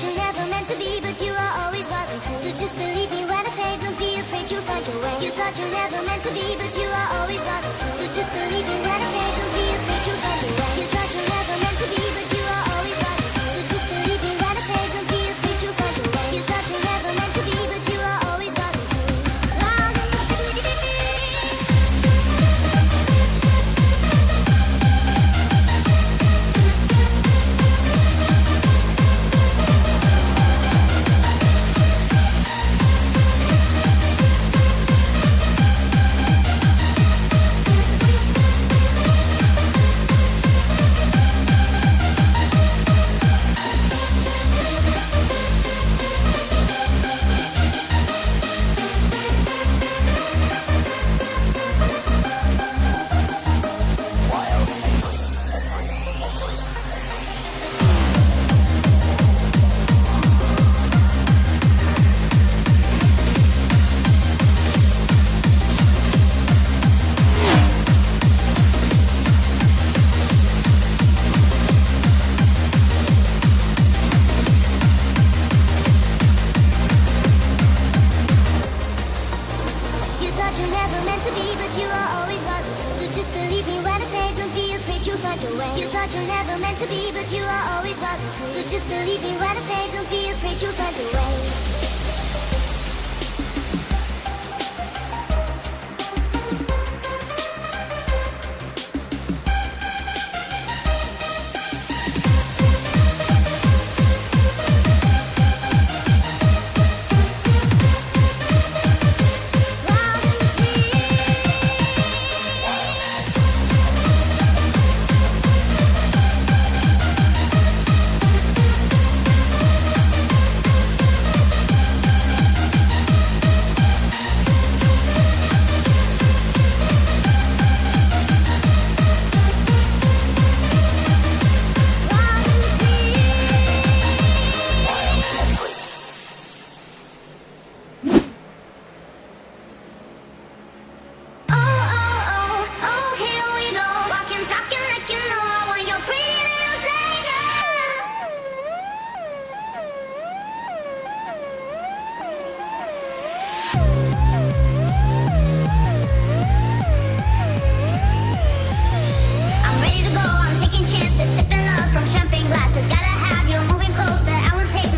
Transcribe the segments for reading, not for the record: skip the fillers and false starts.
thought you're never meant to be, but you are always watching. So just believe me when I say, don't be afraid, you'll find your way. You thought you're never meant to be, but you are always watching. So just believe me when I say, don't be afraid, you'll find your way. You thought you're never meant to be, but you are always watching. So just believe me when I say, don't be afraid, you'll find your way. You thought you're never meant to be, but you are always watching. You thought you're never meant to be, but you are always watching. So just believe me when I say, don't be afraid, you'll find your way. Take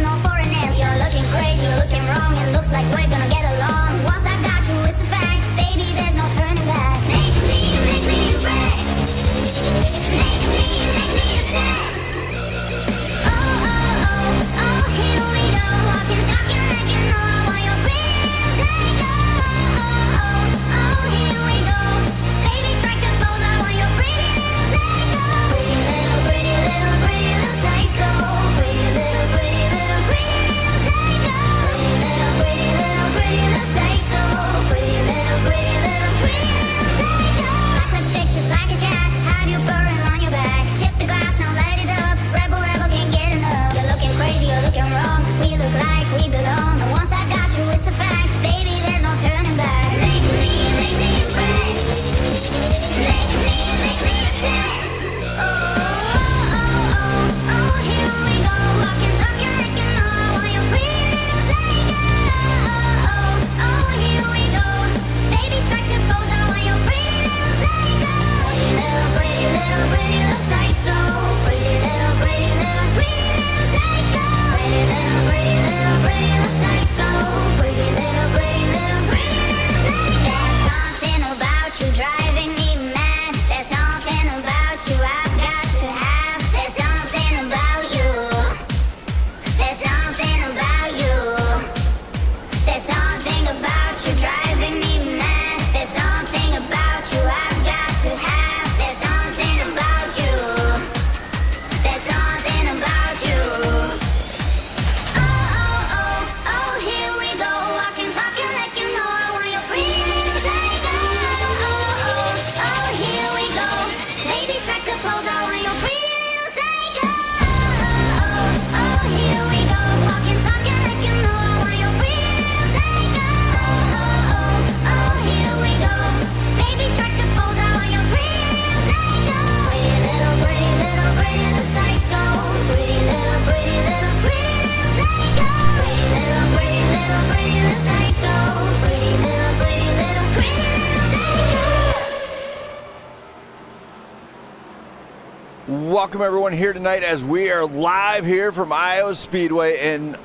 welcome everyone here tonight as we are live here from Iowa Speedway, and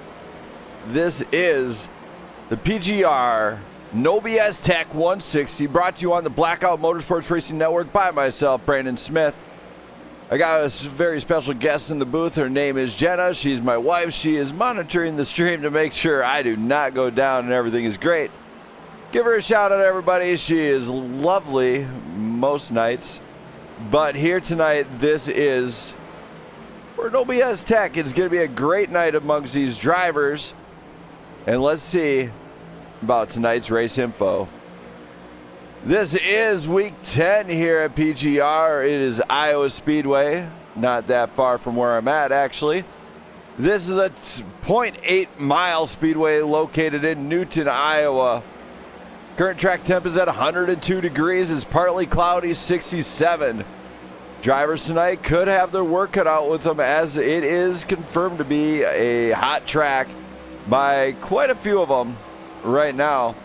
this is the PGR No BS Tech 160, brought to you on the Blackout Motorsports Racing Network by myself, Brandon Smith. I got a very special guest in the booth. Her name is Jenna. She's my wife. She is monitoring the stream to make sure I do not go down and everything is great. Give her a shout out, everybody. She is lovely most nights. But here tonight, this is for No BS Tech. It's going to be a great night amongst these drivers. And let's see about tonight's race info. This is week 10 here at PGR. It is Iowa Speedway. Not that far from where I'm at, actually. This is a 0.8 mile speedway located in Newton, Iowa. Current track temp is at 102 degrees. It's partly cloudy, 67. Drivers tonight could have their work cut out with them, as it is confirmed to be a hot track by quite a few of them right now.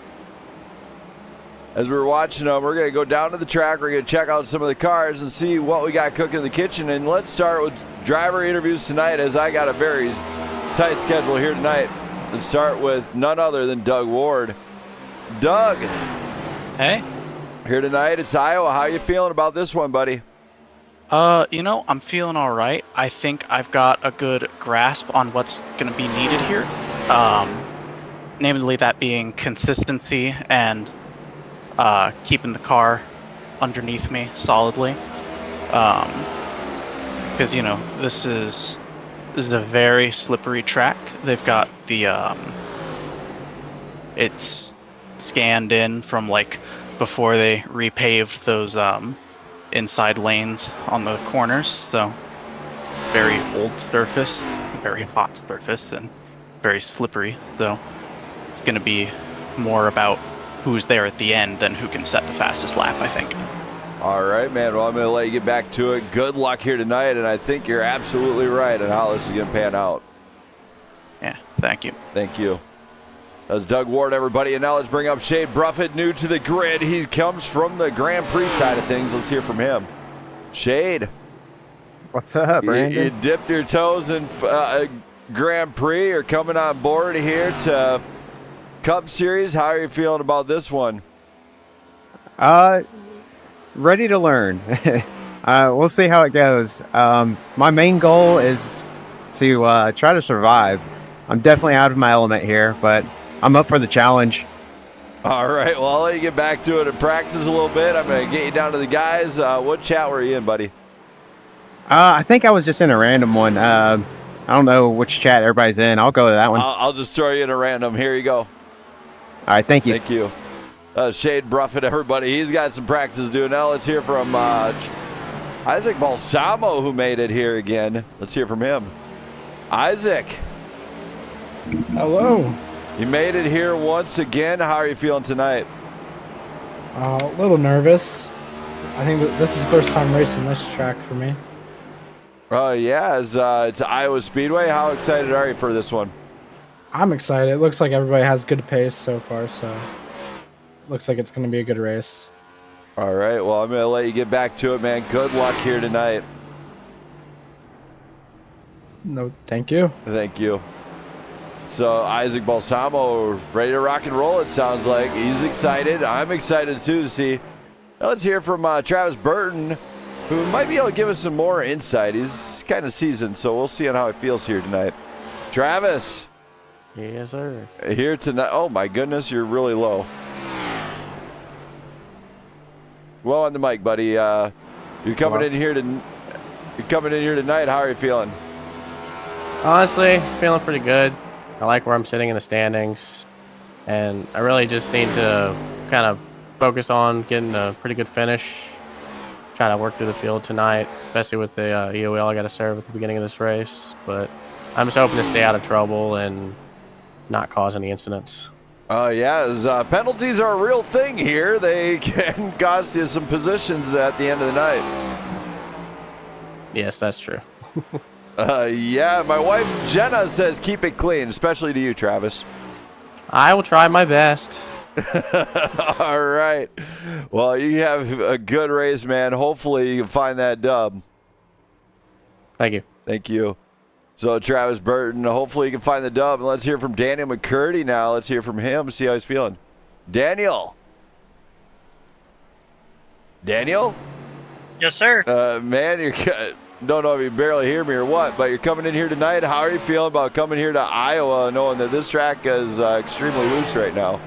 As we're watching them, we're going to go down to the track. We're going to check out some of the cars and see what we got cooking in the kitchen. And let's start with driver interviews tonight, as I got a very tight schedule here tonight. Let's start with none other than Doug Ward. Doug. Hey. Here tonight, it's Iowa. How you feeling about this one, buddy? I'm feeling all right. I think I've got a good grasp on what's going to be needed here. Namely that being consistency and keeping the car underneath me solidly. Because, this is a very slippery track. They've got the, it's scanned in from like before they repaved those inside lanes on the corners, so very old surface, very hot surface, and very slippery. So it's going to be more about who's there at the end than who can set the fastest lap, I think. All right, man. Well, I'm going to let you get back to it. Good luck here tonight, and I think you're absolutely right on how this is going to pan out. Yeah, thank you. Thank you. That's Doug Ward, everybody. And now let's bring up Shade Bruffett, new to the grid. He comes from the Grand Prix side of things. Let's hear from him. Shade. What's up, Brandon? You dipped your toes in Grand Prix. You're coming on board here to Cup Series. How are you feeling about this one? Ready to learn. We'll see how it goes. My main goal is to try to survive. I'm definitely out of my element here, but I'm up for the challenge. All right, well, I'll let you get back to it and practice a little bit. I'm going to get you down to the guys. What chat were you in, buddy? I think I was just in a random one. I don't know which chat everybody's in. I'll go to that one. I'll just throw you in a random. Here you go. All right, thank you. Thank you. Shade Bruffett, everybody. He's got some practice to do. Now let's hear from Isaac Balsamo, who made it here again. Let's hear from him. Isaac. Hello. You made it here once again. How are you feeling tonight? A little nervous. I think that this is the first time racing this track for me. Yeah, it's Iowa Speedway. How excited are you for this one? I'm excited. It looks like everybody has good pace so far, so looks like it's going to be a good race. All right, well, I'm going to let you get back to it, man. Good luck here tonight. No, thank you. Thank you. So Isaac Balsamo ready to rock and roll, it sounds like. He's excited. I'm excited too to see. Now let's hear from Travis Burton, who might be able to give us some more insight. He's kind of seasoned, so we'll see on how it feels here tonight. Travis. Yes, sir. Here tonight. Oh my goodness, you're really low. Low on the mic, buddy. You're coming in here tonight. How are you feeling? Honestly, feeling pretty good. I like where I'm sitting in the standings, and I really just need to kind of focus on getting a pretty good finish. Try to work through the field tonight, especially with the EOL I got to serve at the beginning of this race. But I'm just hoping to stay out of trouble and not cause any incidents. Yeah, penalties are a real thing here. They can cost you some positions at the end of the night. Yes, that's true. Yeah, my wife Jenna says keep it clean, especially to you, Travis. I will try my best. All right. Well, you have a good race, man. Hopefully you can find that dub. Thank you. Thank you. So Travis Burton, hopefully you can find the dub. And let's hear from Daniel McCurdy now. Let's hear from him, see how he's feeling. Daniel. Daniel? Yes, sir. Man, don't know if you barely hear me or what, but you're coming in here tonight. How are you feeling about coming here to Iowa, knowing that this track is extremely loose right now?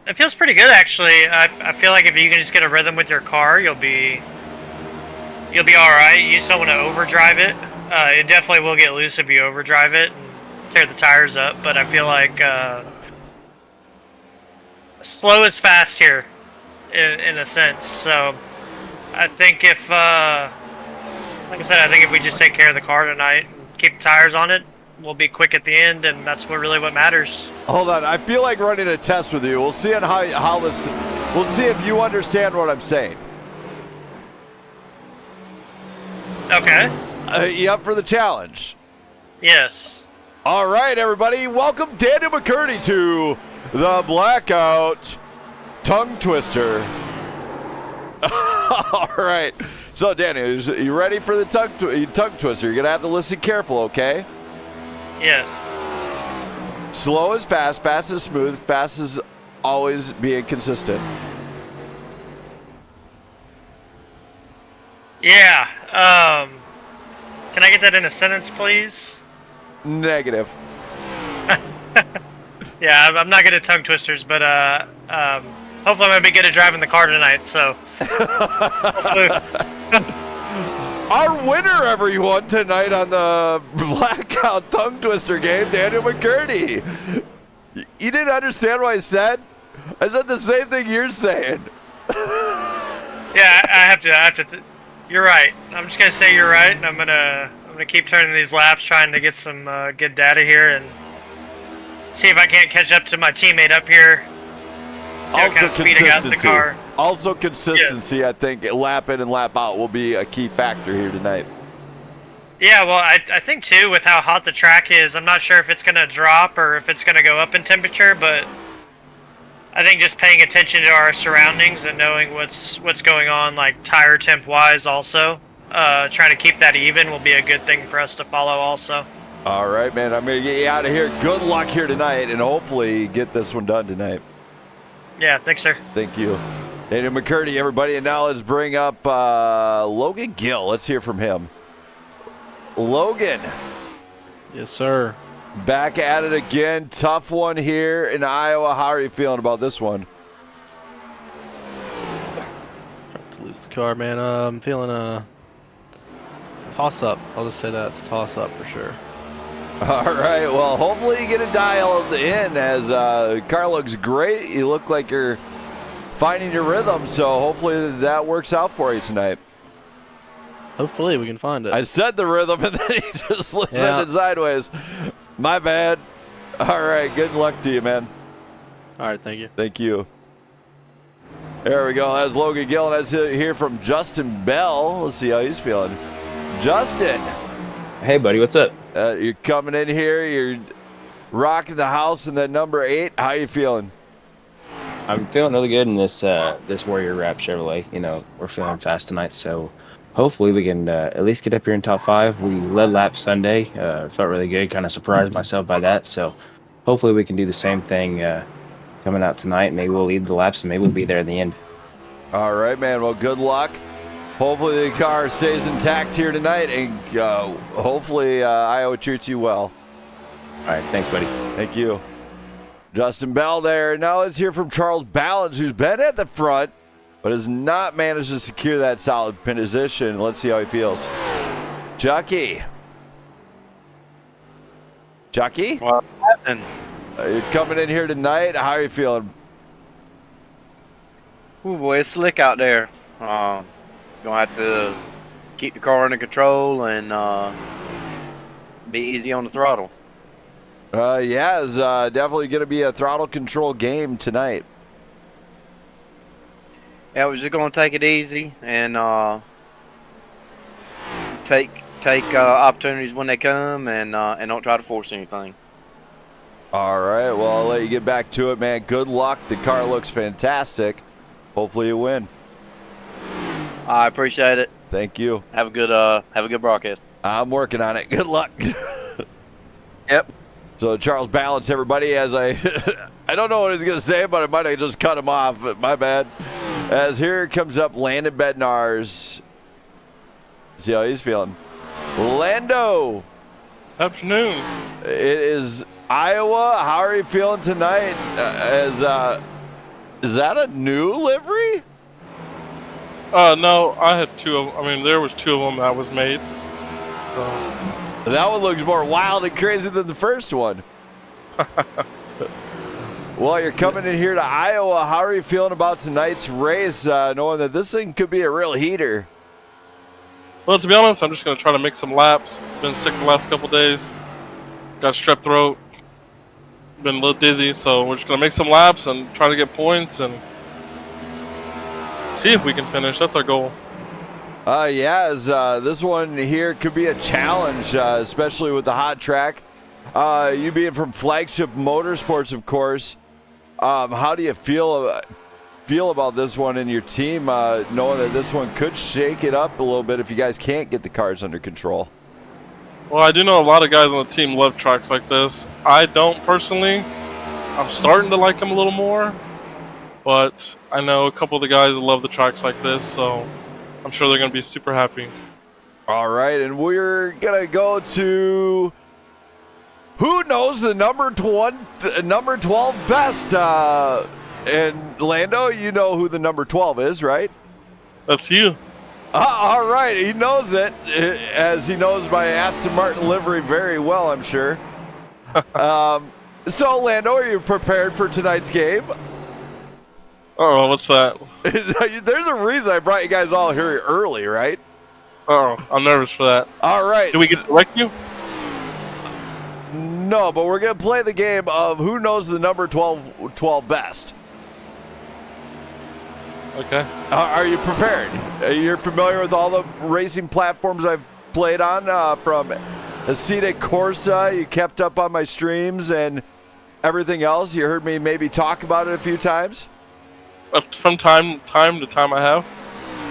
It feels pretty good actually. I feel like if you can just get a rhythm with your car, you'll be all right. You just don't want to overdrive it. It definitely will get loose if you overdrive it and tear the tires up. But I feel like slow is fast here, in a sense. So I think if, like I said, I think if we just take care of the car tonight and keep the tires on it, we'll be quick at the end, and that's what matters. Hold on, I feel like running a test with you. We'll see on how this. We'll see if you understand what I'm saying. Okay. You up for the challenge? Yes. All right, everybody. Welcome Daniel McCurdy to the Blackout Tongue Twister. All right. So, Daniel, you ready for the tongue twister? You're going to have to listen careful, okay? Yes. Slow is fast, fast is smooth, fast is always being consistent. Yeah. Can I get that in a sentence, please? Negative. Yeah, I'm not good at tongue twisters, but hopefully I'm gonna be good at driving the car tonight. So. Our winner, everyone, tonight on the Blackout Tongue Twister game, Daniel McCurdy. You didn't understand what I said? I said the same thing you're saying. Yeah, I have to. You're right. I'm just gonna say you're right, and I'm gonna keep turning these laps, trying to get some good data here, and see if I can't catch up to my teammate up here. See what kind of speed I got in the car. Also consistency, yeah. I think lap in and lap out will be a key factor here tonight. Yeah, well, I think too, with how hot the track is, I'm not sure if it's gonna drop or if it's gonna go up in temperature, but I think just paying attention to our surroundings and knowing what's going on, like tire temp wise, also trying to keep that even will be a good thing for us to follow. Also. All right, man. I'm gonna get you out of here. Good luck here tonight, and hopefully get this one done tonight. Yeah, thanks, sir. Thank you, Daniel McCurdy, everybody. And now let's bring up Logan Gill. Let's hear from him. Logan. Yes, sir. Back at it again. Tough one here in Iowa. How are you feeling about this one? To lose the car, man. I'm feeling a toss-up. I'll just say that. It's a toss-up for sure. All right. Well, hopefully you get it dialed in, as the car looks great. You look like you're finding your rhythm, so hopefully that works out for you tonight. Hopefully we can find it. I said the rhythm, and then he just sent it sideways. My bad. All right. Good luck to you, man. All right. Thank you. Thank you. There we go. That's Logan Gill. Let's hear from Justin Bell. Let's see how he's feeling. Justin. Hey, buddy. What's up? You're coming in here. You're rocking the house in that number 8. How you feeling? I'm feeling really good in this this Warrior Wrap Chevrolet. You know, we're feeling fast tonight, so hopefully we can at least get up here in top 5. We led lap Sunday. Felt really good. Kind of surprised myself by that. So hopefully we can do the same thing coming out tonight. Maybe we'll lead the laps, and maybe we'll be there at the end. All right, man. Well, good luck. Hopefully the car stays intact here tonight, and hopefully Iowa treats you well. All right. Thanks, buddy. Thank you. Justin Bell there. Now let's hear from Charles Ballens, who's been at the front, but has not managed to secure that solid position. Let's see how he feels. Chucky. Chucky? What's happening? You're coming in here tonight. How are you feeling? Ooh, boy, it's slick out there. Gonna have to keep the car under control and be easy on the throttle. Yeah, it's definitely going to be a throttle control game tonight. Yeah, we're just gonna take it easy and take opportunities when they come, and don't try to force anything. All right, well, I'll let you get back to it, man. Good luck. The car looks fantastic. Hopefully you win. I appreciate it. Thank you. Have a good broadcast. I'm working on it. Good luck. Yep. So Charles Balance, everybody, as I I don't know what he's going to say, but I might have just cut him off. My bad. As here comes up Landon Bednar's. See how he's feeling. Lando. Afternoon. It is Iowa. How are you feeling tonight? Is that a new livery? No, I had two of them. I mean, there was two of them that was made. So. That one looks more wild and crazy than the first one. Well, you're coming in here to Iowa. How are you feeling about tonight's race, knowing that this thing could be a real heater? Well, to be honest, I'm just going to try to make some laps. Been sick the last couple days. Got strep throat. Been a little dizzy, so we're just going to make some laps and try to get points and see if we can finish. That's our goal. This one here could be a challenge, especially with the hot track. You being from Flagship Motorsports, of course. How do you feel about this one and your team, knowing that this one could shake it up a little bit if you guys can't get the cars under control? Well, I do know a lot of guys on the team love tracks like this. I don't personally. I'm starting to like them a little more, but I know a couple of the guys love the tracks like this, so I'm sure they're going to be super happy. All right, and we're going to go to who knows the number 12 best. And Lando, you know who the number 12 is, right? That's you. All right, he knows it, as he knows my Aston Martin livery very well, I'm sure. So, Lando, are you prepared for tonight's game? Uh-oh, what's that? There's a reason I brought you guys all here early, right? Uh-oh, I'm nervous for that. All right. Do we get to wreck you? No, but we're going to play the game of who knows the number 12 best. Okay. Are you prepared? You're familiar with all the racing platforms I've played on, from Acida Corsa. You kept up on my streams and everything else. You heard me maybe talk about it a few times. From time to time I have.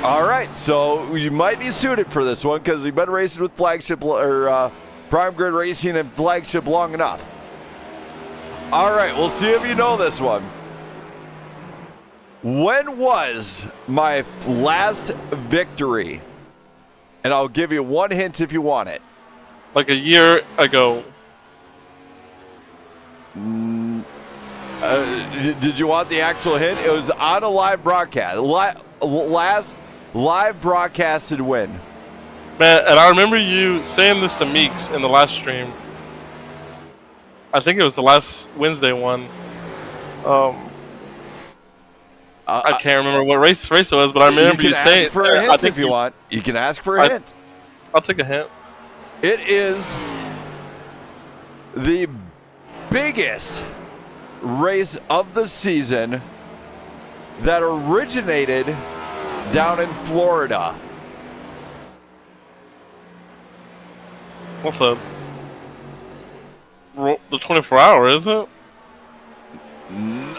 All right, so you might be suited for this one because you've been racing with Flagship or Prime Grid Racing and Flagship long enough. All right, we'll see if you know this one. When was my last victory? And I'll give you one hint if you want it. Like a year ago. Did you want the actual hint? It was on a live broadcast. Last live broadcasted win. Man, and I remember you saying this to Meeks in the last stream. I think it was the last Wednesday one. I can't remember what race it was, but I remember you saying. You can ask for a hint if you want. You can ask for a hint. I'll take a hint. It is the biggest race of the season that originated down in Florida. What the 24-hour, is it?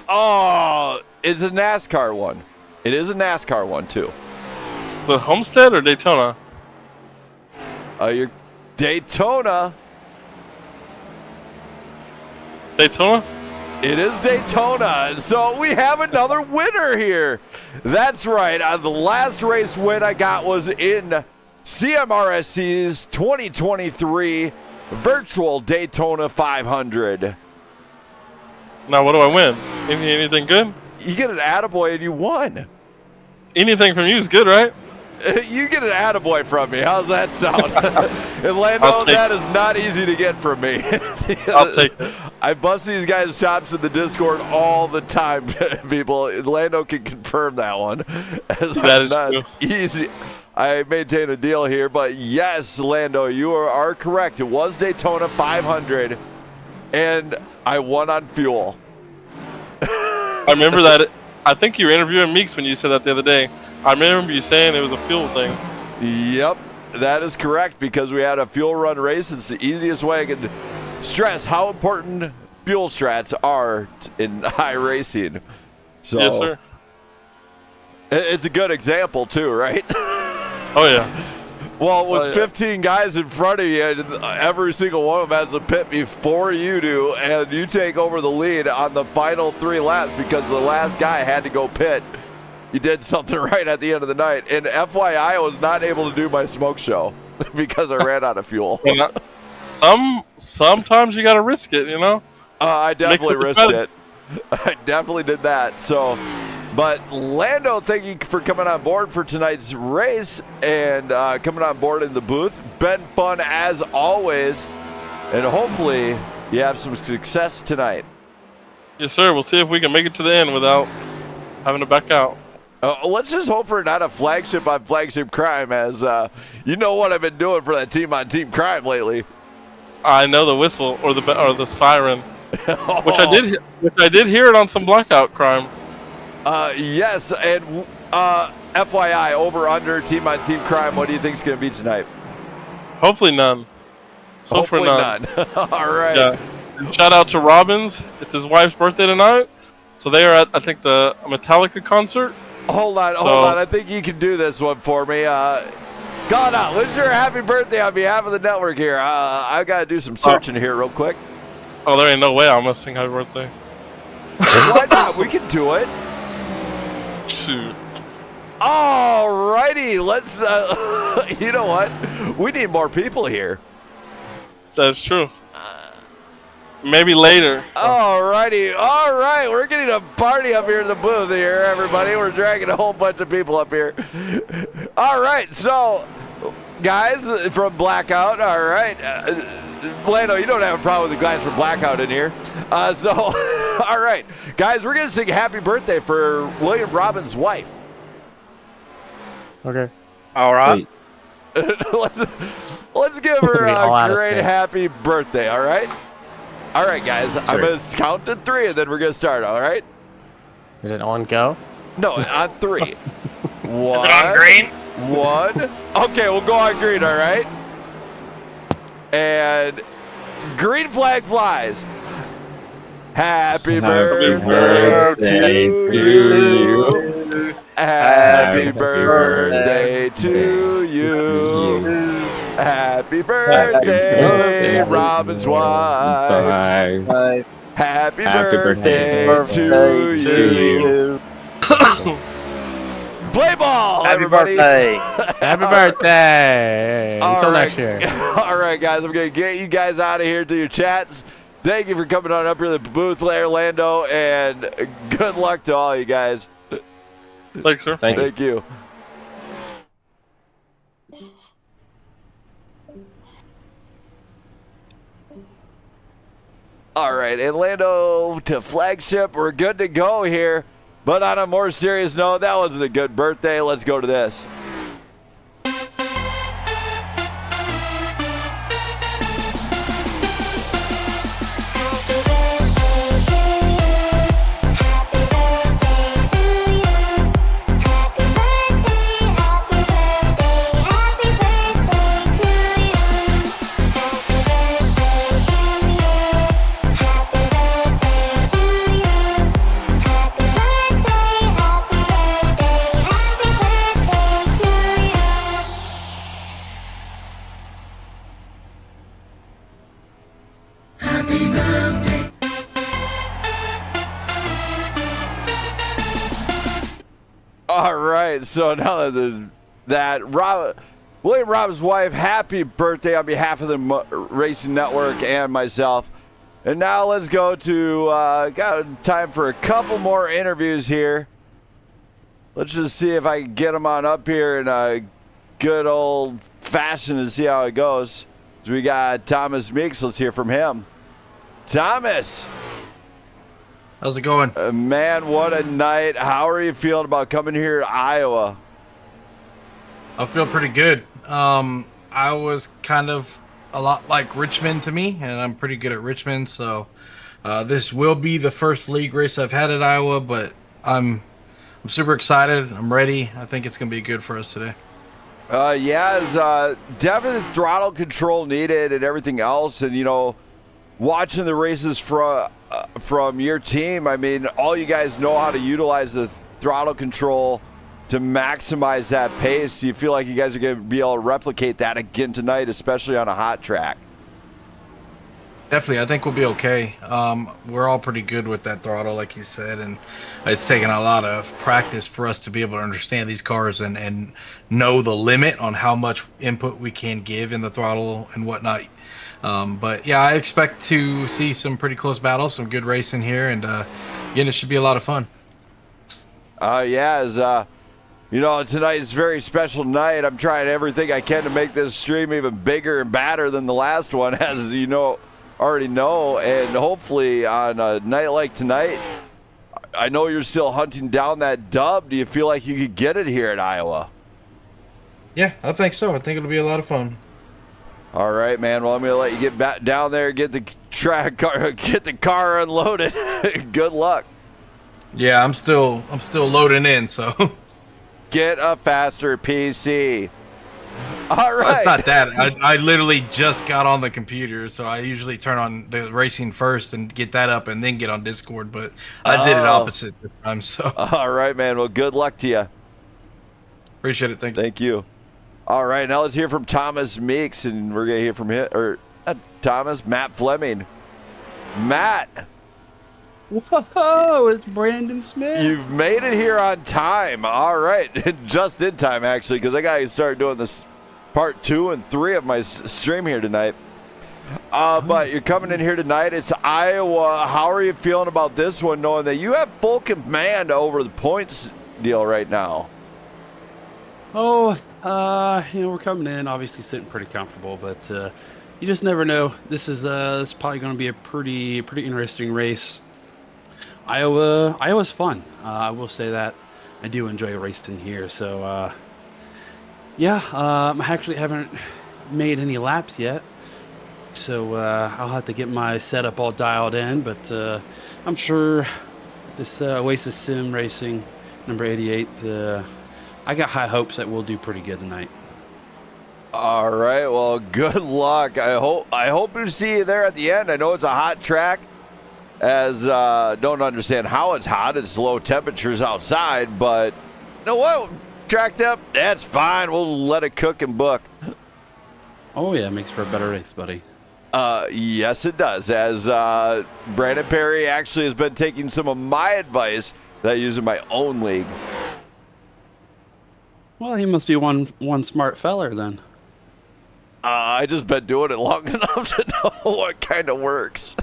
Oh, it's a NASCAR one. It is a NASCAR one too. The Homestead or Daytona? Your Daytona. Daytona? It is Daytona. So we have another winner here. That's right. The last race win I got was in CMRSC's 2023 Virtual Daytona 500. Now, what do I win? Anything good? You get an attaboy and you won. Anything from you is good, right? You get an attaboy from me. How's that sound? And Lando, that is not easy to get from me. I'll take it. I bust these guys' chops in the Discord all the time, people. Lando can confirm that one. That is true. Easy. I maintain a deal here, but yes, Lando, you are correct. It was Daytona 500, and I won on fuel. I remember that. I think you were interviewing Meeks when you said that the other day. I remember you saying it was a fuel thing. Yep, that is correct, because we had a fuel run race. It's the easiest way I can stress how important fuel strats are in high racing. So, yes, sir. It's a good example too, right? Oh yeah. Well, with Oh, yeah. 15 guys in front of you, and every single one of them has a pit before you do, and you take over the lead on the final 3 laps because the last guy had to go pit. You did something right at the end of the night. And FYI, I was not able to do my smoke show because I ran out of fuel. Sometimes you gotta risk it, you know. I definitely risked it. I definitely did that. So, but Lando, thank you for coming on board for tonight's race and coming on board in the booth. Been fun as always, and hopefully you have some success tonight. Yes, sir. We'll see if we can make it to the end without having to back out. Let's just hope for not a flagship on flagship crime, as you know what I've been doing for that team on team crime lately. I know the whistle or the siren, which I did hear it on some Blackout crime. Yes, and FYI, over under team on team crime. What do you think is going to be tonight? Hopefully none. Hopefully none. All right. Yeah. And shout out to Robbins. It's his wife's birthday tonight, so they are at I think the Metallica concert. Hold on. I think you can do this one for me. Ghana, wish her a happy birthday on behalf of the network here. I've got to do some searching here real quick. Oh, there ain't no way I'm gonna sing happy birthday. Why not? We can do it. Shoot. Alrighty, let's. You know what? We need more people here. That's true. Maybe later. Alrighty, all right. We're getting a party up here in the booth here, everybody. We're dragging a whole bunch of people up here. All right, so guys from Blackout. All right, Lando, you don't have a problem with the guys from Blackout in here. So, all right, guys, we're gonna sing "Happy Birthday" for William Robbins' wife. Okay. All right. let's give her a great happy birthday. All right. All right, guys. I'm going to count to 3, and then we're going to start, all right? Is it on go? No, on 3. 1. Is it on green? 1. Okay, we'll go on green, all right? And green flag flies. Happy birthday to you. Happy birthday to you. Happy birthday, Robin's wife. Happy birthday to you. Play ball, Happy everybody. birthday. Happy birthday. Until next year. All right, guys. I'm going to get you guys out of here to your chats. Thank you for coming on up here to the booth, Orlando, and good luck to all you guys. Thanks, sir. Thank you. All right, Orlando to flagship. We're good to go here. But on a more serious note, that wasn't a good birthday. Let's go to this. All right, so now that William Robbins' wife, happy birthday on behalf of the Racing Network and myself. And now let's go to, got time for a couple more interviews here. Let's just see if I can get them on up here in a good old fashion and see how it goes. So we got Thomas Meeks. Let's hear from him. Thomas. How's it going? Man, what a night. How are you feeling about coming here to Iowa? I feel pretty good. I was kind of a lot like Richmond to me, and I'm pretty good at Richmond, so this will be the first league race I've had at Iowa, but I'm super excited. I'm ready. I think it's going to be good for us today. Yeah, it's definitely throttle control needed and everything else, and, you know, watching the races from your team, I mean, all you guys know how to utilize the throttle control to maximize that pace. Do you feel like you guys are going to be able to replicate that again tonight, especially on a hot track? Definitely, I think we'll be okay. We're all pretty good with that throttle, like you said, and it's taken a lot of practice for us to be able to understand these cars and know the limit on how much input we can give in the throttle and whatnot. But yeah, I expect to see some pretty close battles, some good racing here, and again, it should be a lot of fun. You know, tonight is a very special night. I'm trying everything I can to make this stream even bigger and badder than the last one, as you know. Already know, and hopefully on a night like tonight, I know you're still hunting down that dub. Do you feel like you could get it here at Iowa? Yeah, I think so. I think it'll be a lot of fun. All right, man. Well, I'm gonna let you get back down there, get the get the car unloaded. Good luck. Yeah, I'm still loading in, so get a faster PC. All right. Well, it's not that. I literally just got on the computer, so I usually turn on the racing first and get that up and then get on Discord, but I did it opposite this time, so. All right, man. Well, good luck to you. Appreciate it. Thank you. All right, now let's hear from Thomas Meeks, and we're going to hear from him, or Matt Fleming. Matt. Whoa, it's Brandon Smith. You've made it here on time. All right. Just in time, actually, because I got to start doing this part 2 and 3 of my stream here tonight. But you're coming in here tonight. It's Iowa. How are you feeling about this one, knowing that you have full command over the points deal right now? Oh, we're coming in, obviously sitting pretty comfortable, but you just never know. This is probably going to be a pretty interesting race. Iowa's fun. I will say that. I do enjoy racing here, so I actually haven't made any laps yet, so I'll have to get my setup all dialed in, but I'm sure this Oasis Sim Racing number 88, I got high hopes that we'll do pretty good tonight. All right, well, good luck. I hope to see you there at the end. I know it's a hot track, as don't understand how it's hot. It's low temperatures outside, but you know what? Tracked up, that's fine. We'll let it cook and book. Oh yeah, it makes for a better race, buddy. Yes, it does. As Brandon Perry actually has been taking some of my advice that I use in my own league. Well, he must be one smart feller then. I just been doing it long enough to know what kind of works.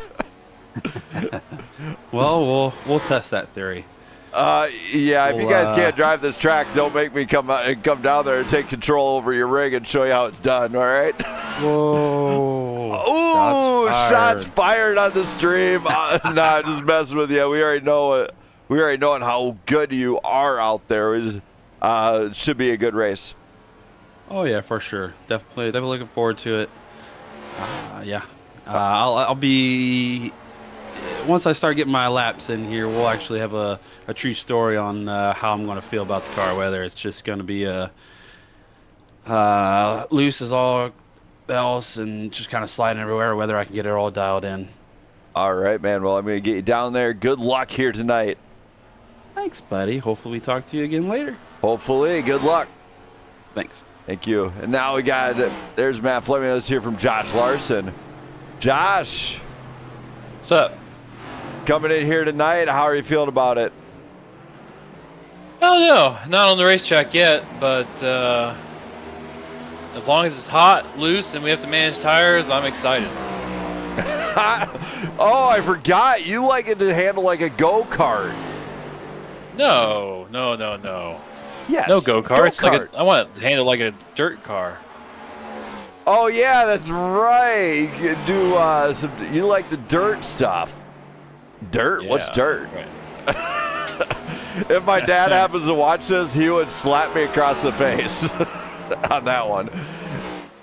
Well, we'll test that theory. Yeah, if you guys can't drive this track, don't make me come down there and take control over your rig and show you how it's done, all right? Whoa. Ooh, shots fired on the stream. Nah, just messing with you. We already know how good you are out there. It should be a good race. Oh yeah, for sure. Definitely looking forward to it. I'll be, once I start getting my laps in here, we'll actually have a true story on how I'm going to feel about the car, whether it's just going to be loose as all else and just kind of sliding everywhere, or whether I can get it all dialed in. All right, man. Well, I'm going to get you down there. Good luck here tonight. Thanks, buddy. Hopefully we talk to you again later. Hopefully. Good luck. Thanks. Thank you. And now there's Matt Fleming. Let's hear from Josh Larson. Josh. What's up? Coming in here tonight. How are you feeling about it? Oh, no. Not on the racetrack yet, but as long as it's hot, loose, and we have to manage tires, I'm excited. Oh, I forgot. You like it to handle like a go-kart. No. Yes. No go-karts. I want it to handle like a dirt car. Oh yeah, that's right. You do you like the dirt stuff. Dirt? Yeah, What's dirt? Right. If my dad happens to watch this, he would slap me across the face on that one.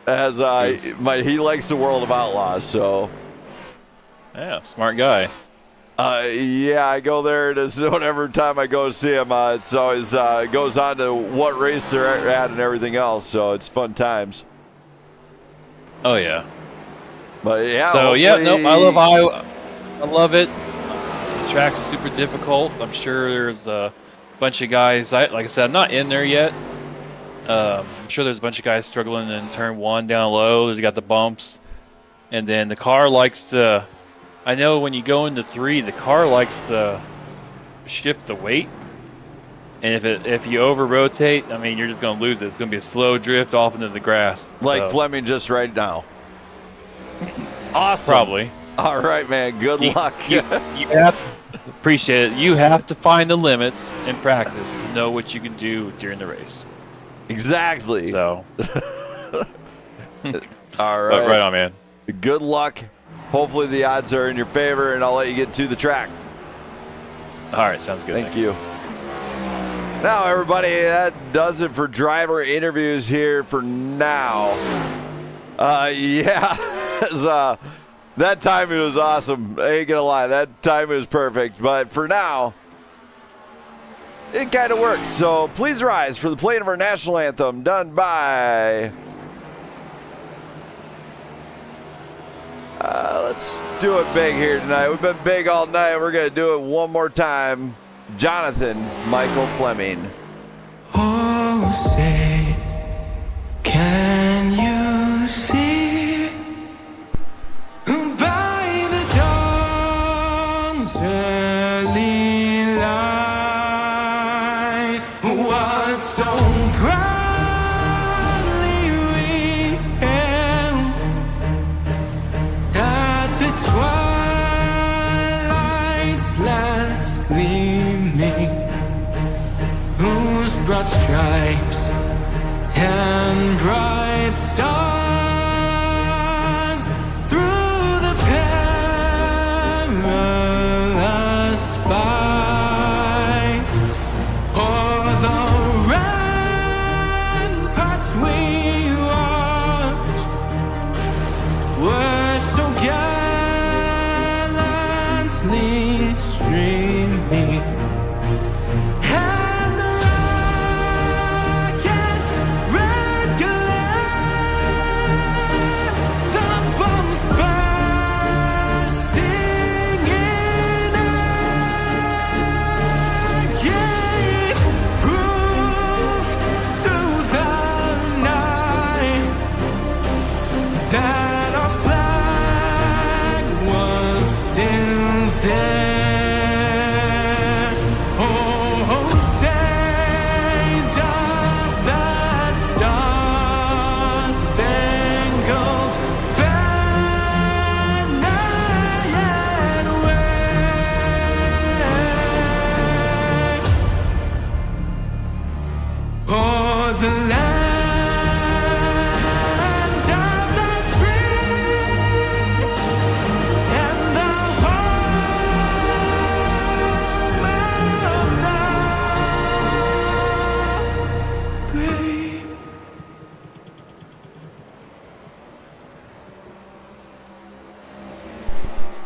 As he likes the World of Outlaws, so. Yeah, smart guy. Yeah, I go there whenever time I go see him. It's always goes on to what race they're at and everything else. So it's fun times. Oh yeah. But yeah. So yeah, nope. I love Iowa. I love it. The track's super difficult. I'm sure there's bunch of guys. Like I said, I'm not in there yet. I'm sure there's a bunch of guys struggling in turn 1 down low. There's got the bumps, and then the car likes to. I know when you go into 3, the car likes to shift the weight, and if you over rotate, I mean, you're just gonna lose it. It's gonna be a slow drift off into the grass. Like So, Fleming just right now. Awesome. probably. All right, man. Good luck. You have appreciate it. You have to find the limits in practice to know what you can do during the race. Exactly. So, all right. but right on, man. Good luck. Hopefully the odds are in your favor, and I'll let you get to the track. All right, sounds good. Thank Thanks. you. Now, everybody, that does it for driver interviews here for now. Yeah, that timing was awesome. I ain't gonna lie, that timing was perfect. But for now, it kind of works. So please rise for the playing of our national anthem, done by. Let's do it big here tonight. We've been big all night. We're gonna do it one more time. Jonathan Michael Fleming. Oh, say, can you see by the dawn's early light what so proudly we hailed at the twilight's last gleaming, whose broad stripes and bright stars through the perilous fight o'er the ramparts we watched were so gallantly streaming. And the rocket's red glare, the bombs bursting in air, gave proof through the night that our flag was still there. Oh, say does that star-spangled banner yet wave o'er the land of the free and the home of the brave?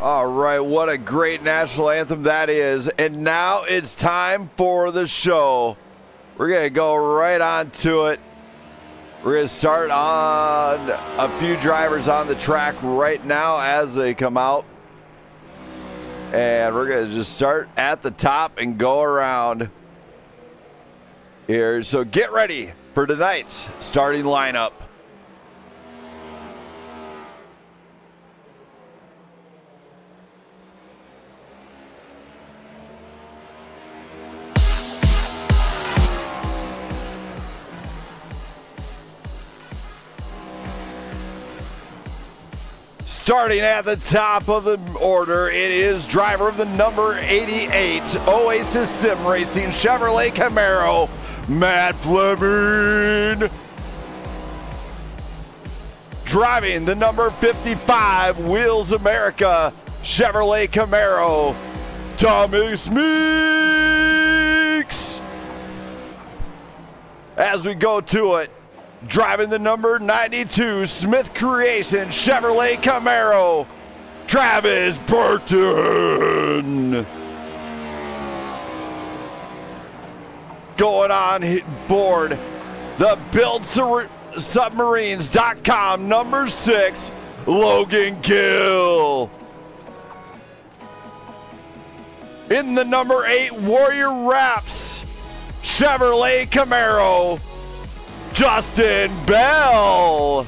All right, what a great national anthem that is. And now it's time for the show. We're going to go right on to it. We're going to start on a few drivers on the track right now as they come out. And we're going to just start at the top and go around here. So get ready for tonight's starting lineup. Starting at the top of the order, it is driver of the number 88 Oasis Sim Racing Chevrolet Camaro, Matt Fleming. Driving the number 55 Wheels America Chevrolet Camaro, Thomas Meeks. As we go to it, driving the number 92 Smith Creation Chevrolet Camaro, Travis Burton. Going on board the BuildSubmarines.com number 6, Logan Gill. In the number 8 Warrior Wraps Chevrolet Camaro, Justin Bell.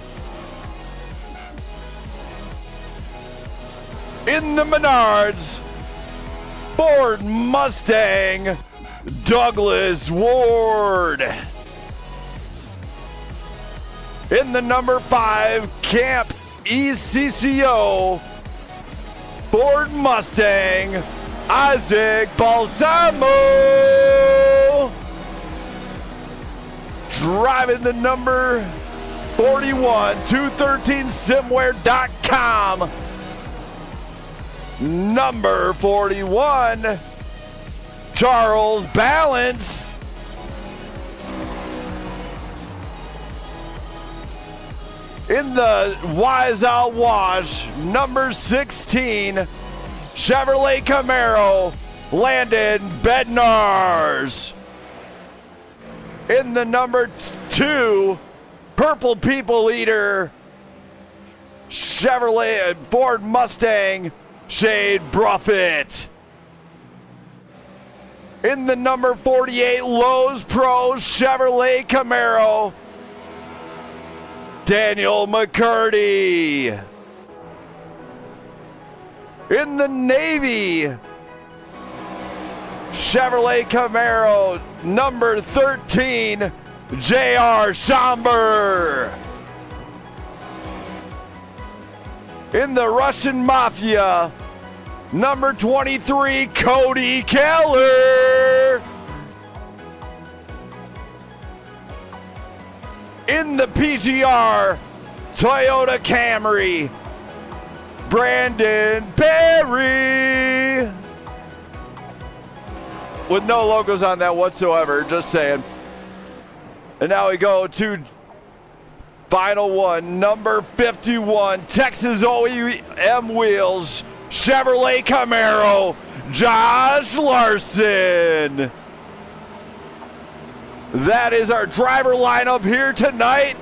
In the Menards, Ford Mustang, Douglas Ward. In the number 5 Camp ECCO, Ford Mustang, Isaac Balsamo. Driving the number 41, 213simware.com. Number 41, Charles Balance. In the Wise Out Wash, number 16, Chevrolet Camaro, Landon Bednars. In the number 2, Purple People Eater, Chevrolet Ford Mustang, Shade Bruffett. In the number 48 Lowe's Pro Chevrolet Camaro, Daniel McCurdy. In the Navy Chevrolet Camaro, number 13, J.R. Schomburg. In the Russian Mafia, number 23, Cody Keller. In the PGR Toyota Camry, Brandon Perry. With no logos on that whatsoever, just saying. And now we go to final one, number 51, Texas OEM Wheels, Chevrolet Camaro, Josh Larson. That is our driver lineup here tonight,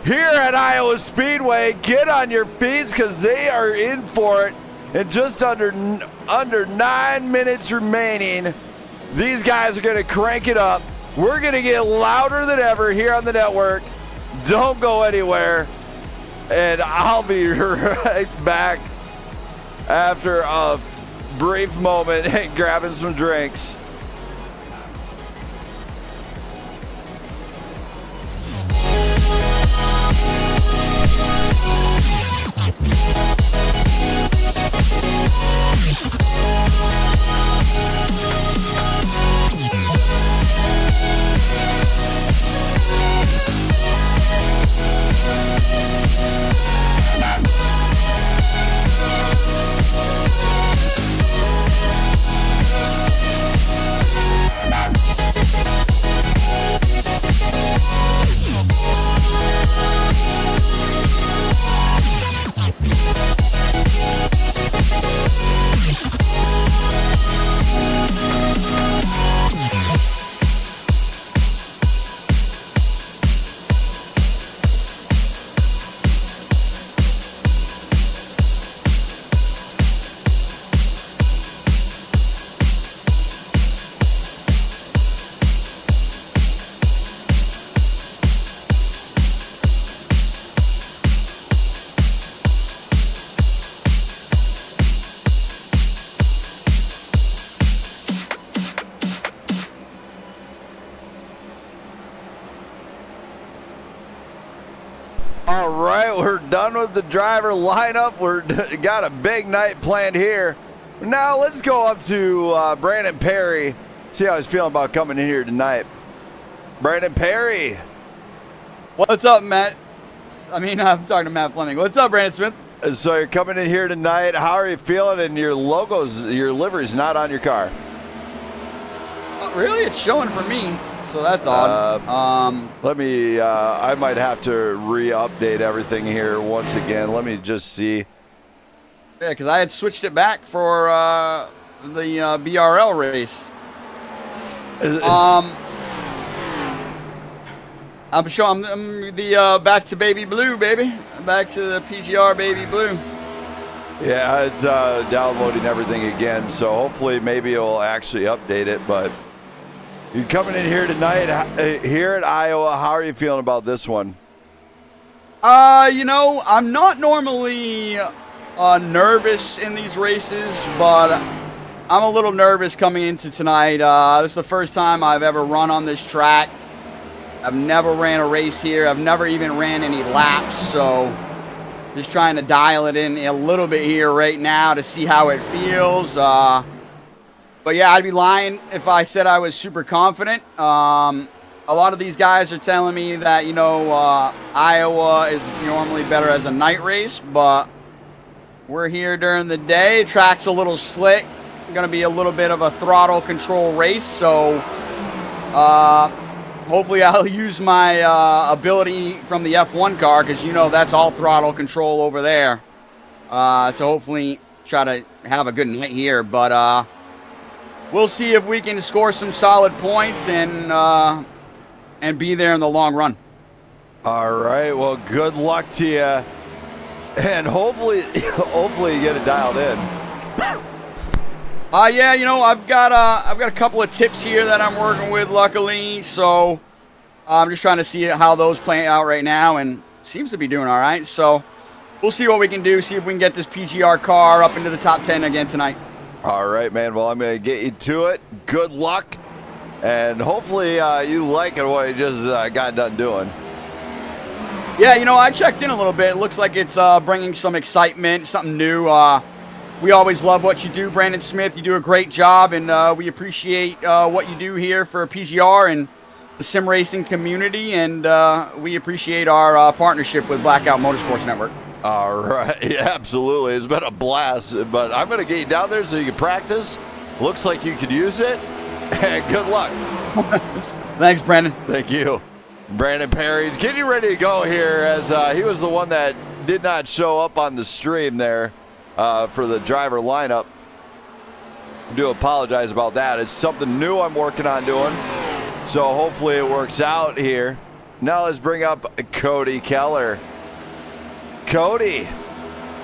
here at Iowa Speedway. Get on your feet because they are in for it. In just under 9 minutes remaining, these guys are going to crank it up. We're going to get louder than ever here on the network. Don't go anywhere. And I'll be right back after a brief moment and grabbing some drinks. All right, we're done with the driver lineup. We're got a big night planned here. Now let's go up to Brandon Perry, see how he's feeling about coming in here tonight. Brandon Perry. What's up, Matt? I mean, I'm talking to Matt Fleming. What's up, Brandon Smith? So you're coming in here tonight. How are you feeling? And your logos, your livery's not on your car. Really? It's showing for me, so that's odd. Let me, I might have to re-update everything here once again. Let me just see. Yeah, because I had switched it back for the BRL race. I'm showing I'm the back to baby blue, baby. Back to the PGR baby blue. Yeah, it's downloading everything again, so hopefully maybe it'll actually update it, but You're coming in here tonight here at Iowa. How are you feeling about this one? You know, I'm not normally nervous in these races, but I'm a little nervous coming into tonight. This is the first time I've ever run on this track. I've never ran a race here. I've never even ran any laps, so just trying to dial it in a little bit here right now to see how it feels. But yeah, I'd be lying if I said I was super confident. A lot of these guys are telling me that, you know, Iowa is normally better as a night race, but we're here during the day. Track's a little slick. Going to be a little bit of a throttle control race, so hopefully I'll use my ability from the F1 car, because you know that's all throttle control over there, to hopefully try to have a good night here. But we'll see if we can score some solid points and be there in the long run. All right. Well, good luck to you, and hopefully you get it dialed in. Yeah, you know, I've got a couple of tips here that I'm working with, luckily. So I'm just trying to see how those play out right now, and seems to be doing all right. So we'll see what we can do. See if we can get this PGR car up into the top 10 again tonight. All right, man. Well, I'm going to get you to it. Good luck. And hopefully you like it what you just got done doing. Yeah, you know, I checked in a little bit. It looks like it's bringing some excitement, something new. We always love what you do, Brandon Smith. You do a great job, and we appreciate what you do here for PGR and the sim racing community, and we appreciate our partnership with Blackout Motorsports Network. All right. Yeah, absolutely. It's been a blast, but I'm going to get you down there so you can practice. Looks like you could use it. And good luck. Thanks, Brandon. Thank you. Brandon Perry, getting ready to go here, as he was the one that did not show up on the stream there for the driver lineup. I do apologize about that. It's something new I'm working on doing, so hopefully it works out here. Now let's bring up Cody Keller. Cody.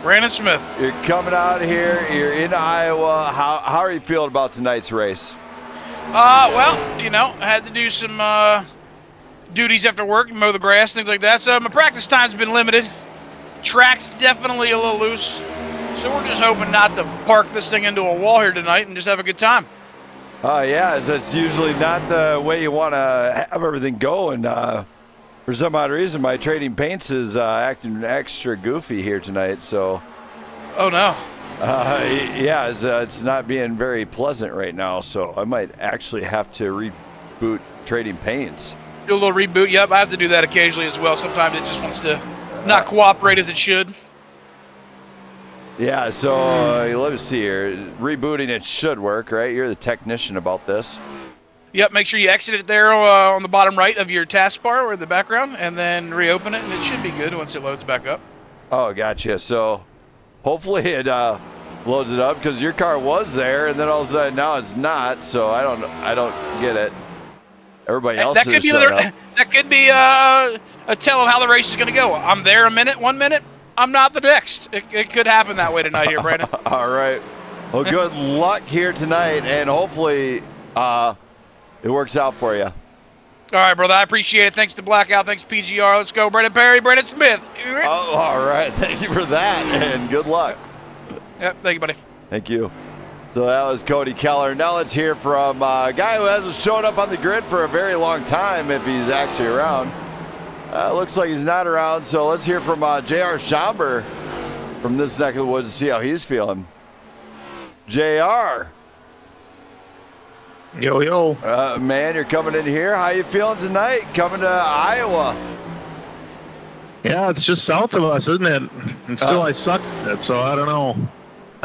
Brandon Smith. You're coming out here. You're in Iowa. How are you feeling about tonight's race? Well, you know, I had to do some duties after work, mow the grass, things like that. So my practice time's been limited. Track's definitely a little loose. So we're just hoping not to park this thing into a wall here tonight and just have a good time. Yeah, that's usually not the way you want to have everything go. And for some odd reason, my trading paints is acting extra goofy here tonight. So. Oh, no. Yeah, it's not being very pleasant right now, so I might actually have to reboot Trading Paints. Do a little reboot. Yep, I have to do that occasionally as well. Sometimes it just wants to not cooperate as it should. Yeah, so let me see here. Rebooting it should work, right? You're the technician about this. Yep, make sure you exit it there on the bottom right of your taskbar or the background, and then reopen it, and it should be good once it loads back up. Oh, gotcha. So hopefully it loads it up, because your car was there, and then all of a sudden now it's not. So I don't get it. Everybody else that could be that could be a tell of how the race is going to go. I'm there 1 minute. I'm not the next. It could happen that way tonight here, Brandon. All right. Well, good luck here tonight, and hopefully it works out for you. All right, brother. I appreciate it. Thanks to Blackout. Thanks to PGR. Let's go, Brandon Perry, Brandon Smith. Oh, all right. Thank you for that, and good luck. Yep. Thank you, buddy. Thank you. So that was Cody Keller. Now let's hear from a guy who hasn't shown up on the grid for a very long time, if he's actually around. Looks like he's not around, so let's hear from J.R. Schaumburg from this neck of the woods to see how he's feeling. J.R. Yo, yo. Man, you're coming in here. How you feeling tonight, coming to Iowa? Yeah, it's just south of us, isn't it? And still I suck at it, so I don't know.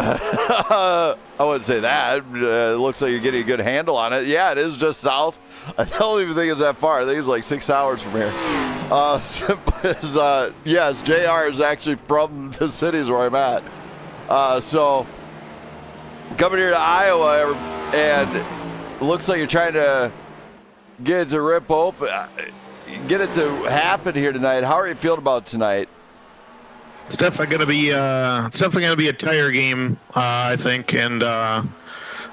I wouldn't say that. It looks like you're getting a good handle on it. Yeah, it is just south. I don't even think it's that far. I think it's like 6 hours from here. Yes, JR is actually from the cities where I'm at. So coming here to Iowa, and it looks like you're trying to get it to rip open, get it to happen here tonight. How are you feeling about tonight? It's definitely gonna be a tire game, I think, and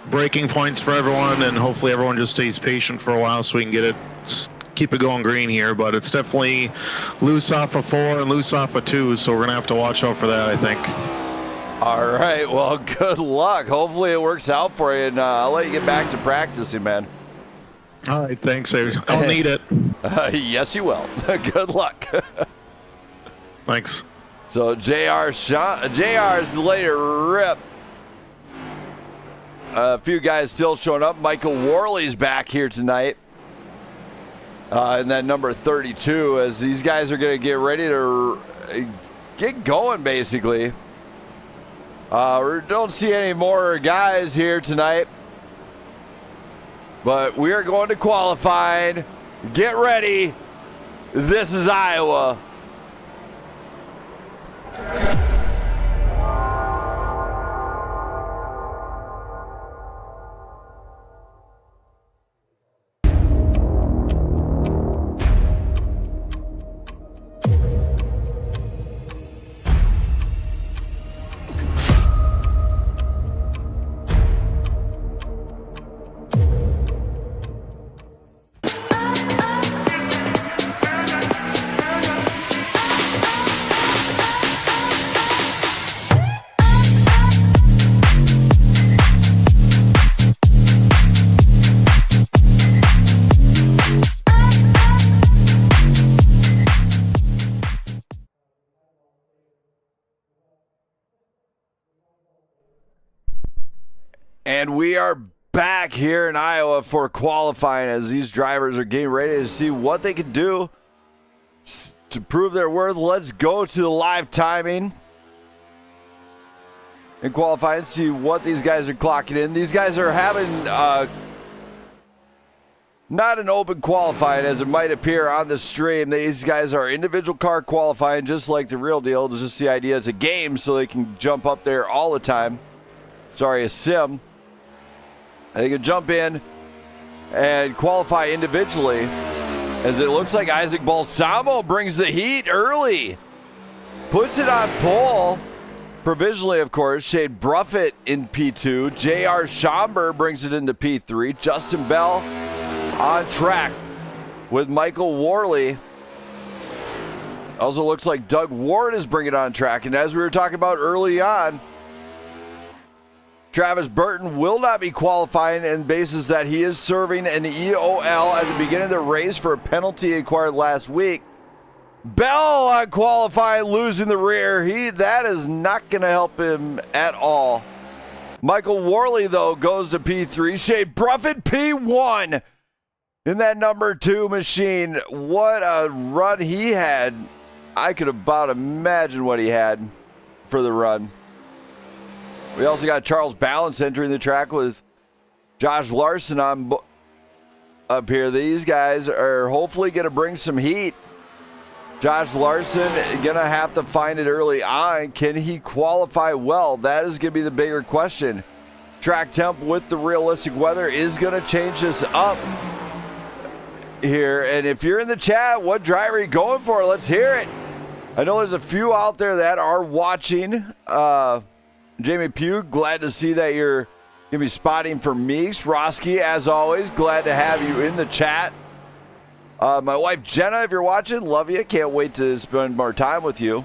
breaking points for everyone, and hopefully everyone just stays patient for a while so we can keep it going green here. But it's definitely loose off of 4 and loose off of 2, so we're gonna have to watch out for that, I think. All right, well, good luck. Hopefully it works out for you, and I'll let you get back to practicing, man. All right, thanks. I'll need it. Yes, you will. Good luck. Thanks. So JR's later rip. A few guys still showing up. Michael Worley's back here tonight. And then number 32, as these guys are going to get ready to get going, basically. We don't see any more guys here tonight. But we are going to qualifying. Get ready. This is Iowa. And we are back here in Iowa for qualifying as these drivers are getting ready to see what they can do to prove their worth. Let's go to the live timing and qualify and see what these guys are clocking in. These guys are having not an open qualifying as it might appear on the stream. These guys are individual car qualifying just like the real deal. It's just the idea it's a game so they can jump up there all the time. Sorry, a sim. They can jump in and qualify individually as it looks like Isaac Balsamo brings the heat early. Puts it on pole. Provisionally, of course, Shade Bruffett in P2. J.R. Schomburg brings it into P3. Justin Bell on track with Michael Worley. Also looks like Doug Ward is bringing it on track. And as we were talking about early on, Travis Burton will not be qualifying in basis that he is serving an EOL at the beginning of the race for a penalty acquired last week. Bell on qualifying, losing the rear. That is not going to help him at all. Michael Worley, though, goes to P3. Shade Bruffett, P1 in that number 2 machine. What a run he had. I could about imagine what he had for the run. We also got Charles Balance entering the track with Josh Larson on up here. These guys are hopefully going to bring some heat. Josh Larson going to have to find it early on. Can he qualify well? That is going to be the bigger question. Track temp with the realistic weather is going to change this up here. And if you're in the chat, what driver are you going for? Let's hear it. I know there's a few out there that are watching. Jamie Pugh, glad to see that you're going to be spotting for Meeks. Roski, as always, glad to have you in the chat. My wife, Jenna, if you're watching, love you. Can't wait to spend more time with you.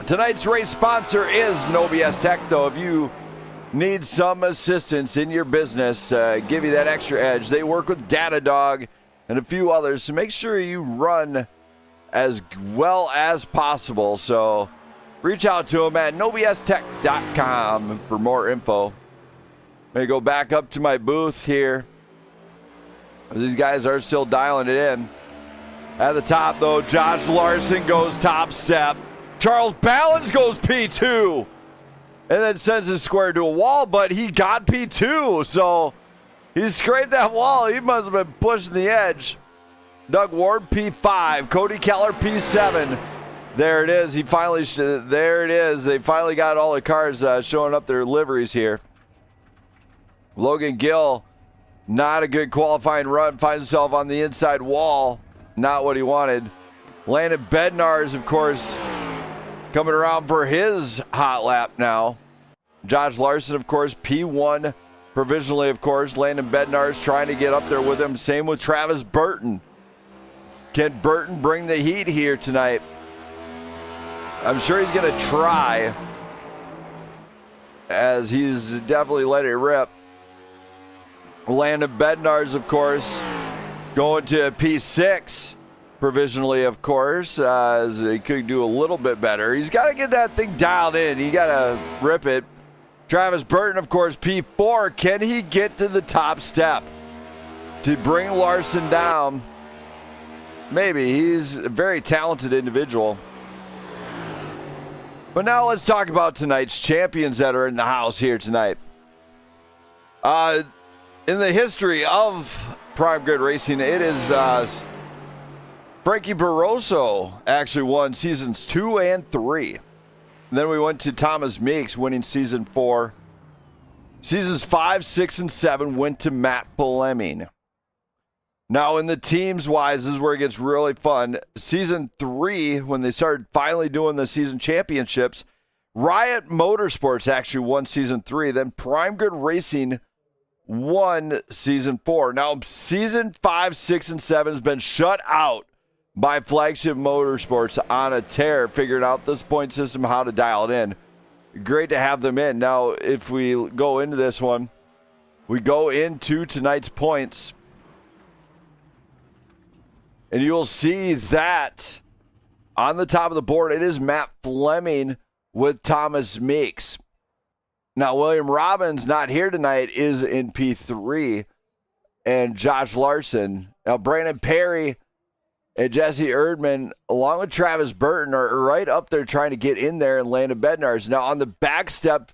Tonight's race sponsor is No BS Tech, though. If you need some assistance in your business to give you that extra edge, they work with Datadog and a few others, so make sure you run as well as possible. So reach out to them at nobstech.com for more info. Let me go back up to my booth here. These guys are still dialing it in. At the top, though, Josh Larson goes top step. Charles Balance goes P2. And then sends his square to a wall, but he got P2. So he scraped that wall. He must have been pushing the edge. Doug Ward, P5. Cody Keller, P7. There it is. There it is. They finally got all the cars showing up their liveries here. Logan Gill, not a good qualifying run. Finds himself on the inside wall. Not what he wanted. Landon Bednar is, of course, coming around for his hot lap now. Josh Larson, of course, P1 provisionally, of course. Landon Bednar's trying to get up there with him. Same with Travis Burton. Can Burton bring the heat here tonight? I'm sure he's going to try, as he's definitely let it rip. Landon Bednar's, of course, going to P6 provisionally, of course, as he could do a little bit better. He's got to get that thing dialed in. You got to rip it. Travis Burton, of course, P4. Can he get to the top step to bring Larson down? Maybe. He's a very talented individual. But now let's talk about tonight's champions that are in the house here tonight. In the history of Prime Grid Racing, it is Frankie Barroso actually won seasons 2 and 3. And then we went to Thomas Meeks winning season 4. Seasons 5, 6, and 7 went to Matt Fleming. Now in the teams wise, this is where it gets really fun. Season 3, when they started finally doing the season championships, Riot Motorsports actually won season 3. Then Prime Grid Racing won season 4. Now season 5, 6, and 7 has been shut out by Flagship Motorsports on a tear, figuring out this point system, how to dial it in. Great to have them in. Now, if we go into this one, we go into tonight's points, and you'll see that on the top of the board, it is Matt Fleming with Thomas Meeks. Now, William Robbins, not here tonight, is in P3, and Josh Larson. Now, Brandon Perry and Jesse Erdman, along with Travis Burton, are right up there trying to get in there, and Landon Bednar's. Now, on the back step,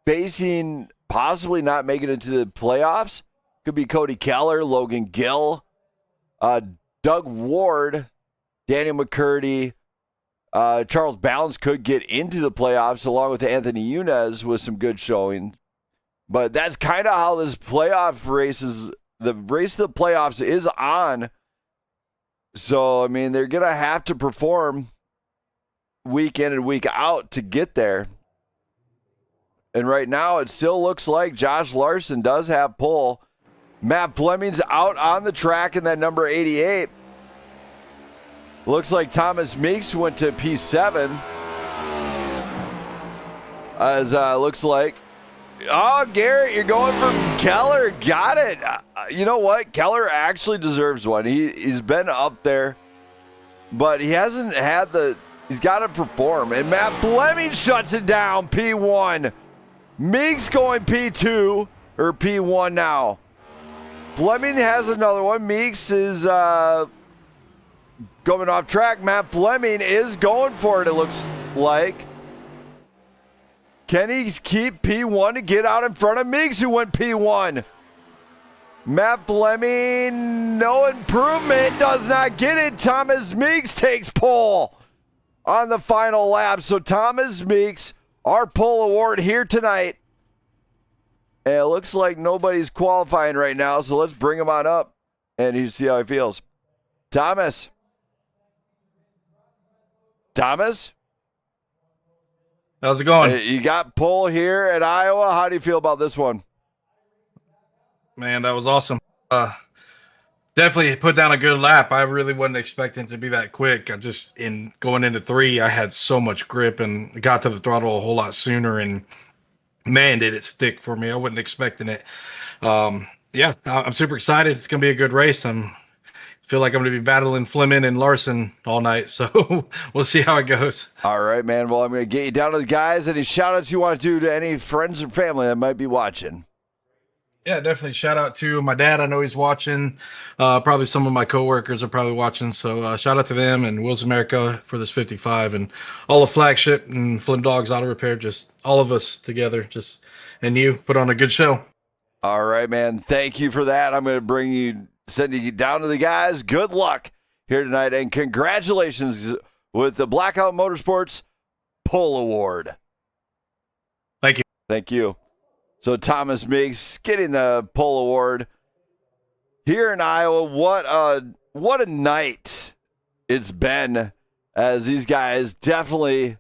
facing possibly not making it to the playoffs, could be Cody Keller, Logan Gill, Doug Ward, Daniel McCurdy, Charles Ballance could get into the playoffs, along with Anthony Yunez with some good showing. But that's kind of how this playoff race is. The race of the playoffs is on. So, I mean, they're going to have to perform week in and week out to get there. And right now, it still looks like Josh Larson does have pull. Matt Fleming's out on the track in that number 88. Looks like Thomas Meeks went to P7. As looks like. Oh, Garrett, you're going for Keller. Got it. You know what? Keller actually deserves one. He's been up there, but he hasn't had the. He's got to perform. And Matt Fleming shuts it down. P1. Meeks going P2 or P1 now. Fleming has another one. Meeks is going off track. Matt Fleming is going for it, it looks like. Can he keep P1 to get out in front of Meeks, who went P1? Matt Fleming, no improvement, does not get it. Thomas Meeks takes pole on the final lap. So Thomas Meeks, our pole award here tonight. And it looks like nobody's qualifying right now, so let's bring him on up and you see how he feels. Thomas? How's it going? You got pole here at Iowa. How do you feel about this one? Man, that was awesome. Definitely put down a good lap. I really wasn't expecting it to be that quick. I just, in going into 3, I had so much grip and got to the throttle a whole lot sooner, and man, did it stick for me. I wasn't expecting it. Yeah, I'm super excited. It's going to be a good race. Feel like I'm going to be battling Fleming and Larson all night, so we'll see how it goes. All right, man. Well, I'm going to get you down to the guys. Any shout-outs you want to do to any friends or family that might be watching? Yeah, definitely. Shout out to my dad. I know he's watching. Probably some of my coworkers are probably watching. So shout out to them and Wills America for this 55 and all the Flagship and Flim Dogs Auto Repair. Just all of us together. And you put on a good show. All right, man. Thank you for that. I'm going to send you down to the guys. Good luck here tonight, and congratulations with the Blackout Motorsports Pole Award. Thank you. Thank you. So Thomas Meeks getting the pole award here in Iowa. What a night it's been, as these guys definitely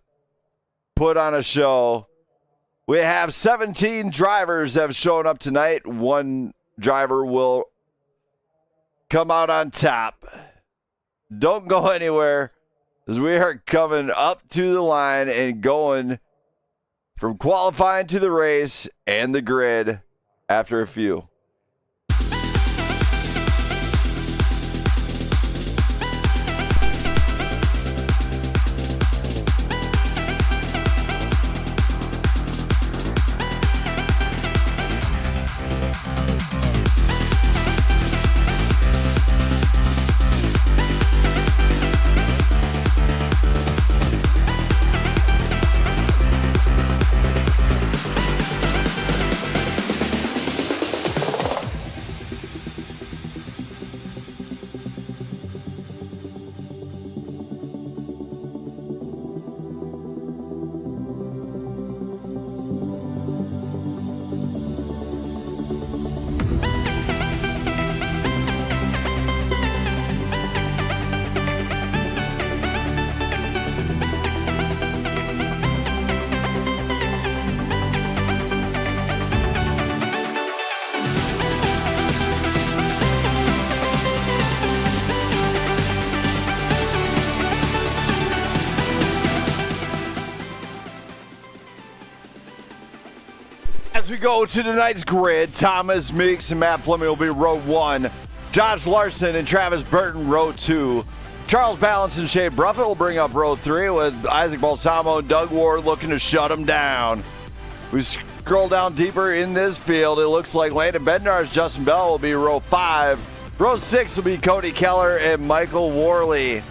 put on a show. We have 17 drivers that have shown up tonight. One driver will come out on top. Don't go anywhere, as we are coming up to the line and going from qualifying to the race and the grid after a few. As we go to tonight's grid, Thomas Meeks and Matt Fleming will be row 1. Josh Larson and Travis Burton, row 2. Charles Balance and Shea Bruffett will bring up row 3 with Isaac Balsamo and Doug Ward looking to shut them down. We scroll down deeper in this field. It looks like Landon Bednar's Justin Bell will be row 5. Row 6 will be Cody Keller and Michael Worley.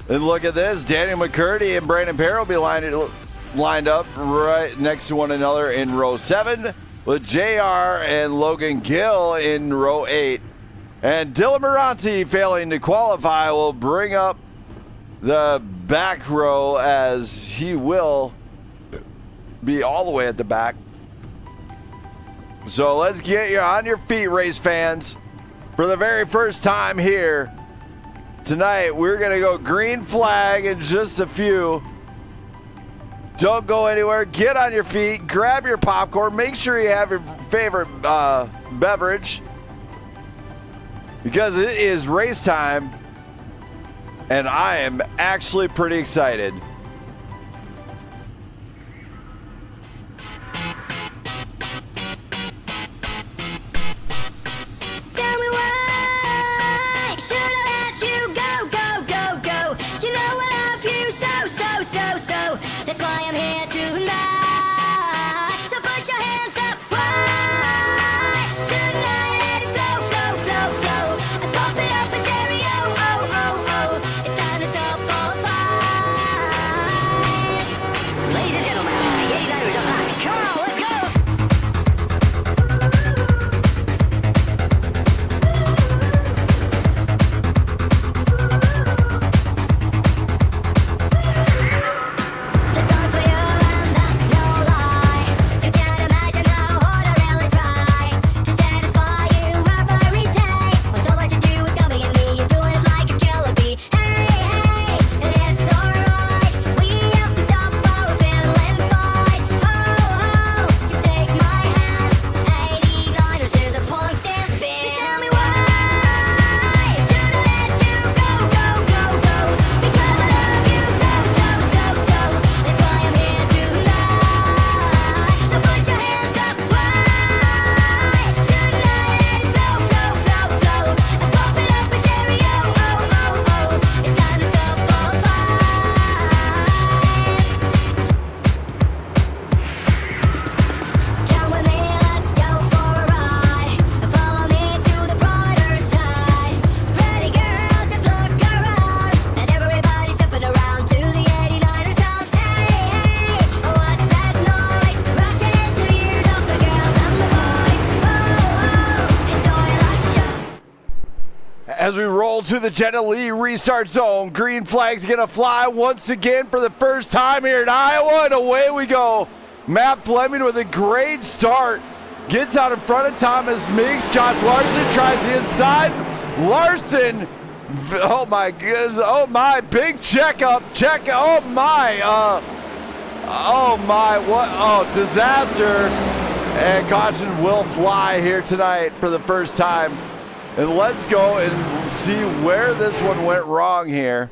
And look at this, Daniel McCurdy and Brandon Perry will be lined up right next to one another in row 7 with JR and Logan Gill in row 8. And Dylan Moranti, failing to qualify, will bring up the back row as he will be all the way at the back. So let's get you on your feet, race fans. For the very first time here tonight, we're going to go green flag in just a few. Don't go anywhere. Get on your feet. Grab your popcorn. Make sure you have your favorite beverage, because it is race time, and I am actually pretty excited. Tell me why should I let you go, go, go, go? You know I love you so, so, so, so. That's why I'm here tonight. So put your hands up. Why shouldn't I let it flow, flow, flow, flow? And pump it up in stereo. Oh, oh, oh. It's time to stop all fight. Ladies and gentlemen, the 89ers are back. Come on, let's go. As we roll to the Jenna Lee restart zone, green flag's gonna fly once again for the first time here in Iowa, and away we go. Matt Fleming with a great start. Gets out in front of Thomas Meeks. Josh Larson tries the inside. Larson, oh my goodness, oh my, big checkup, oh my. Oh my, what? Oh, disaster. And caution will fly here tonight for the first time. And let's go and see where this one went wrong here.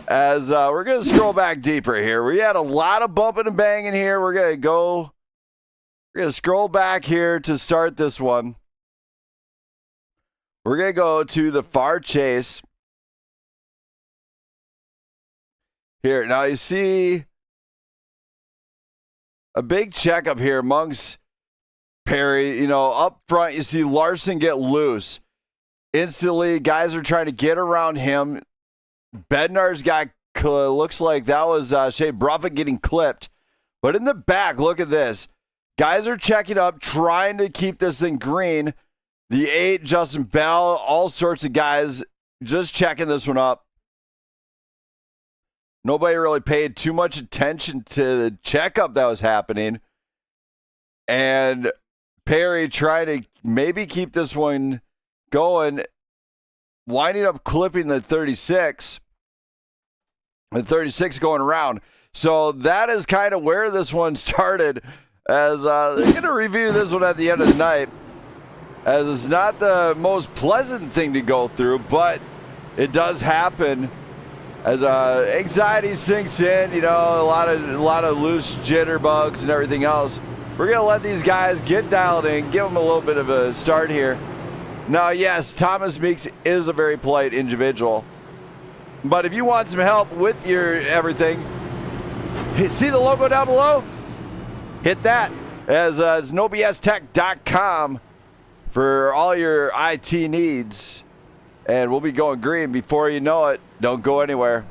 As we're going to scroll back deeper here. We had a lot of bumping and banging here. We're going to scroll back here to start this one. We're going to go to the far chase. Here, now you see a big checkup here amongst Perry. You know, up front, you see Larson get loose. Instantly, guys are trying to get around him. Bednar's got, looks like that was Shea Bruffett getting clipped. But in the back, look at this. Guys are checking up, trying to keep this thing green. The 8, Justin Bell, all sorts of guys just checking this one up. Nobody really paid too much attention to the checkup that was happening. And Perry trying to maybe keep this one going, winding up clipping the 36. The 36 going around. So that is kind of where this one started. As they're going to review this one at the end of the night. As it's not the most pleasant thing to go through, but it does happen. As anxiety sinks in, you know, a lot of loose jitterbugs and everything else. We're going to let these guys get dialed in, give them a little bit of a start here. Now, yes, Thomas Meeks is a very polite individual. But if you want some help with your everything, see the logo down below? Hit that. As it's nobstech.com for all your IT needs. And we'll be going green before you know it. Don't go anywhere.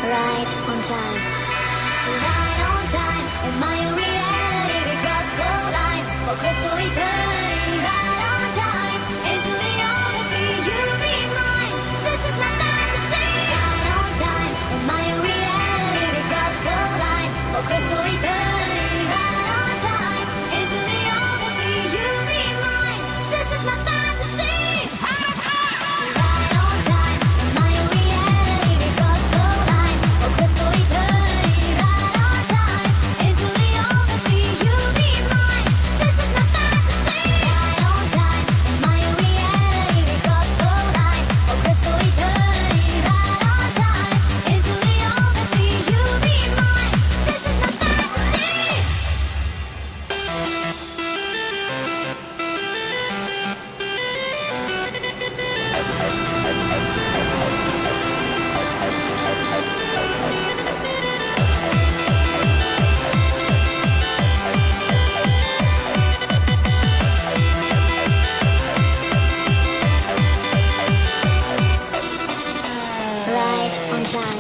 Right on time. Right on time. Am I a reality? We cross the line. For crystal eternity. Right on time. Into the odyssey. You be mine. This is my fantasy. Right on time. Am I a reality? We cross the line. For crystal eternity. Right on time. Into the odyssey. You be mine. This is my fantasy. Right on time. Am I a reality? We cross the line. For crystal eternity. Right on time. Into the odyssey. You be mine. This is my fantasy. Right on time. Am I a reality? We cross the line. For crystal eternity. Right on time. Into the odyssey. You be mine. This is my fantasy. Right on time.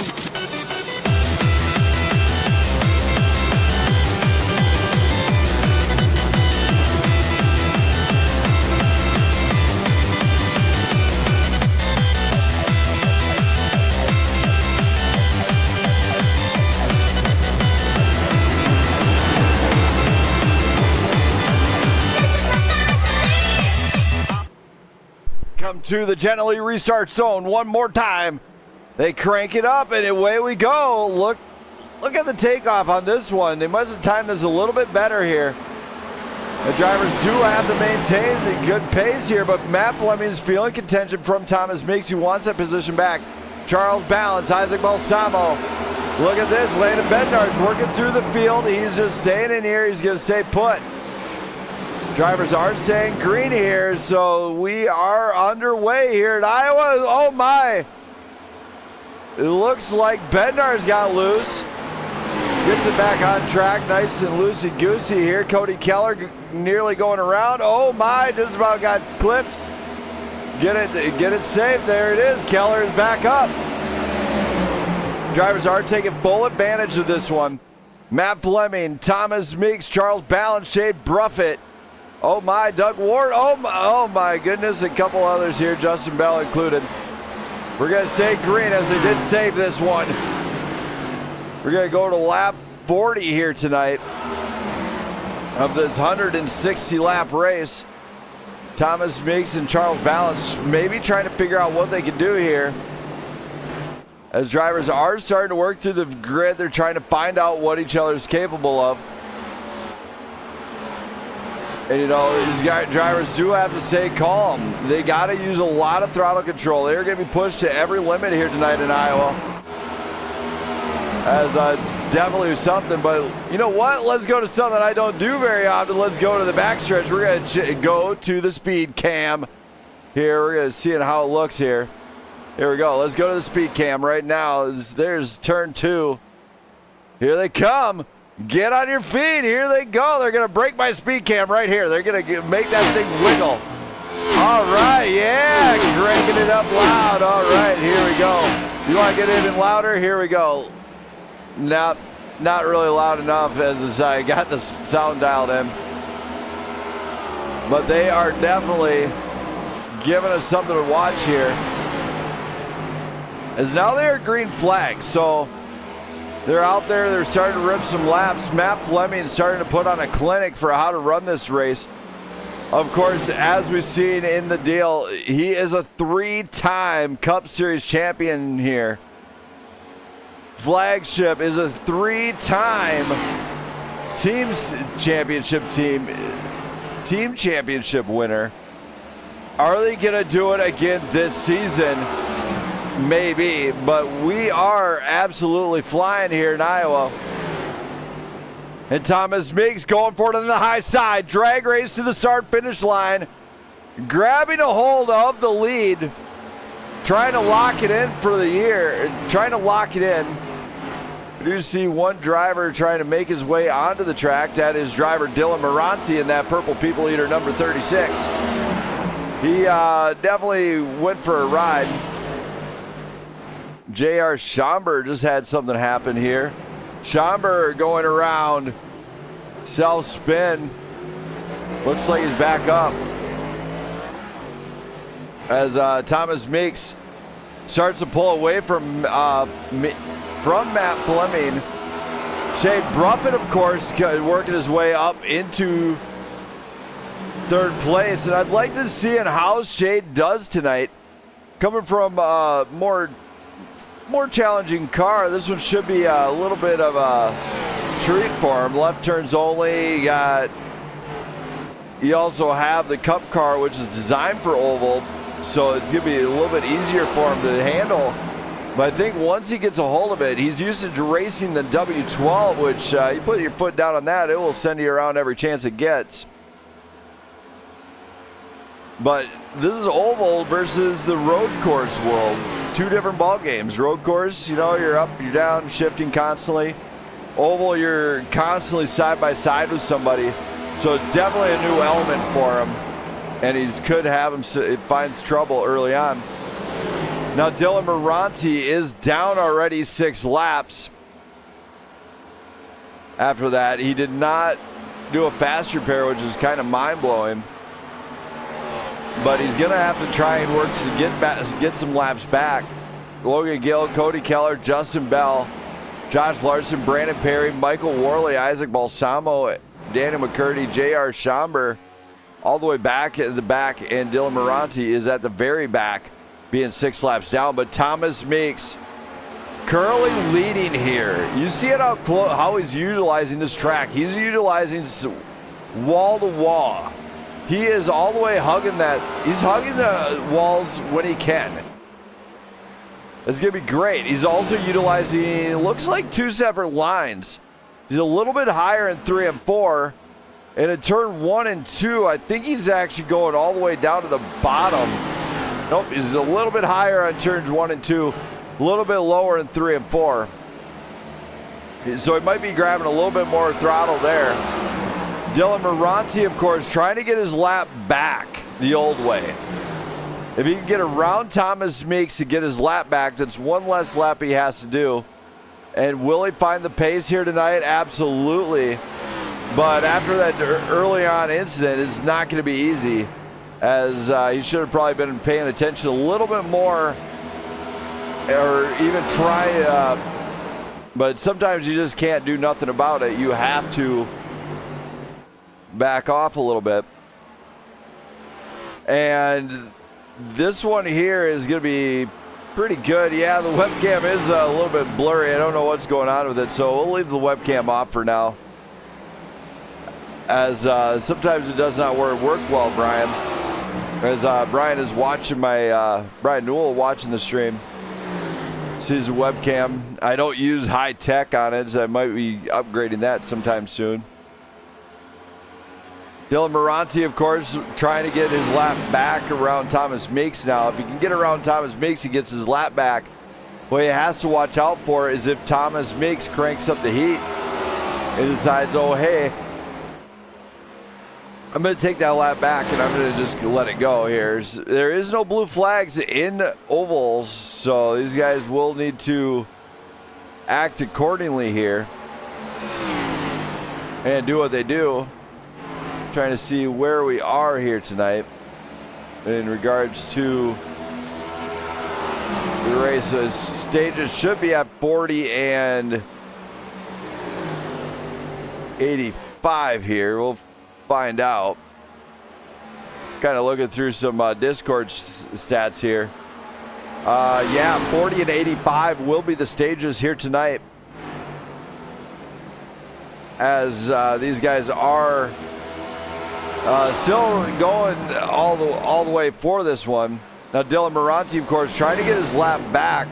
Come to the gently restart zone one more time. They crank it up and away we go. Look at the takeoff on this one. They must have timed this a little bit better here. The drivers do have to maintain the good pace here, but Matt Fleming's feeling contention from Thomas Meeks, who wants that position back. Charles Balance, Isaac Balsamo. Look at this, Landon Bednar's working through the field. He's just staying in here. He's going to stay put. Drivers are staying green here, so we are underway here at Iowa. Oh my! It looks like Bednar's got loose. Gets it back on track, nice and loosey-goosey here. Cody Keller nearly going around. Oh my, just about got clipped. Get it safe, there it is. Keller is back up. Drivers are taking full advantage of this one. Matt Fleming, Thomas Meeks, Charles Balance, Shea Bruffett Oh my, Doug Ward. Oh my goodness, a couple others here, Justin Bell included. We're going to stay green as they did save this one. We're going to go to lap 40 here tonight of this 160 lap race. Thomas Meeks and Charles Balance maybe trying to figure out what they can do here. As drivers are starting to work through the grid, they're trying to find out what each other's capable of. And you know, these drivers do have to stay calm. They got to use a lot of throttle control. They're going to be pushed to every limit here tonight in Iowa. As it's definitely something, but you know what? Let's go to something I don't do very often. Let's go to the backstretch. We're going to go to the speed cam here. We're going to see how it looks here. Here we go. Let's go to the speed cam right now. There's turn 2. Here they come. Get on your feet. Here they go. They're going to break my speed cam right here. They're going to make that thing wiggle. All right. Yeah. Cranking it up loud. All right. Here we go. You want to get even louder? Here we go. Not really loud enough as I got the sound dialed in. But they are definitely giving us something to watch here. As now they are green flags, so they're out there, they're starting to rip some laps. Matt Fleming is starting to put on a clinic for how to run this race. Of course, as we've seen in the deal, he is a 3-time Cup Series champion here. Flagship is a 3-time team championship winner. Are they going to do it again this season? Maybe, but we are absolutely flying here in Iowa. And Thomas Meeks going for it on the high side. Drag race to the start-finish line. Grabbing a hold of the lead. Trying to lock it in for the year. Trying to lock it in. We do see one driver trying to make his way onto the track. That is driver Dylan Moranti in that purple People Eater number 36. He definitely went for a ride. J.R. Schomburg just had something happen here. Schomburg going around self spin. Looks like he's back up. As Thomas Meeks starts to pull away from Matt Fleming. Shade Bruffett, of course, working his way up into third place. And I'd like to see how Shade does tonight. Coming from more challenging car, this one should be a little bit of a treat for him. Left turns only. You also have the Cup car, which is designed for oval, so it's going to be a little bit easier for him to handle. But I think once he gets a hold of it, he's used to racing the W12, which you put your foot down on that, it will send you around every chance it gets. But this is oval versus the road course world. Two different ball games. Road course, you know, you're up, you're down, shifting constantly. Oval, you're constantly side by side with somebody. So it's definitely a new element for him. And he could have him, it finds trouble early on. Now Dylan Moranti is down already 6 laps. After that, he did not do a fast repair, which is kind of mind-blowing. But he's going to have to try and work to get some laps back. Logan Gill, Cody Keller, Justin Bell, Josh Larson, Brandon Perry, Michael Worley, Isaac Balsamo, Daniel McCurdy, J.R. Schomburg, all the way back at the back, and Dylan Moranti is at the very back, being 6 laps down. But Thomas Meeks currently leading here. You see it how he's utilizing this track. He's utilizing wall to wall. He is all the way hugging that. He's hugging the walls when he can. It's going to be great. He's also utilizing, looks like 2 separate lines. He's a little bit higher in 3 and 4. And in turn 1 and 2, I think he's actually going all the way down to the bottom. Nope, he's a little bit higher on turns 1 and 2. A little bit lower in 3 and 4. So he might be grabbing a little bit more throttle there. Dylan Moranti, of course, trying to get his lap back the old way. If he can get around Thomas Meeks to get his lap back, that's one less lap he has to do. And will he find the pace here tonight? Absolutely. But after that early on incident, it's not going to be easy, as he should have probably been paying attention a little bit more, or even try. But sometimes you just can't do nothing about it. You have to back off a little bit. And this one here is going to be pretty good. Yeah, the webcam is a little bit blurry. I don't know what's going on with it, so we'll leave the webcam off for now, as sometimes it does not work well, Brian. As Brian is watching Brian Newell watching the stream. Sees the webcam. I don't use high tech on it, so I might be upgrading that sometime soon. Dylan Moranti, of course, trying to get his lap back around Thomas Meeks now. If he can get around Thomas Meeks, he gets his lap back. What he has to watch out for is if Thomas Meeks cranks up the heat and decides, oh, hey, I'm going to take that lap back and I'm going to just let it go here. There is no blue flags in ovals, so these guys will need to act accordingly here and do what they do. Trying to see where we are here tonight in regards to the race. So stages should be at 40 and 85 here. We'll find out. Kind of looking through some Discord stats here. Yeah, 40 and 85 will be the stages here tonight, as these guys are still going all the way for this one. Now Dylan Moranti, of course, trying to get his lap back.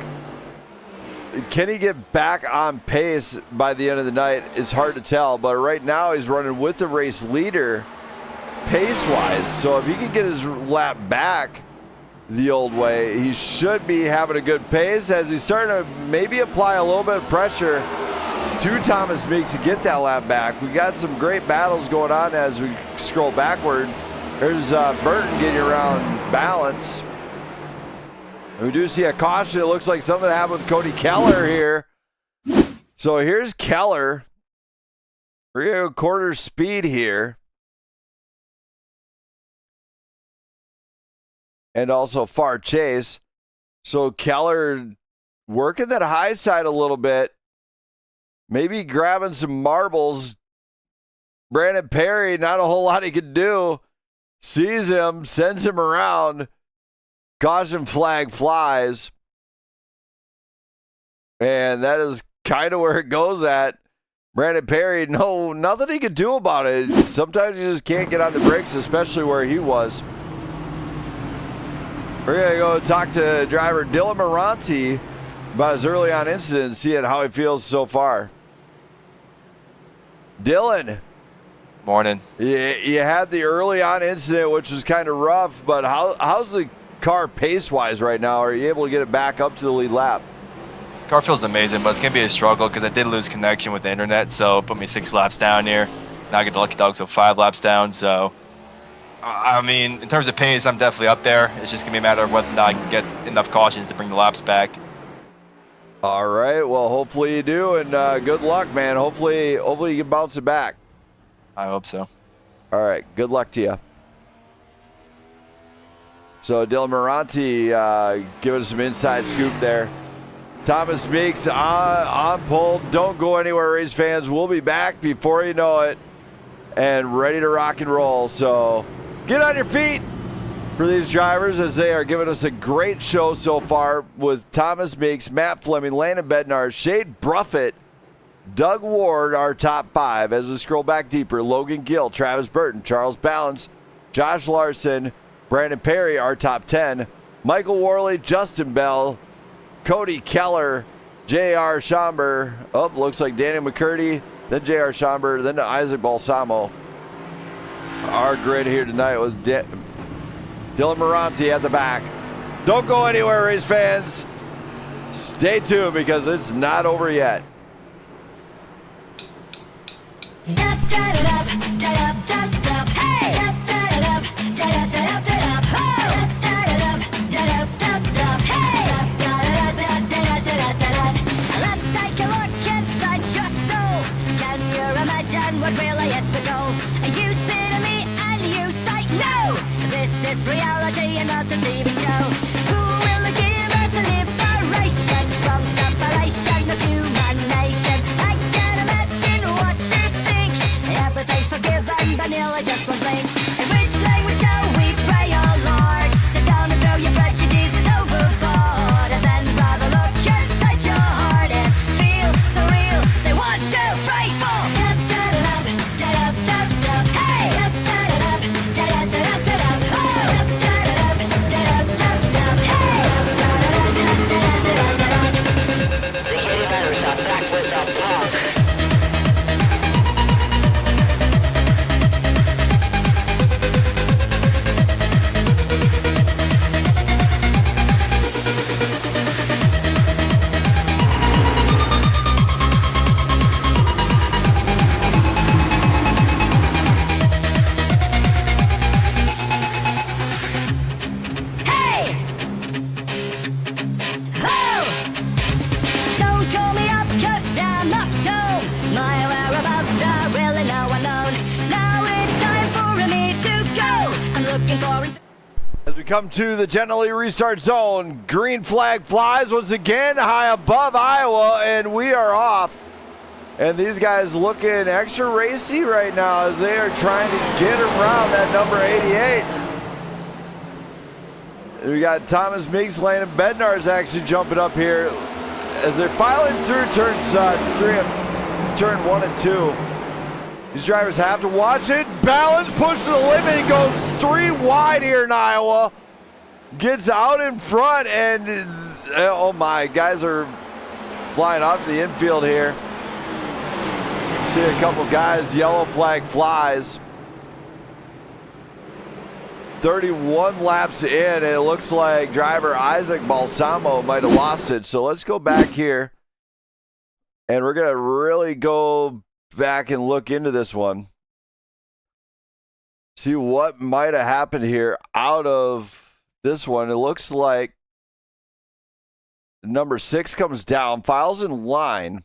Can he get back on pace by the end of the night? It's hard to tell, but right now he's running with the race leader pace-wise. So if he can get his lap back the old way, he should be having a good pace, as he's starting to maybe apply a little bit of pressure to Thomas Meeks to get that lap back. We got some great battles going on as we scroll backward. There's Burton getting around balance. We do see a caution. It looks like something happened with Cody Keller here. So here's Keller. We're going to go quarter speed here. And also far chase. So Keller working that high side a little bit. Maybe grabbing some marbles. Brandon Perry, not a whole lot he can do. Sees him, sends him around. Caution flag flies. And that is kind of where it goes at. Brandon Perry, nothing he can do about it. Sometimes you just can't get on the brakes, especially where he was. We're going to go talk to driver Dylan Moranti about his early on incident and see how he feels so far. Dylan. Morning. You had the early on incident, which was kind of rough, but how's the car pace-wise right now? Are you able to get it back up to the lead lap? Car feels amazing, but it's going to be a struggle because I did lose connection with the internet, so it put me 6 laps down here. Now I get the lucky dog, so 5 laps down. So, I mean, in terms of pace, I'm definitely up there. It's just going to be a matter of whether or not I can get enough cautions to bring the laps back. All right. Well, hopefully you do, and good luck, man. Hopefully you can bounce it back. I hope so. All right. Good luck to you. So Dylan Moranti giving us some inside scoop there. Thomas Meeks on pole. Don't go anywhere, race fans. We'll be back before you know it and ready to rock and roll. So get on your feet for these drivers, as they are giving us a great show so far with Thomas Meeks, Matt Fleming, Landon Bednar, Shade Bruffett, Doug Ward, our top 5. As we scroll back deeper, Logan Gill, Travis Burton, Charles Balance, Josh Larson, Brandon Perry, our top 10. Michael Worley, Justin Bell, Cody Keller, J.R. Schomburg. Oh, looks like Danny McCurdy, then J.R. Schomburg, then Isaac Balsamo. Our grid here tonight with Dylan Moranti at the back. Don't go anywhere, race fans. Stay tuned because it's not over yet. Let's take a look inside your soul. Can you imagine what really is the this reality and not a TV show? Who will give us liberation from separation of human nation? I can't imagine what you think. Everything's forgiven, but nearly just one blink. In which language shall we pray, oh Lord? Sit down and throw your prejudices overboard, and then rather look inside your heart and feel so real. Say 1, 2, 3, 4. As we come to the gently restart zone, green flag flies once again high above Iowa, and we are off. And these guys looking extra racy right now as they are trying to get around that number 88. We got Thomas Meeks, Landon Bednar's actually jumping up here as they're filing through turns 1 and 2. These drivers have to watch it. Balance, push to the limit. He goes 3 wide here in Iowa. Gets out in front, and oh my, guys are flying off the infield here. See a couple guys, yellow flag flies. 31 laps in, and it looks like driver Isaac Balsamo might have lost it. So let's go back here, and we're going to really go back and look into this one. See what might have happened here out of this one. It looks like number 6 comes down, files in line.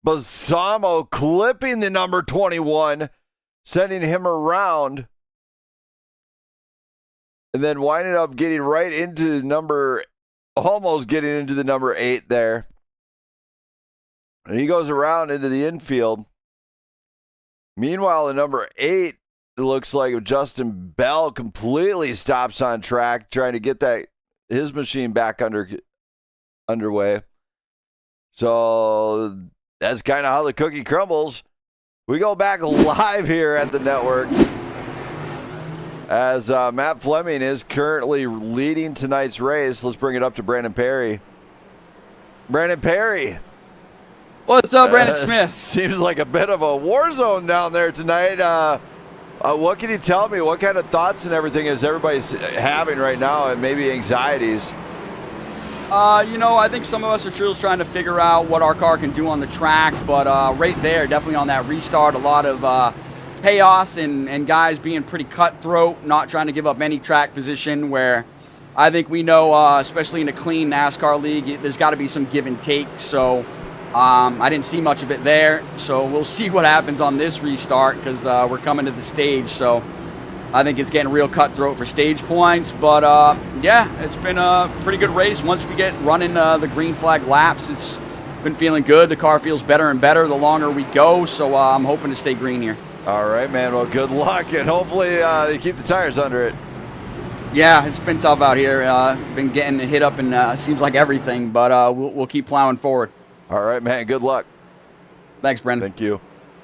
Balsamo clipping the number 21, sending him around. And then winding up getting right into almost getting into the number 8 there. And he goes around into the infield. Meanwhile, the number 8, it looks like Justin Bell completely stops on track, trying to get his machine back underway. So that's kind of how the cookie crumbles. We go back live here at the network as Matt Fleming is currently leading tonight's race. Let's bring it up to Brandon Perry. Brandon Perry. What's up, Brandon Smith? Seems like a bit of a war zone down there tonight. What can you tell me? What kind of thoughts and everything is everybody's having right now, and maybe anxieties? I think some of us are still trying to figure out what our car can do on the track, but right there, definitely on that restart, a lot of chaos and guys being pretty cutthroat, not trying to give up any track position, where I think we know, especially in a clean NASCAR league, there's got to be some give and take. So I didn't see much of it there, so we'll see what happens on this restart, because we're coming to the stage. So I think it's getting real cutthroat for stage points. But yeah, it's been a pretty good race. Once we get running the green flag laps, it's been feeling good. The car feels better and better the longer we go, so I'm hoping to stay green here. All right, man. Well, good luck, and hopefully they keep the tires under it. Yeah, it's been tough out here. Been getting hit up and seems like everything, but we'll keep plowing forward. All right, man. Good luck. Thanks, Brendan. Thank you.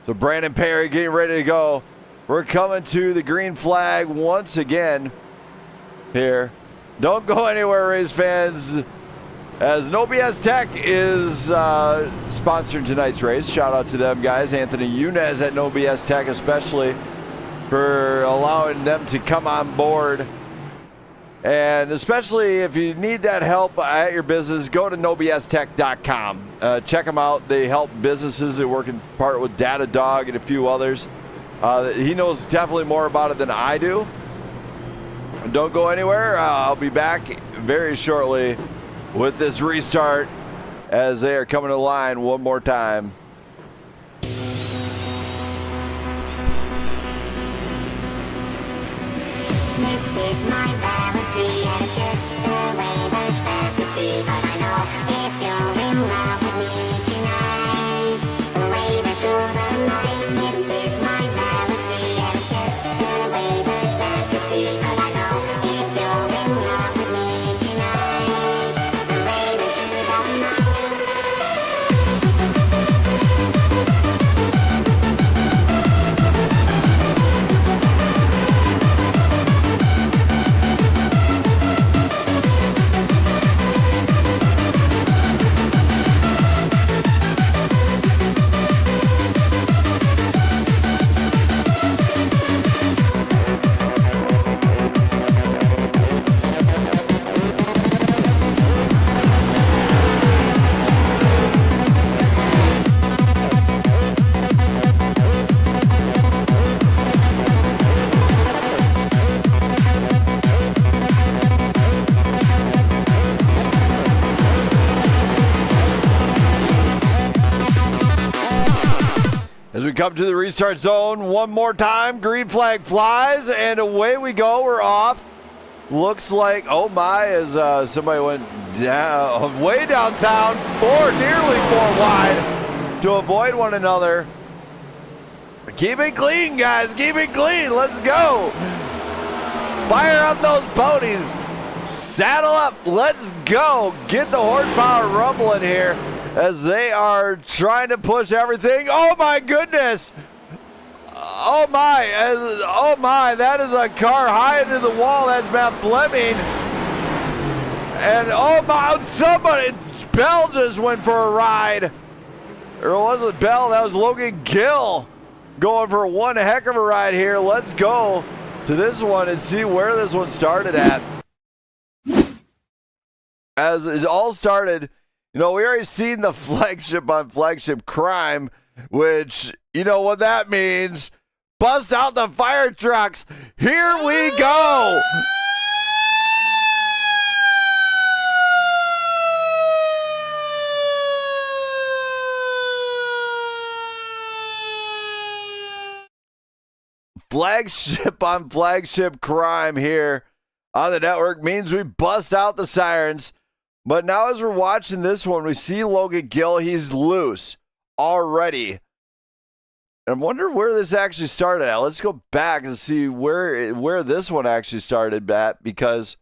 So Brandon Perry getting ready to go. We're coming to the green flag once again here. Don't go anywhere, race fans, as No BS Tech is sponsoring tonight's race. Shout out to them guys, Anthony Yunez at No BS Tech especially, for allowing them to come on board. And especially if you need that help at your business, go to nobstech.com. Check them out. They help businesses. They work in part with Datadog and a few others. He knows definitely more about it than I do. Don't go anywhere. I'll be back very shortly with this restart as they are coming to line one more time. This is my melody, and it's just the raver's fantasy. But I know if you're in love with me tonight, raving through the night. This is my melody, and it's just the raver's fantasy. But I know if you're in love with me tonight, raving through the night. As we come to the restart zone one more time, green flag flies, and away we go. We're off. Looks like, oh my, as somebody went down, way downtown, nearly four wide to avoid one another. Keep it clean, guys. Keep it clean. Let's go. Fire up those ponies. Saddle up. Let's go. Get the horsepower rumbling here as they are trying to push everything. Oh my goodness. Oh my, that is a car high into the wall. That's Matt Fleming. And oh my, somebody, Bell just went for a ride. Or was it Bell? That was Logan Gill going for one heck of a ride here. Let's go to this one and see where this one started at. As it all started, you know, we already seen the flagship on flagship crime, which, you know what that means. Bust out the fire trucks. Here we go. Flagship on flagship crime here on the network means we bust out the sirens. But now as we're watching this one, we see Logan Gill. He's loose already. And I wonder where this actually started at. Let's go back and see where this one actually started at, because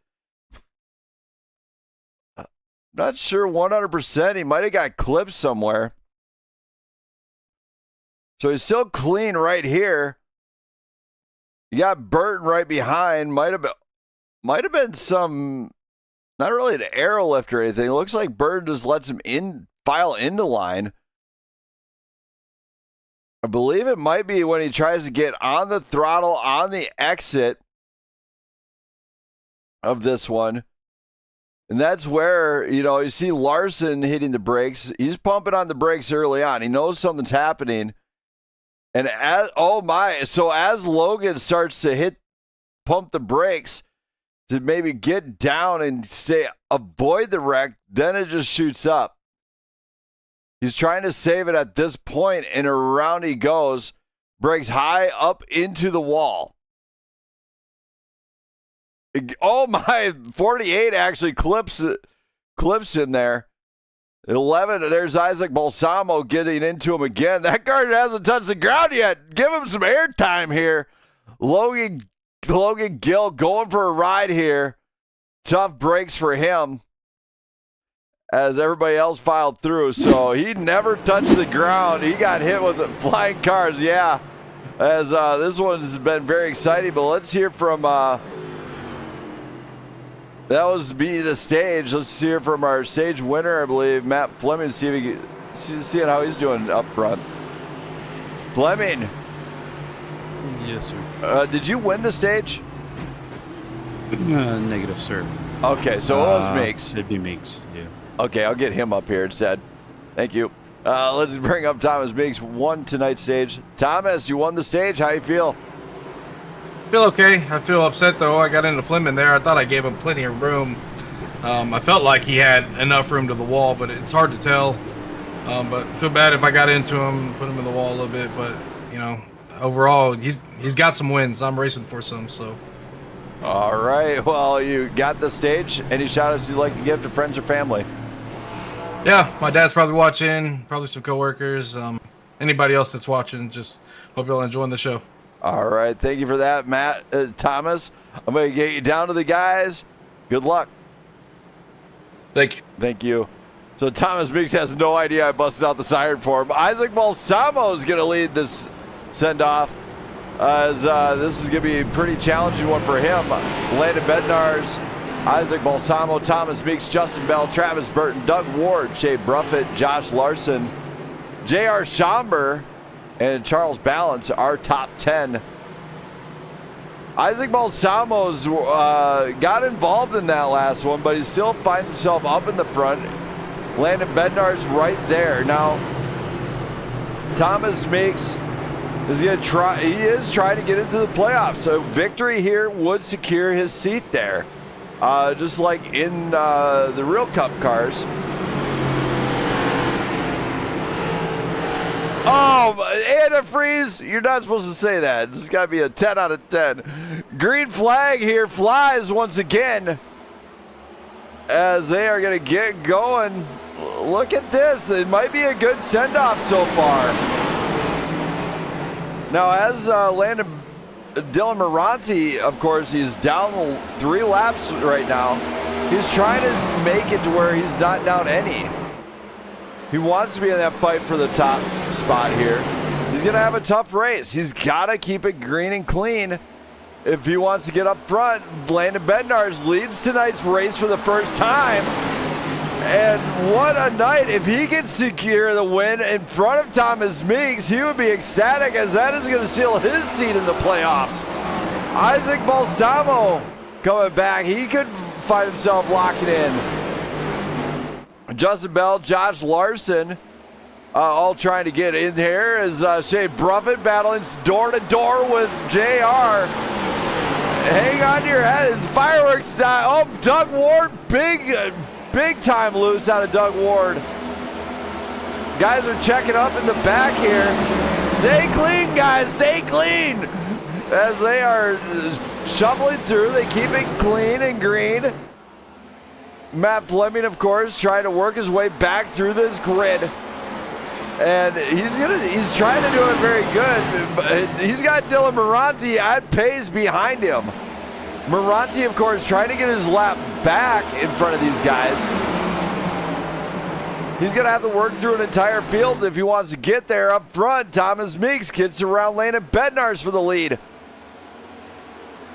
I'm not sure 100%. He might have got clipped somewhere. So he's still clean right here. You got Burton right behind. Might have been some, not really an aero lift or anything. It looks like Burton just lets him file into line. I believe it might be when he tries to get on the throttle on the exit of this one. And that's where, you know, you see Larson hitting the brakes. He's pumping on the brakes early on. He knows something's happening. And so as Logan starts to pump the brakes to maybe get down and avoid the wreck, then it just shoots up. He's trying to save it at this point, and around he goes, brakes high up into the wall. Oh my, 48 actually clips in there. 11, there's Isaac Balsamo getting into him again. That car hasn't touched the ground yet. Give him some air time here. Logan Gill going for a ride here. Tough brakes for him as everybody else filed through. So he never touched the ground. He got hit with flying cars, yeah. As this one's been very exciting. But let's hear from... that was the stage. Let's hear from our stage winner, I believe, Matt Fleming, seeing how he's doing up front. Fleming. Yes, sir. Did you win the stage? Negative, sir. Okay, so what was Meeks? It'd be Meeks, yeah. Okay, I'll get him up here instead. Thank you. Let's bring up Thomas Meeks. Won tonight's stage. Thomas, you won the stage. How you feel? Feel okay. I feel upset though. I got into Fleming there. I thought I gave him plenty of room. I felt like he had enough room to the wall, but it's hard to tell. But I feel bad if I got into him, put him in the wall a little bit. But you know, overall, he's got some wins. I'm racing for some. So All right. Well, you got the stage. Any shout-outs you'd like to give to friends or family? Yeah, my dad's probably watching, probably some coworkers. Anybody else that's watching, just hope y'all enjoying the show. All right. Thank you for that, Matt. Thomas, I'm going to get you down to the guys. Good luck. Thank you. Thank you. So Thomas Meeks has no idea I busted out the siren for him. Isaac Balsamo is going to lead this send-off. As this is going to be a pretty challenging one for him. Landon Bednarz, Isaac Balsamo, Thomas Meeks, Justin Bell, Travis Burton, Doug Ward, Shea Bruffett, Josh Larson, J.R. Schomburg, and Charles Balance are top 10. Isaac Balsamo's got involved in that last one, but he still finds himself up in the front. Landon Bednarz right there. Now, Thomas Meeks is going to try. He is trying to get into the playoffs. So victory here would secure his seat there, just like in the real Cup cars. Oh, antifreeze! You're not supposed to say that. This has got to be a 10 out of 10. Green flag here flies once again as they are going to get going. Look at this. It might be a good send-off so far. Now, as Dylan Moranti, of course, he's down 3 laps right now. He's trying to make it to where he's not down any. He wants to be in that fight for the top spot here. He's going to have a tough race. He's got to keep it green and clean if he wants to get up front. Landon Bednarz leads tonight's race for the first time. And what a night. If he can secure the win in front of Thomas Meeks, he would be ecstatic, as that is going to seal his seat in the playoffs. Isaac Balsamo coming back. He could find himself locking in. Justin Bell, Josh Larson, all trying to get in here as Shea Bruffett battling door-to-door with JR. Hang on to your head. It's fireworks style. Oh, Doug Ward, big time loose out of Doug Ward. Guys are checking up in the back here. Stay clean, guys. Stay clean. As they are shoveling through, they keep it clean and green. Matt Fleming, of course, trying to work his way back through this grid. And he's trying to do it very good. But he's got Dylan Moranti at pace behind him. Moranti, of course, trying to get his lap back in front of these guys. He's going to have to work through an entire field if he wants to get there up front. Thomas Meeks gets around Landon Bednarz for the lead.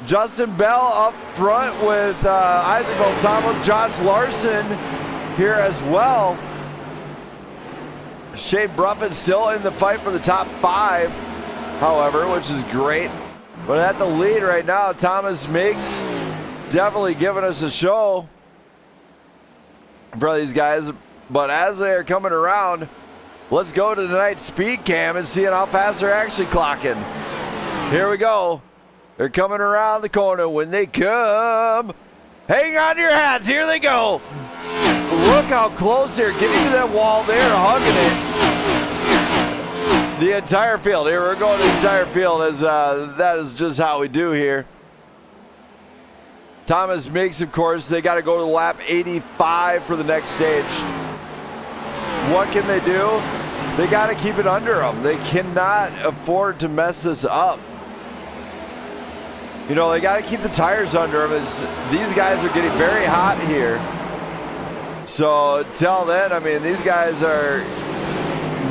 Justin Bell up front with Isaac Balsamo, Josh Larson here as well. Shea Bruffett still in the fight for the top 5, however, which is great. But at the lead right now, Thomas Meeks definitely giving us a show for these guys. But as they are coming around, let's go to tonight's speed cam and see how fast they're actually clocking. Here we go. They're coming around the corner. When they come, hang on to your hats. Here they go. Look how close they're getting to that wall. They're hugging it. The entire field. Here we're going to the entire field, as that is just how we do here. Thomas Meeks, of course, they got to go to lap 85 for the next stage. What can they do? They got to keep it under them. They cannot afford to mess this up. You know, they got to keep the tires under them. These guys are getting very hot here. So until then, I mean, these guys are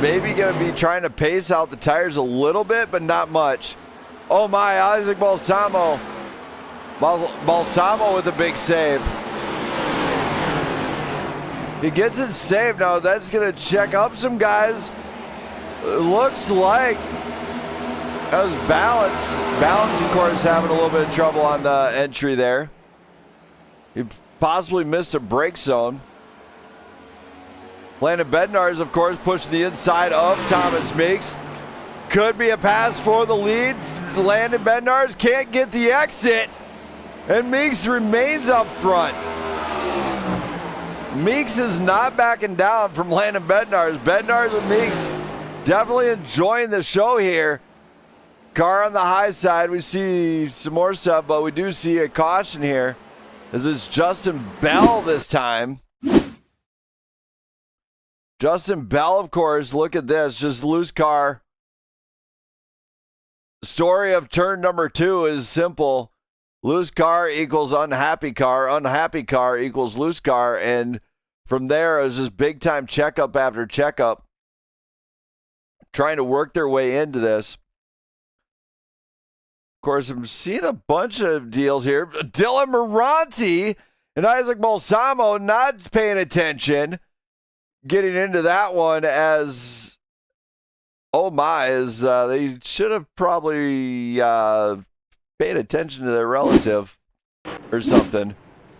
maybe going to be trying to pace out the tires a little bit, but not much. Oh my, Isaac Balsamo. Balsamo with a big save. He gets it saved. Now that's going to check up some guys. It looks like that was Balance. Balance, of course, having a little bit of trouble on the entry there. He possibly missed a brake zone. Landon Bednarz, of course, pushing the inside of Thomas Meeks. Could be a pass for the lead. Landon Bednarz can't get the exit. And Meeks remains up front. Meeks is not backing down from Landon Bednarz. Bednarz and Meeks definitely enjoying the show here. Car on the high side. We see some more stuff, but we do see a caution here. As it's Justin Bell this time. Justin Bell, of course. Look at this. Just loose car. The story of turn number 2 is simple. Loose car equals unhappy car. Unhappy car equals loose car. And from there, it was just big time checkup after checkup. Trying to work their way into this. Of course, I'm seeing a bunch of deals here. Dylan Moranti and Isaac Balsamo not paying attention. Getting into that one as, oh my, as they should have probably paid attention to their relative or something,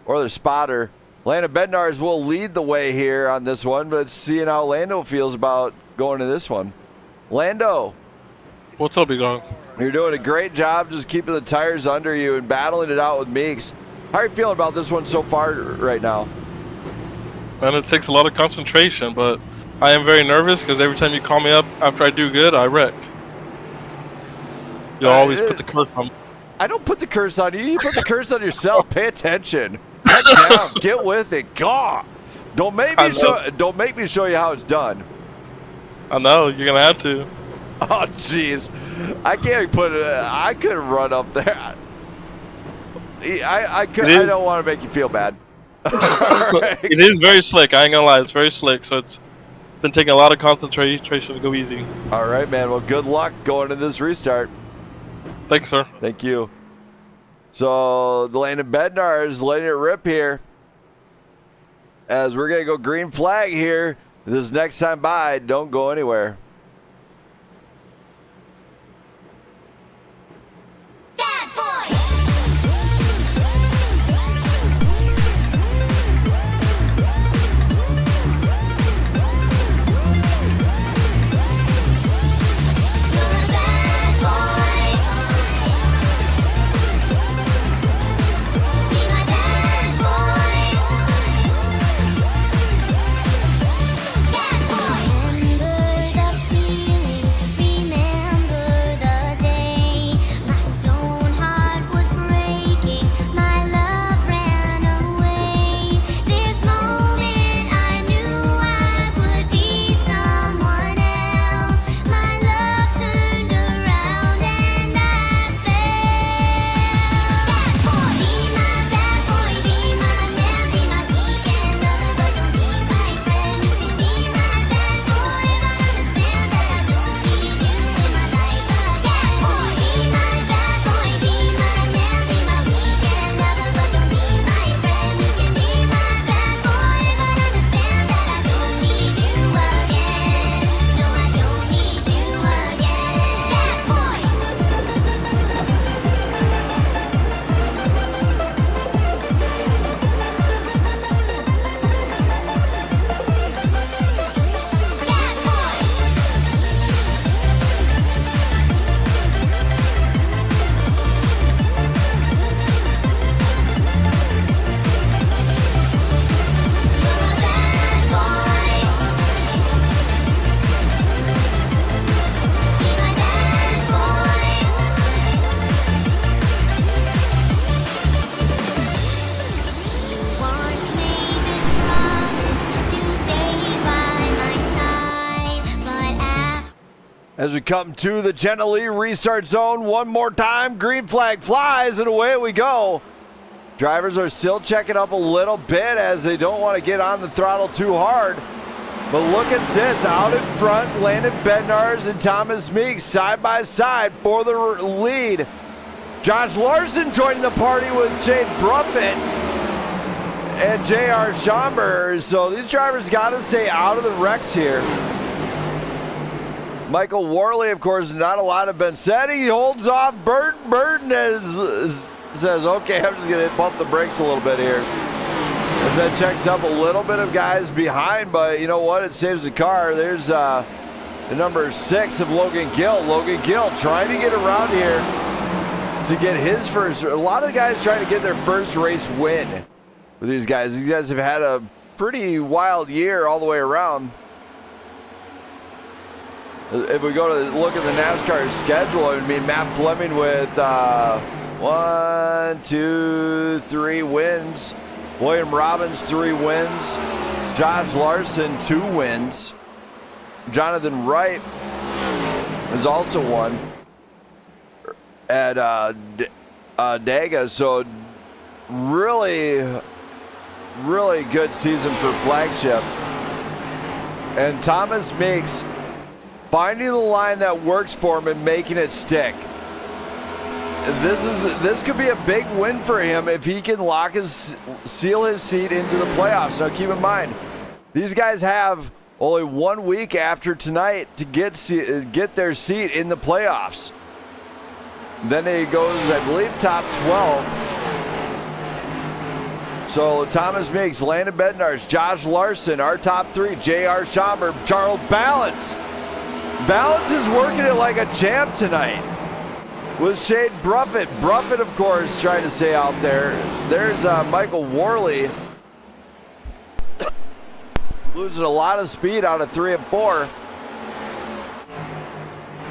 or their spotter. Landon Bednarz will lead the way here on this one, but seeing how Lando feels about going to this one. Lando. What's up, Egon? You're doing a great job just keeping the tires under you and battling it out with Meeks. How are you feeling about this one so far right now? Man, it takes a lot of concentration, but I am very nervous because every time you call me up after I do good, I wreck. You always put the curse on me. I don't put the curse on you. You put the curse on yourself. Pay attention. Head down. Get with it. God. Don't make me show you how it's done. I know. You're gonna have to. Oh, jeez. I can't put it. I couldn't run up there. I don't want to make you feel bad. Right. It is very slick. I ain't gonna lie. It's very slick. So it's been taking a lot of concentration to go easy. All right, man. Well, good luck going to this restart. Thanks, sir. Thank you. So the Landon Bednar is letting it rip here. As we're gonna go green flag here. This next time by, don't go anywhere. As we come to the Gentilly restart zone one more time, green flag flies and away we go. Drivers are still checking up a little bit as they don't want to get on the throttle too hard. But look at this, out in front, Landon Bednarz and Thomas Meeks side by side for the lead. Josh Larson joining the party with Shane Bruffett and J.R. Schomburg. So these drivers got to stay out of the wrecks here. Michael Worley, of course, not a lot have been said. He holds off. Burton says, okay, I'm just going to bump the brakes a little bit here. As that checks up a little bit of guys behind, but you know what? It saves the car. There's the number 6 of Logan Gill. Logan Gill trying to get around here to get his first. A lot of the guys trying to get their first race win with these guys. These guys have had a pretty wild year all the way around. If we go to look at the NASCAR schedule, it would be Matt Fleming with 1, 2, 3 wins. William Robbins, 3 wins. Josh Larson, 2 wins. Jonathan Wright is also one at Daga. So really good season for Flagship. And Thomas Meeks finding the line that works for him and making it stick. This could be a big win for him if he can seal his seat into the playoffs. Now keep in mind, these guys have only 1 week after tonight to get their seat in the playoffs. Then it goes, I believe, top 12. So Thomas Meeks, Landon Bednarz, Josh Larson, our top 3, J.R. Schomburg, Charles Balance. Balance is working it like a champ tonight. With Shade Bruffett. Bruffett, of course, trying to stay out there. There's Michael Worley. Losing a lot of speed out of 3 and 4.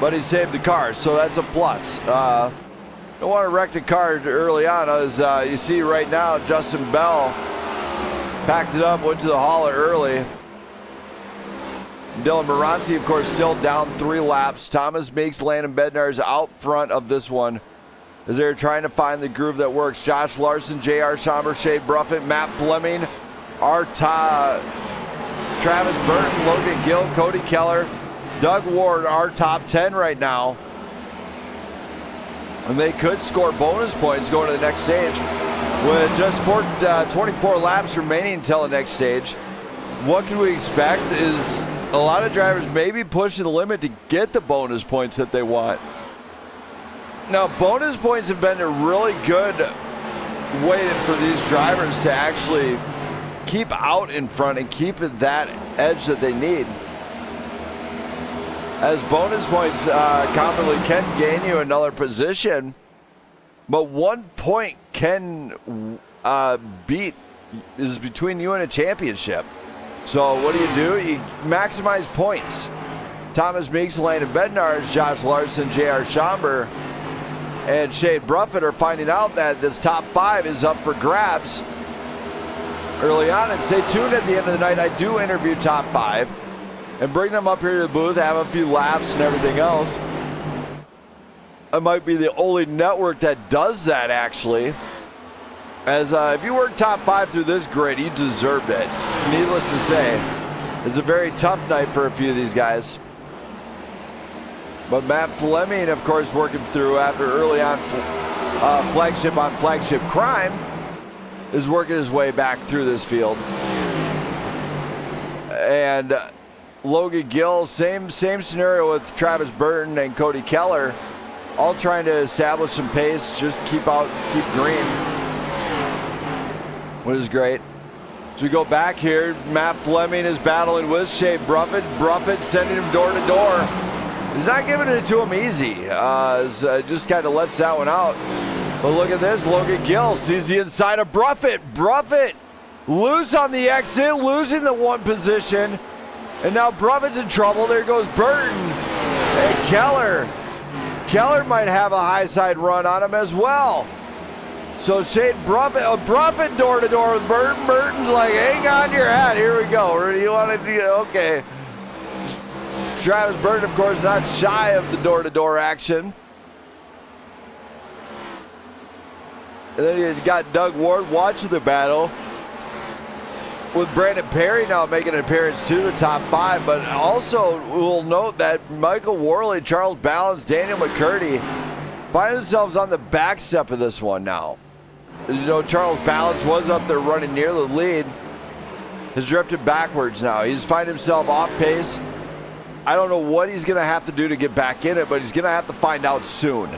But he saved the car, so that's a plus. Don't want to wreck the car early on. As you see right now, Justin Bell packed it up, went to the hauler early. Dylan Moranti, of course, still down 3 laps. Thomas Meeks, Landon Bednarz out front of this one as they're trying to find the groove that works. Josh Larson, J.R. Schomburg, Shade Bruffett, Matt Fleming, Travis Burton, Logan Gill, Cody Keller, Doug Ward, our top 10 right now. And they could score bonus points going to the next stage. With just 24 laps remaining until the next stage, what can we expect is a lot of drivers maybe pushing the limit to get the bonus points that they want. Now, bonus points have been a really good way for these drivers to actually keep out in front and keep that edge that they need. As bonus points commonly can gain you another position, but 1 point can is between you and a championship. So what do? You maximize points. Thomas Meeks, Landon Bednarz, Josh Larson, J.R. Schomburg, and Shade Bruffett are finding out that this top 5 is up for grabs early on. And stay tuned at the end of the night. I do interview top 5 and bring them up here to the booth, have a few laps and everything else. I might be the only network that does that, actually. As if you work top 5 through this grid, you deserved it. Needless to say, it's a very tough night for a few of these guys. But Matt Fleming, of course, working through after early on flagship crime, is working his way back through this field. And Logan Gill, same scenario with Travis Burton and Cody Keller, all trying to establish some pace, just keep green, which is great. So we go back here. Matt Fleming is battling with Shea Bruffett. Bruffett sending him door to door. He's not giving it to him easy. Just kind of lets that one out. But look at this. Logan Gill sees the inside of Bruffett. Bruffett loose on the exit, losing the 1 position. And now Bruffett's in trouble. There goes Burton. And Keller. Keller might have a high side run on him as well. So Shade Bruffett door to door with Burton. Burton's like, hang on your hat. Here we go. You want to do okay. Travis Burton, of course, not shy of the door to door action. And then you got Doug Ward watching the battle, with Brandon Perry now making an appearance to the top 5. But also we'll note that Michael Worley, Charles Balance, Daniel McCurdy find themselves on the back step of this one now. You know, Charles Balance was up there running near the lead, has drifted backwards now. He's finding himself off pace. I don't know what he's going to have to do to get back in it, but he's going to have to find out soon.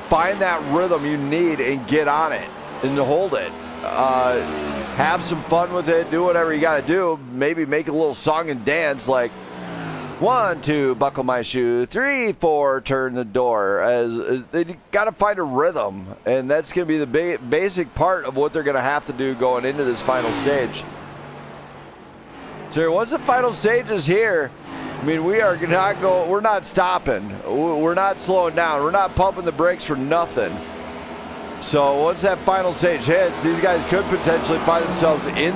Find that rhythm you need and get on it and hold it. Have some fun with it. Do whatever you got to do. Maybe make a little song and dance like 1, 2, buckle my shoe. 3, 4, turn the door. As they got to find a rhythm, and that's going to be the basic part of what they're going to have to do going into this final stage. So once the final stage is here, I mean, we're not stopping. We're not slowing down. We're not pumping the brakes for nothing. So once that final stage hits, these guys could potentially find themselves in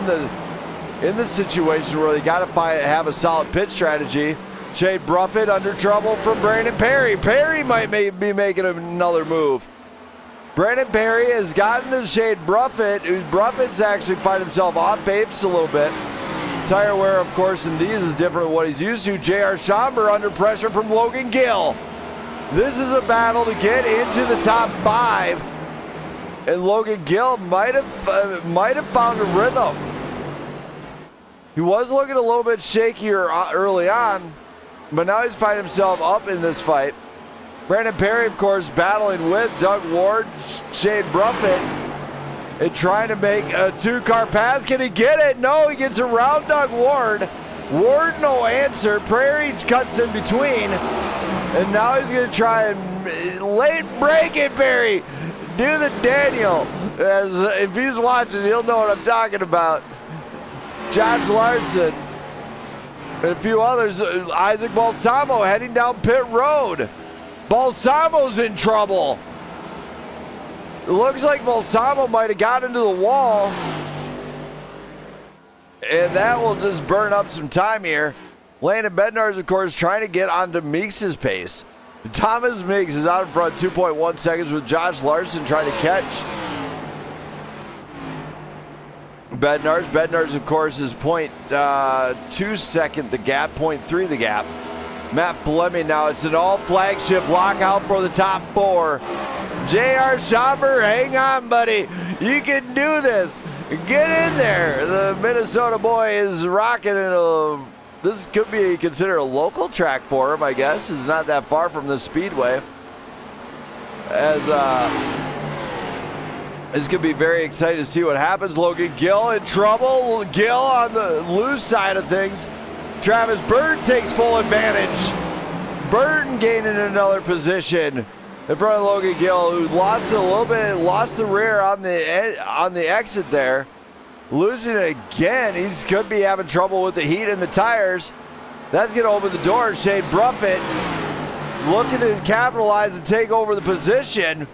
the situation where they got to have a solid pit strategy. Shade Bruffett under trouble from Brandon Perry. Perry might be making another move. Brandon Perry has gotten to Shade Bruffett, who's Bruffett's actually find himself off base a little bit. Tire wear, of course, in these is different than what he's used to. J.R. Schomburg under pressure from Logan Gill. This is a battle to get into the top 5. And Logan Gill might have found a rhythm. He was looking a little bit shakier early on, but now he's finding himself up in this fight. Brandon Perry, of course, battling with Doug Ward, Shade Bruffett, and trying to make a 2-car pass. Can he get it? No, he gets around Doug Ward. Ward, no answer. Perry cuts in between, and now he's going to try and late break it, Perry. Do the Daniel. If he's watching, he'll know what I'm talking about. Josh Larson and a few others. Isaac Balsamo heading down pit road. Balsamo's in trouble. It looks like Balsamo might have got into the wall. And that will just burn up some time here. Landon Bednar's, of course, trying to get onto Meeks' pace. Thomas Meigs is out in front 2.1 seconds with Josh Larson trying to catch Bednar's. Bednar's, of course, is 0.2 second the gap, 0.3 the gap. Matt Fleming now, it's an all flagship lockout for the top 4. J.R. Schomburg, hang on, buddy. You can do this. Get in there. The Minnesota boy is rocking it. This could be considered a local track for him, I guess. It's not that far from the speedway. It's going to be very exciting to see what happens. Logan Gill in trouble. Gill on the loose side of things. Travis Burton takes full advantage. Burton gaining another position in front of Logan Gill, who lost a little bit, lost the rear on the exit there. Losing it again. He could be having trouble with the heat in the tires. That's going to open the door. Shade Bruffett looking to capitalize and take over the position.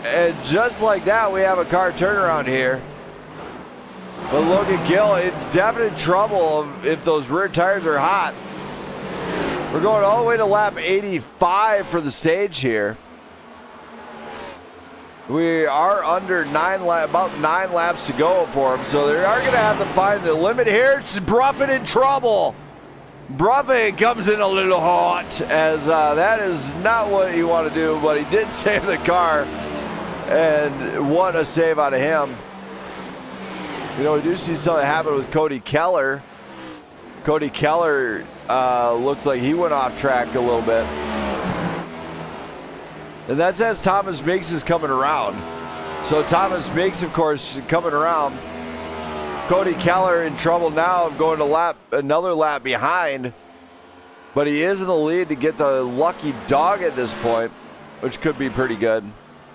And just like that, we have a car turnaround here. But Logan Gill in definite trouble if those rear tires are hot. We're going all the way to lap 85 for the stage here. We are under about 9 laps to go for him, so they are going to have to find the limit here. It's Bruffett in trouble. Bruffett comes in a little hot, as that is not what you want to do, but he did save the car, and what a save out of him. You know, we do see something happen with Cody Keller. Cody Keller looked like he went off track a little bit. And that's as Thomas Meigs is coming around. So Thomas Meigs, of course, coming around. Cody Keller in trouble now of going to another lap behind. But he is in the lead to get the lucky dog at this point, which could be pretty good.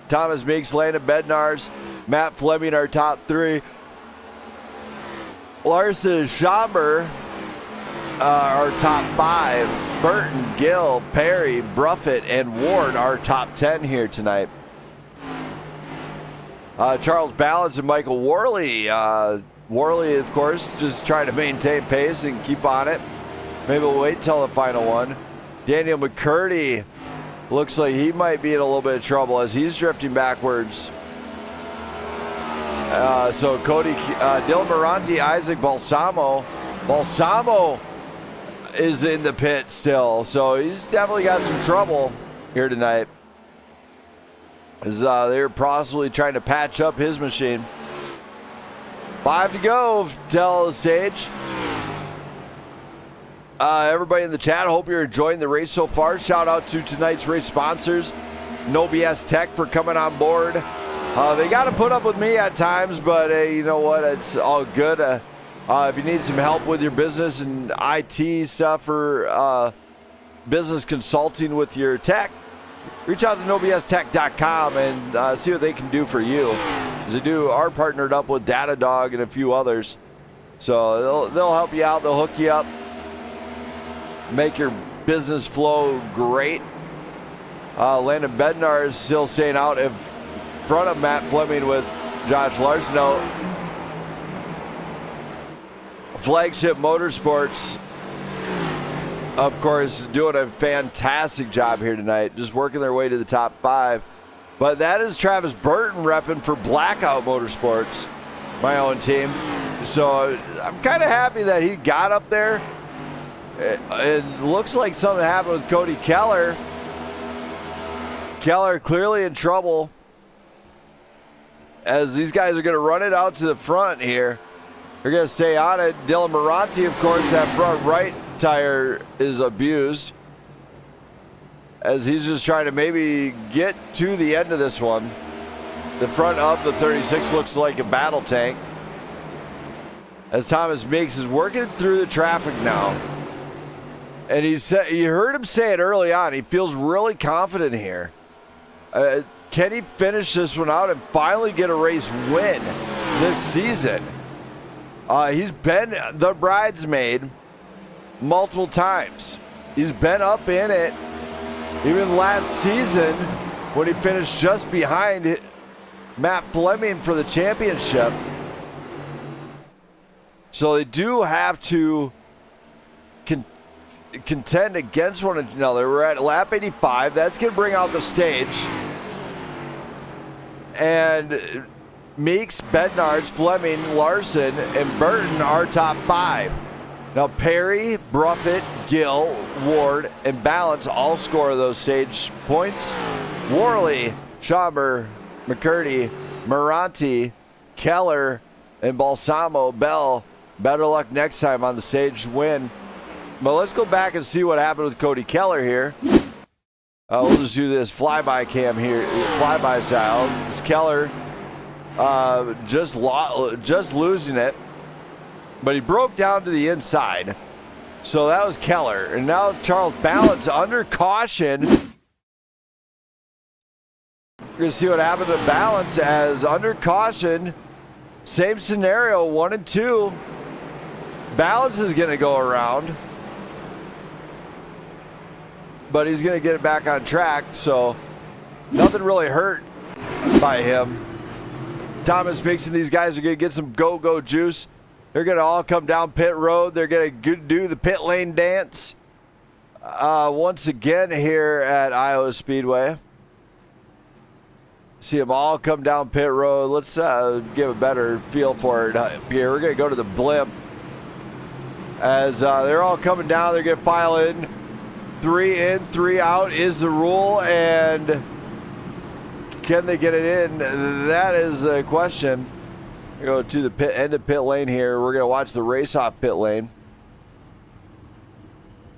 Thomas Meigs, Landon Bednarz, Matt Fleming, our top 3. Larson and Schomburg, our top 5. Burton, Gill, Perry, Bruffett, and Ward are top 10 here tonight. Charles Balance and Michael Worley. Worley, of course, just trying to maintain pace and keep on it. Maybe we'll wait till the final one. Daniel McCurdy looks like he might be in a little bit of trouble as he's drifting backwards. So Cody, Dylan Moranti, Isaac Balsamo. Balsamo is in the pit still, so he's definitely got some trouble here tonight. As they're possibly trying to patch up his machine. 5 to go, tell the stage. Everybody in the chat, hope you're enjoying the race so far. Shout out to tonight's race sponsors, No BS Tech, for coming on board. They got to put up with me at times, but you know what? It's all good. If you need some help with your business and IT stuff or business consulting with your tech, reach out to nobstech.com and see what they can do for you. As they are partnered up with Datadog and a few others. So they'll help you out. They'll hook you up. make your business flow great. Landon Bednar is still staying out in front of Matt Fleming with Josh Larson out. Flagship Motorsports, of course, doing a fantastic job here tonight, just working their way to the top 5. But that is Travis Burton repping for Blackout Motorsports, my own team. So I'm kind of happy that he got up there. It looks like something happened with Cody Keller. Keller clearly in trouble, as these guys are going to run it out to the front here. They're going to stay on it. Dylan Moranti, of course, that front right tire is abused, as he's just trying to maybe get to the end of this one. The front of the 36 looks like a battle tank, as Thomas Meeks is working through the traffic now. And he said, you heard him say it early on, he feels really confident here. Can he finish this one out and finally get a race win this season? He's been the bridesmaid multiple times. He's been up in it. Even last season, when he finished just behind Matt Fleming for the championship. So they do have to contend against one another. We're at lap 85. That's going to bring out the stage. And Meeks, Bednarz, Fleming, Larson, and Burton are top 5. Now Perry, Bruffett, Gill, Ward, and Balance all score those stage points. Worley, Schauber, McCurdy, Moranti, Keller, and Balsamo, Bell. Better luck next time on the stage win. But let's go back and see what happened with Cody Keller here. We'll just do this flyby cam here, flyby style. It's Keller just losing it, but he broke down to the inside. So that was Keller. And now Charles Balance under caution. We're going to see what happened to Balance, as under caution. Same scenario, 1 and 2. Balance is going to go around, but he's going to get it back on track, so nothing really hurt by him. Thomas Meeks and these guys are going to get some go-go juice. They're going to all come down pit road. They're going to do the pit lane dance once again here at Iowa Speedway. See them all come down pit road. Let's give a better feel for it here. We're going to go to the blimp. As they're all coming down, they're going to file in. 3 in, 3 out is the rule, and can they get it in? That is the question. We go to the end of pit lane here. We're going to watch the race off pit lane.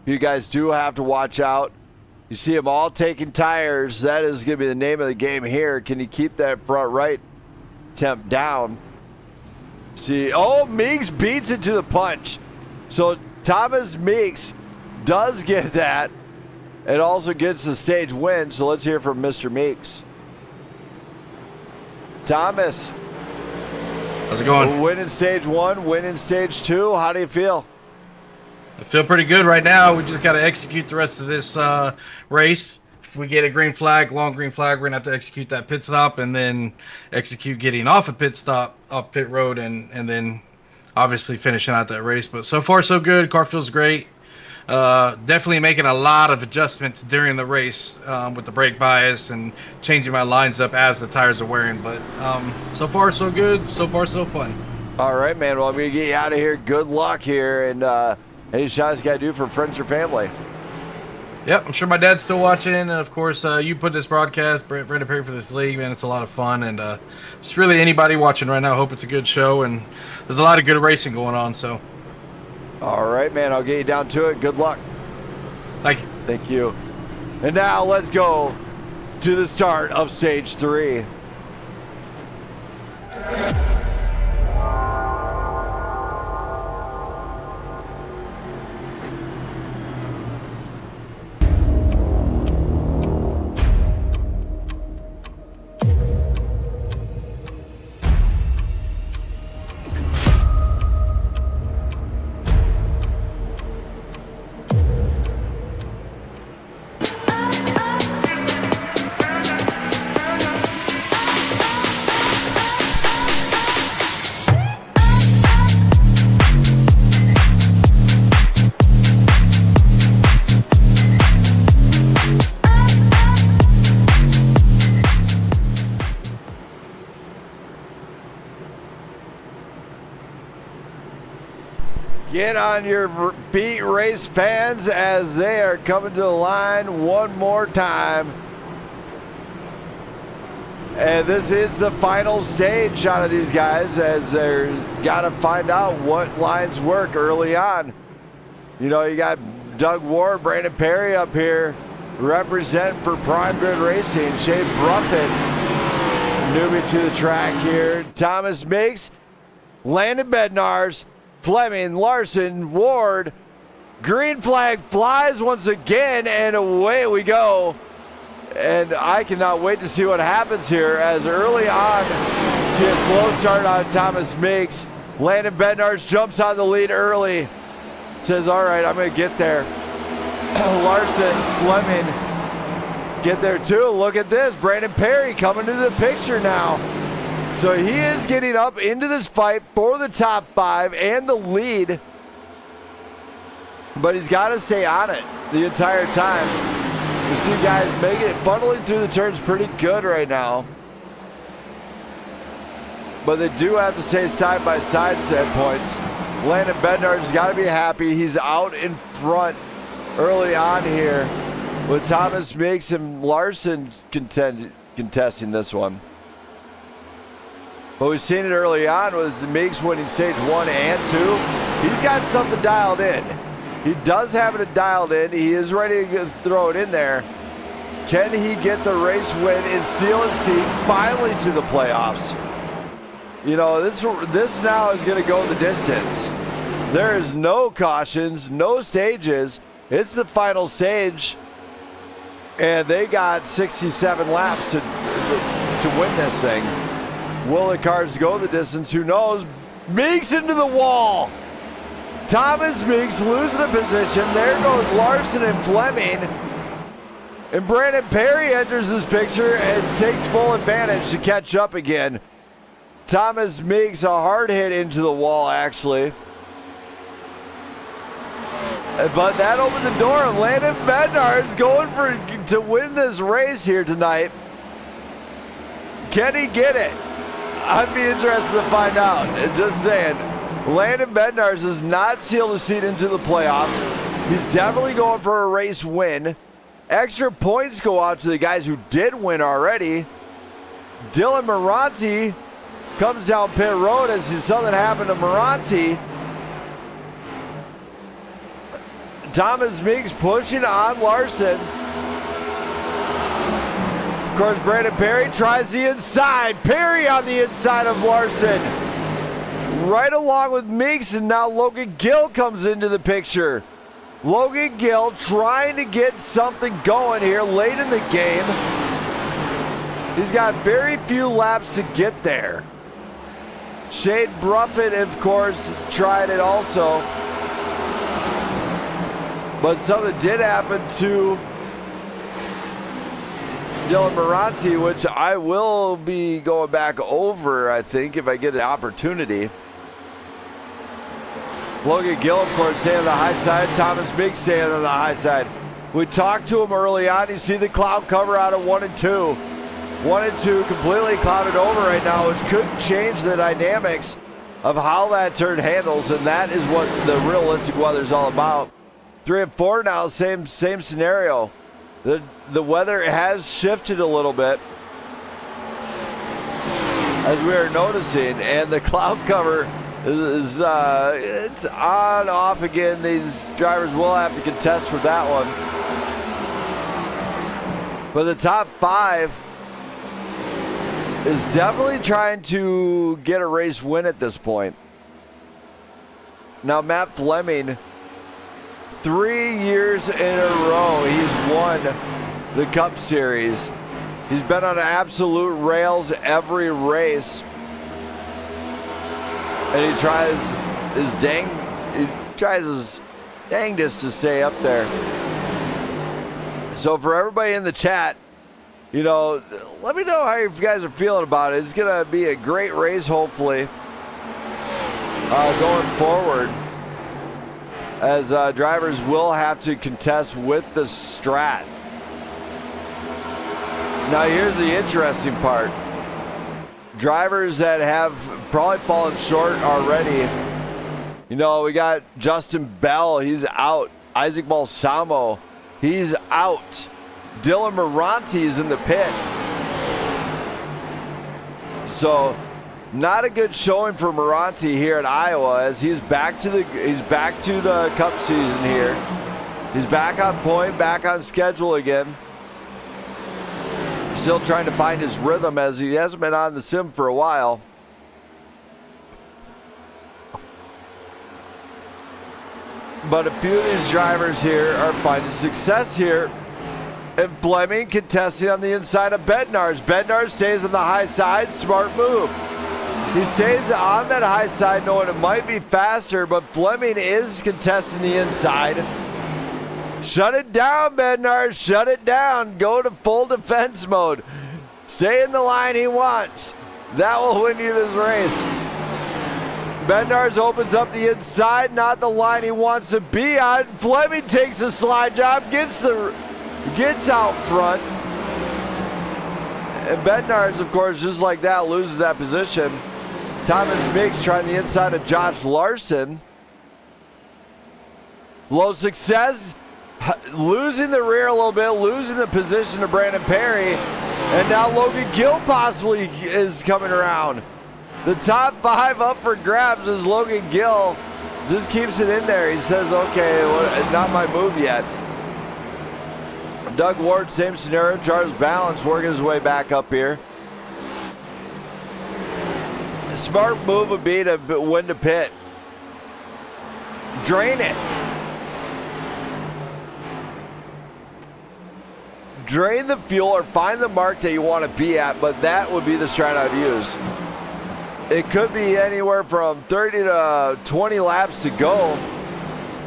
You guys do have to watch out. You see them all taking tires. That is going to be the name of the game here. Can you keep that front right temp down? See, oh, Meeks beats it to the punch. So Thomas Meeks does get that. It also gets the stage win. So let's hear from Mr. Meeks. Thomas. How's it going? Winning stage 1, winning stage 2. How do you feel? I feel pretty good right now. We just got to execute the rest of this race. If we get a green flag, long green flag, we're going to have to execute that pit stop and then execute getting off a pit stop, off pit road, and then obviously finishing out that race. But so far, so good. Car feels great. Definitely making a lot of adjustments during the race with the brake bias and changing my lines up as the tires are wearing. But so far, so good. So far, so fun. All right, man. Well, I'm going to get you out of here. Good luck here. And any shots you got to do for friends or family? Yep, I'm sure my dad's still watching. And of course, you put this broadcast, Brandon Perry, for this league, man. It's a lot of fun. And it's really anybody watching right now. I hope it's a good show. And there's a lot of good racing going on. So. All right, man. I'll get you down to it. Good luck. Thank you. Thank you. And now let's go to the start of stage 3. Get on your feet, race fans, as they are coming to the line one more time. And this is the final stage out of these guys, as they're got to find out what lines work early on. You know, you got Doug Ward, Brandon Perry up here represent for Prime Grid Racing. Shane Bruffett, newbie to the track here. Thomas Miggs, Landon Bednarz, Fleming, Larson, Ward. Green flag flies once again, and away we go. And I cannot wait to see what happens here, as early on, see a slow start on Thomas Miggs. Landon Bednarz jumps on the lead early. Says, all right, I'm going to get there. Larson, Fleming get there too. Look at this. Brandon Perry coming to the picture now. So he is getting up into this fight for the top 5 and the lead. But he's got to stay on it the entire time. You see guys making it, funneling through the turns pretty good right now. But they do have to stay side by side set points. Landon Bednarz has got to be happy. He's out in front early on here with Thomas Miggs and Larson contesting this one. But we've seen it early on with Miggs winning stage 1 and 2. He's got something dialed in. He does have it dialed in. He is ready to throw it in there. Can he get the race win and seal his seat finally to the playoffs? You know, this now is going to go the distance. There is no cautions, no stages. It's the final stage, and they got 67 laps to win this thing. Will the cars go the distance? Who knows? Miggs into the wall. Thomas Miggs losing the position. There goes Larson and Fleming. And Brandon Perry enters this picture and takes full advantage to catch up again. Thomas Miggs, a hard hit into the wall, actually. But that opened the door. Landon Bednarz going to win this race here tonight. Can he get it? I'd be interested to find out. And just saying, Landon Bednarz has not sealed a seat into the playoffs. He's definitely going for a race win. Extra points go out to the guys who did win already. Dylan Moranti comes down pit road as something happened to Moranti. Thomas Miggs pushing on Larson. Of course, Brandon Perry tries the inside. Perry on the inside of Larson. Right along with Miggs, and now Logan Gill comes into the picture. Logan Gill trying to get something going here late in the game. He's got very few laps to get there. Shane Bruffett, of course, tried it also. But something did happen to Dylan Moranti, which I will be going back over, I think, if I get an opportunity. Logan Gill, of course, staying on the high side. Thomas Miggs staying on the high side. We talked to him early on. You see the cloud cover out of 1 and 2. 1 and 2 completely clouded over right now, which could change the dynamics of how that turn handles, and that is what the realistic weather is all about. 3 and 4 now, same scenario. The weather has shifted a little bit, as we are noticing, and the cloud cover is it's on off again. These drivers will have to contest for that one. But the top 5 is definitely trying to get a race win at this point. Now Matt Fleming, 3 years in a row, he's won the Cup Series. He's been on absolute rails every race. And he tries his dangest to stay up there. So for everybody in the chat, you know, let me know how you guys are feeling about it. It's going to be a great race, hopefully, going forward, as drivers will have to contest with the Strat. Now here's the interesting part. Drivers that have probably fallen short already You know, we got Justin Bell. He's out. Isaac Balsamo. He's out. Dylan Moranti is in the pit. So, not a good showing for Moranti here at Iowa as he's back to the Cup season here. He's back on point, back on schedule again. Still trying to find his rhythm as he hasn't been on the sim for a while. But a few of these drivers here are finding success here. And Fleming contesting on the inside of Bednarz. Bednarz stays on the high side. Smart move. He stays on that high side knowing it might be faster, but Fleming is contesting the inside. Shut it down, Bednarz. Shut it down. Go to full defense mode. Stay in the line he wants. That will win you this race. Bednarz opens up the inside, not the line he wants to be on. Fleming takes a slide job, gets out front. And Bednarz, of course, just like that, loses that position. Thomas Mix trying the inside of Josh Larson. Low success. Losing the rear a little bit, losing the position to Brandon Perry. And now Logan Gill possibly is coming around. The top 5 up for grabs as Logan Gill just keeps it in there. He says, okay, well, not my move yet. Doug Ward, same scenario. Charles Balance working his way back up here. A smart move would be to win the pit. Drain it. Drain the fuel or find the mark that you want to be at, but that would be the strat I'd use. It could be anywhere from 30 to 20 laps to go,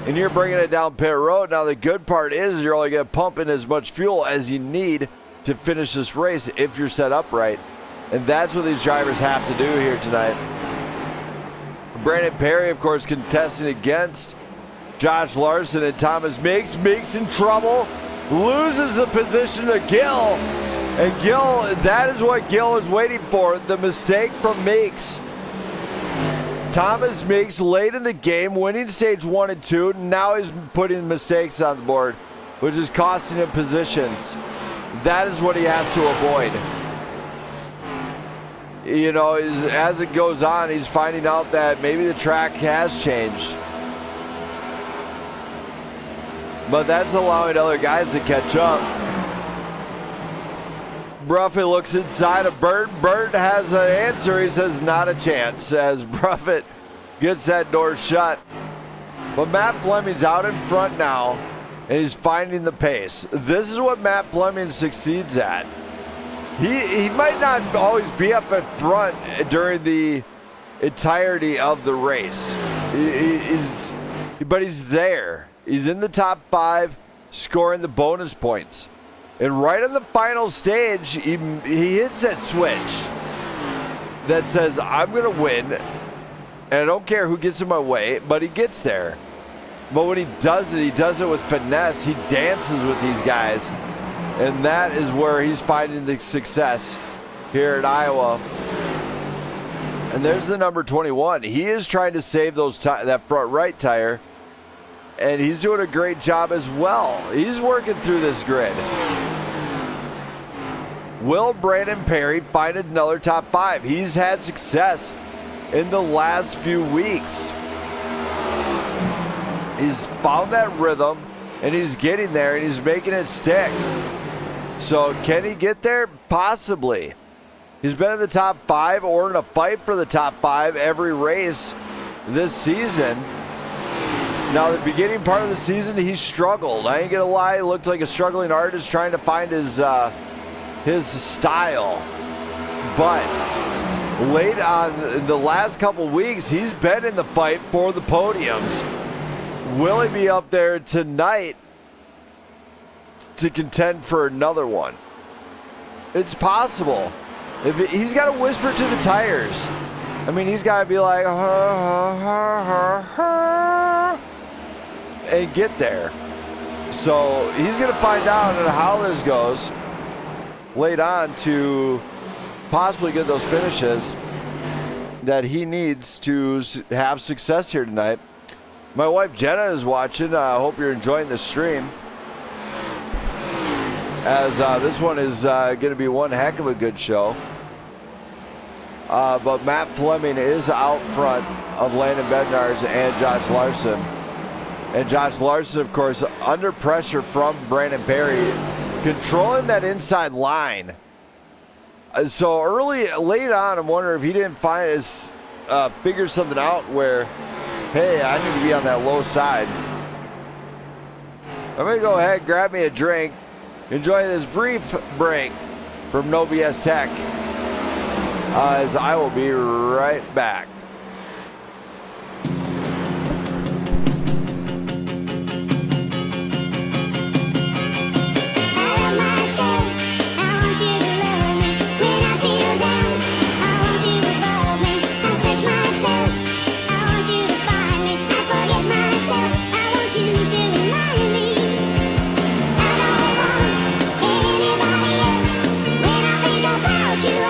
and you're bringing it down pit road. Now, the good part is you're only going to pump in as much fuel as you need to finish this race if you're set up right. And that's what these drivers have to do here tonight. Brandon Perry, of course, contesting against Josh Larson and Thomas Mix. Mix in trouble. Loses the position to Gill. And Gill, that is what Gill is waiting for. The mistake from Meeks. Thomas Meeks late in the game, winning stage 1 and 2. Now he's putting mistakes on the board, which is costing him positions. That is what he has to avoid. You know, as it goes on, he's finding out that maybe the track has changed. But that's allowing other guys to catch up. Bruffett looks inside of Burt. Burt has an answer. He says, not a chance, as Bruffett gets that door shut. But Matt Fleming's out in front now, and he's finding the pace. This is what Matt Fleming succeeds at. He might not always be up in front during the entirety of the race. But he's there. He's in the top 5, scoring the bonus points. And right on the final stage, he hits that switch that says, I'm going to win, and I don't care who gets in my way, but he gets there. But when he does it with finesse. He dances with these guys, and that is where he's finding the success here at Iowa. And there's the number 21. He is trying to save that front right tire, and he's doing a great job as well. He's working through this grid. Will Brandon Perry find another top 5? He's had success in the last few weeks. He's found that rhythm, and he's getting there, and he's making it stick. So can he get there? Possibly. He's been in the top 5 or in a fight for the top 5 every race this season. Now, the beginning part of the season, he struggled. I ain't gonna lie, he looked like a struggling artist trying to find his style. But late on, the last couple weeks, he's been in the fight for the podiums. Will he be up there tonight to contend for another one? It's possible. He's got to whisper to the tires. I mean, he's got to be like, and get there. So he's going to find out how this goes late on to possibly get those finishes that he needs to have success here tonight. My wife Jenna is watching. I hope you're enjoying the stream. As this one is going to be one heck of a good show. But Matt Fleming is out front of Landon Bednarz and Josh Larson. And Josh Larson, of course, under pressure from Brandon Perry, controlling that inside line. So late on, I'm wondering if he didn't figure something out where, hey, I need to be on that low side. I'm going to go ahead, grab me a drink, enjoy this brief break from No BS Tech, as I will be right back.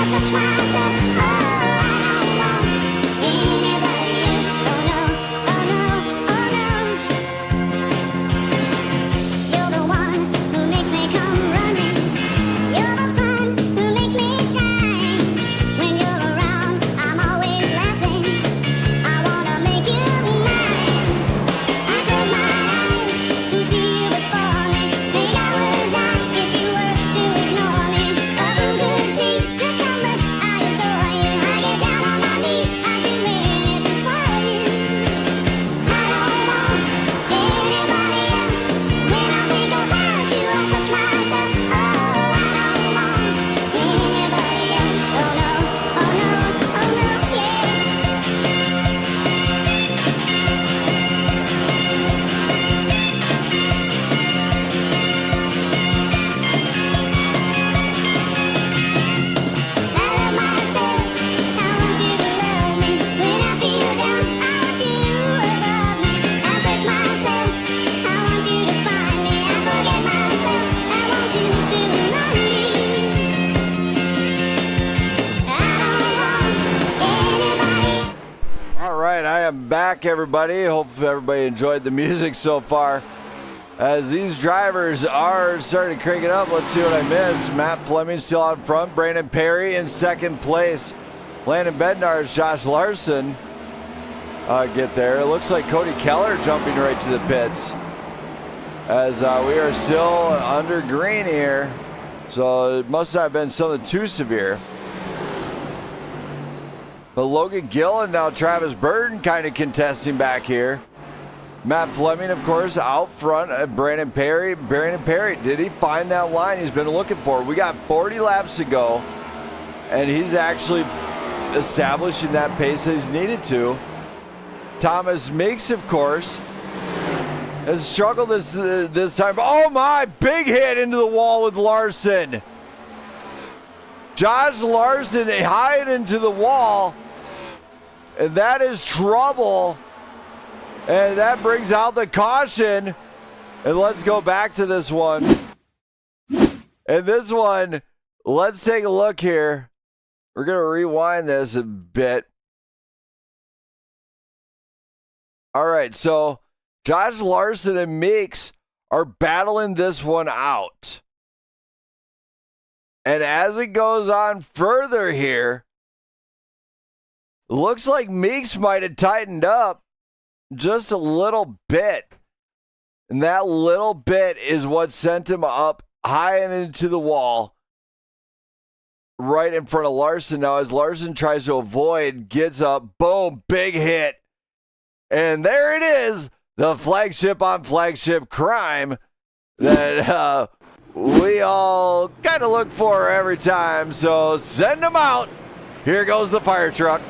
Touch myself, oh, I don't want anybody else. Oh no, oh no, oh no. You're the one who makes me come running. You're the sun who makes me shine. When you're around, I'm always laughing. I wanna make you mine. I close my eyes to see you before me. Think I would die if you were to ignore me. But who could see just how much I adore you? I get down on my knees, I do anything for you. I don't want anybody else. When I think about you, I touch myself. Oh, I don't want anybody else. Oh no, oh no, oh no, yeah. I love myself, I want you to love me. When I feel down, I want you above me. I search myself, I want you to find me. I forget myself, I want you to remind me. I don't want anybody. All right, I am back, everybody. Hope everybody enjoyed the music so far. As these drivers are starting to crank it up, let's see what I missed. Matt Fleming still out front. Brandon Perry in second place. Landon Bednarz, Josh Larson get there. It looks like Cody Keller jumping right to the pits. As we are still under green here. So it must not have been something too severe. But Logan Gill and now Travis Burton kind of contesting back here. Matt Fleming, of course, out front. Brandon Perry. Brandon Perry, did he find that line he's been looking for? We got 40 laps to go, and he's actually establishing that pace that he's needed to. Thomas Meeks, of course, has struggled this time. Oh my, big hit into the wall with Larson. Josh Larson high into the wall, and that is trouble. And that brings out the caution. And let's go back to this one. And this one, let's take a look here. We're going to rewind this a bit. All right, so Josh Larson and Meeks are battling this one out. And as it goes on further here, looks like Meeks might have tightened up just a little bit. And that little bit is what sent him up high and into the wall right in front of Larson. Now, as Larson tries to avoid, gets up, boom, big hit. And there it is, the flagship on flagship crime that we all kind of look for every time. So send them out. Here goes the fire truck.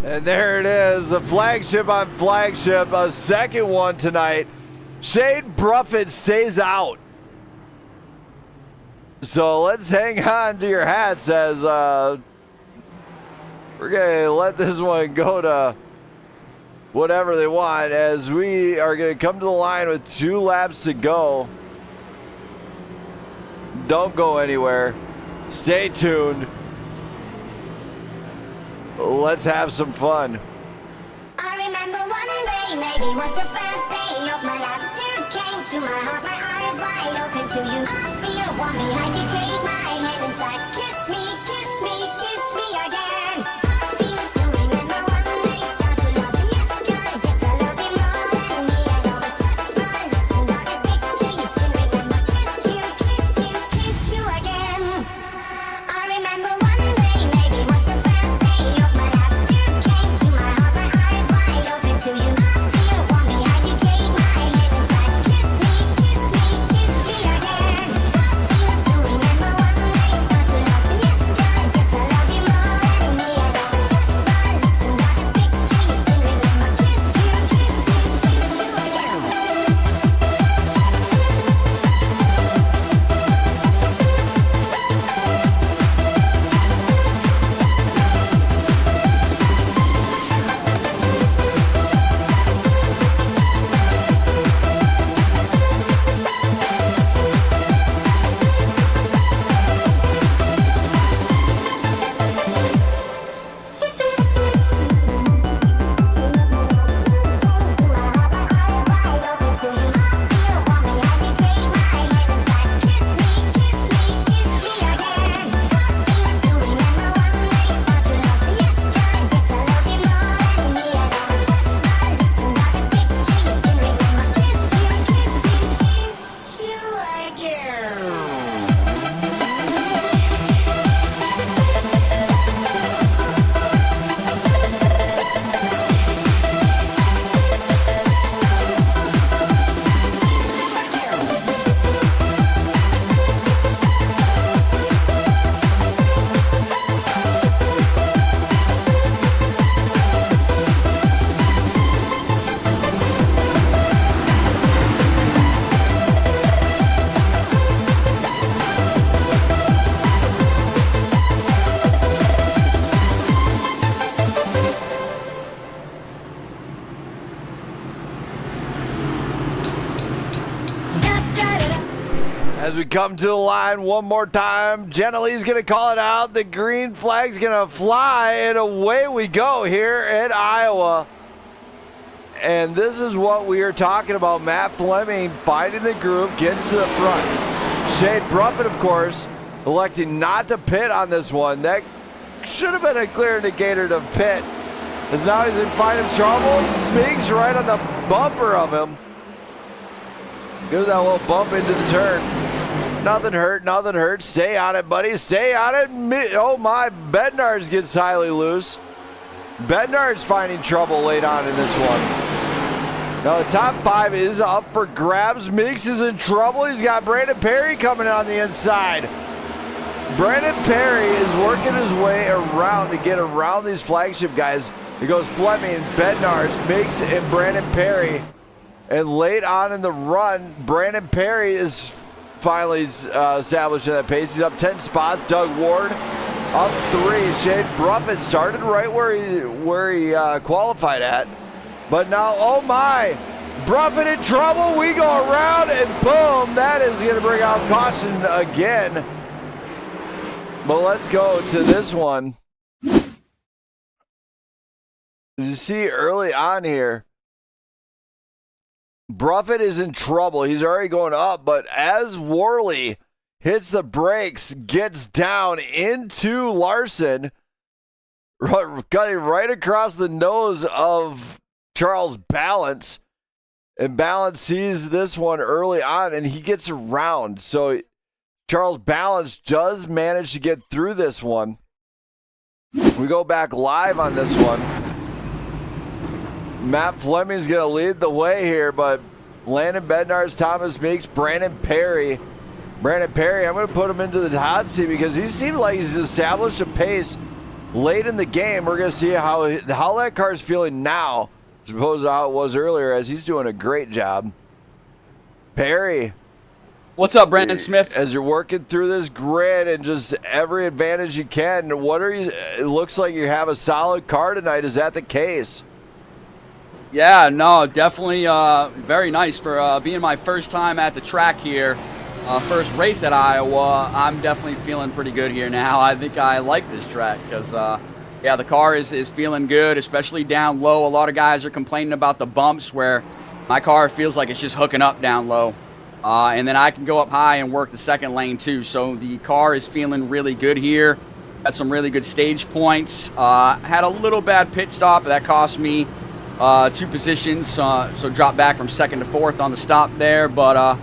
And there it is, the flagship on flagship, a second one tonight. Shane Bruffett stays out. So let's hang on to your hats as We're going to let this one go to whatever they want, as we are going to come to the line with 2 laps to go. Don't go anywhere. Stay tuned. Let's have some fun. I remember one day, maybe was the first day of my life. You came to my heart, my eyes wide open to you. I feel warm behind you, take my hand inside. Kiss me, kiss me, kiss me again. I feel it, you remember one day, start to love. Yes, girl, yes, I love you more than me. I always touch my lips and darkest picture. You can remember, kiss you, kiss you, kiss you again. I remember one day, maybe was the first day of my life. You came to my heart, my eyes wide open to you. I feel warm behind you, take my hand inside. Kiss me, kiss me, kiss me again. I feel it, you remember one day, start to love. Yes, girl, yes, I love you more than me. I always touch my lips and darkest picture. You can remember, kiss you, kiss you, kiss you again. As we come to the line one more time, Jenna Lee's going to call it out. The green flag's going to fly, and away we go here in Iowa. And this is what we are talking about. Matt Fleming finding the groove, gets to the front. Shane Bruffett, of course, electing not to pit on this one. That should have been a clear indicator to pit, as now he's in finding trouble. Big's right on the bumper of him. Gives that little bump into the turn. Nothing hurt, nothing hurt. Stay on it, buddy. Stay on it. Oh my, Bednarz gets highly loose. Bednarz finding trouble late on in this one. Now the top 5 is up for grabs. Meeks is in trouble. He's got Brandon Perry coming on the inside. Brandon Perry is working his way around to get around these flagship guys. It goes Fleming, Bednarz, Meeks, and Brandon Perry. And late on in the run, Brandon Perry is finally establishing that pace. He's up 10 spots. Doug Ward up 3. Shane Bruffett started right where he qualified at. But now, oh my, Bruffett in trouble. We go around and boom, that is going to bring out caution again. But let's go to this one. As you see early on here, Bruffett is in trouble. He's already going up, but as Worley hits the brakes, gets down into Larson, cutting right across the nose of Charles Balance, and Balance sees this one early on, and he gets around. So Charles Balance does manage to get through this one. We go back live on this one. Matt Fleming's going to lead the way here, but Landon Bednarz, Thomas Meeks, Brandon Perry. Brandon Perry, I'm going to put him into the hot seat because he seemed like he's established a pace late in the game. We're going to see how that car's feeling now, as opposed to how it was earlier, as he's doing a great job. Perry What's up, Brandon Smith? As you're working through this grid and just every advantage you can, what are you? It looks like you have a solid car tonight. Is that the case? Yeah, no, definitely very nice for being my first time at the track here. First race at Iowa. I'm definitely feeling pretty good here now. I think I like this track because, yeah, the car is feeling good, especially down low. A lot of guys are complaining about the bumps where my car feels like it's just hooking up down low. And then I can go up high and work the second lane too. So the car is feeling really good here. Had some really good stage points. Had a little bad pit stop, but that cost me 2 positions. So dropped back from 2nd to 4th on the stop there. But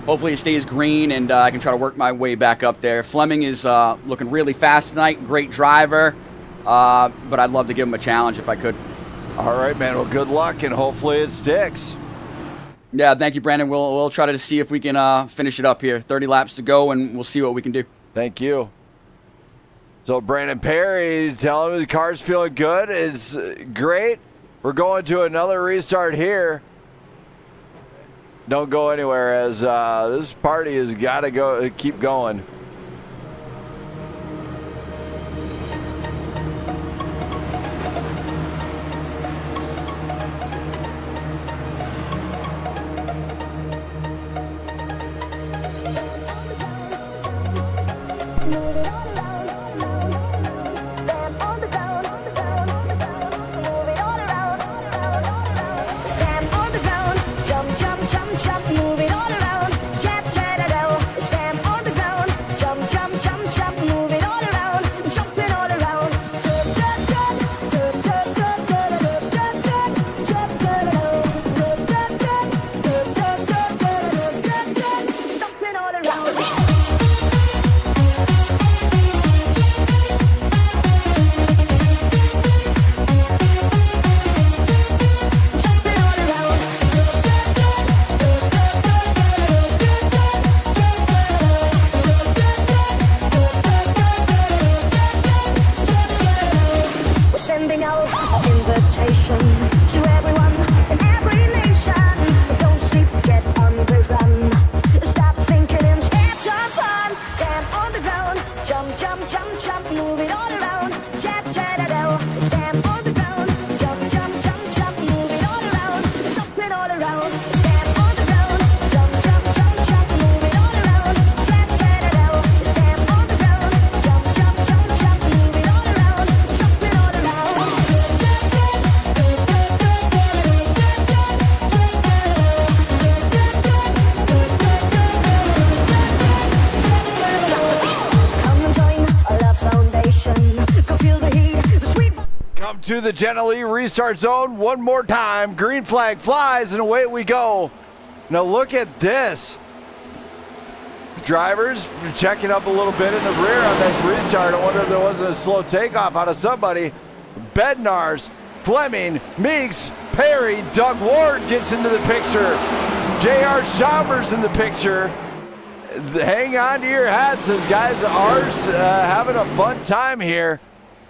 hopefully it stays green and I can try to work my way back up there. Fleming is looking really fast tonight. Great driver. But I'd love to give him a challenge if I could. All right, man. Well, good luck and hopefully it sticks. Yeah, thank you, Brandon. We'll try to see if we can finish it up here. 30 laps to go, and we'll see what we can do. Thank you. So Brandon Perry telling me the car's feeling good. It's great. We're going to another restart here. Don't go anywhere as this party has got to keep going. To the Gently restart zone one more time. Green flag flies and away we go. Now look at this. Drivers checking up a little bit in the rear on this restart. I wonder if there wasn't a slow takeoff out of somebody. Bednarz, Fleming, Meeks, Perry, Doug Ward gets into the picture. J.R. Schaumburg's in the picture. Hang on to your hats as guys are having a fun time here.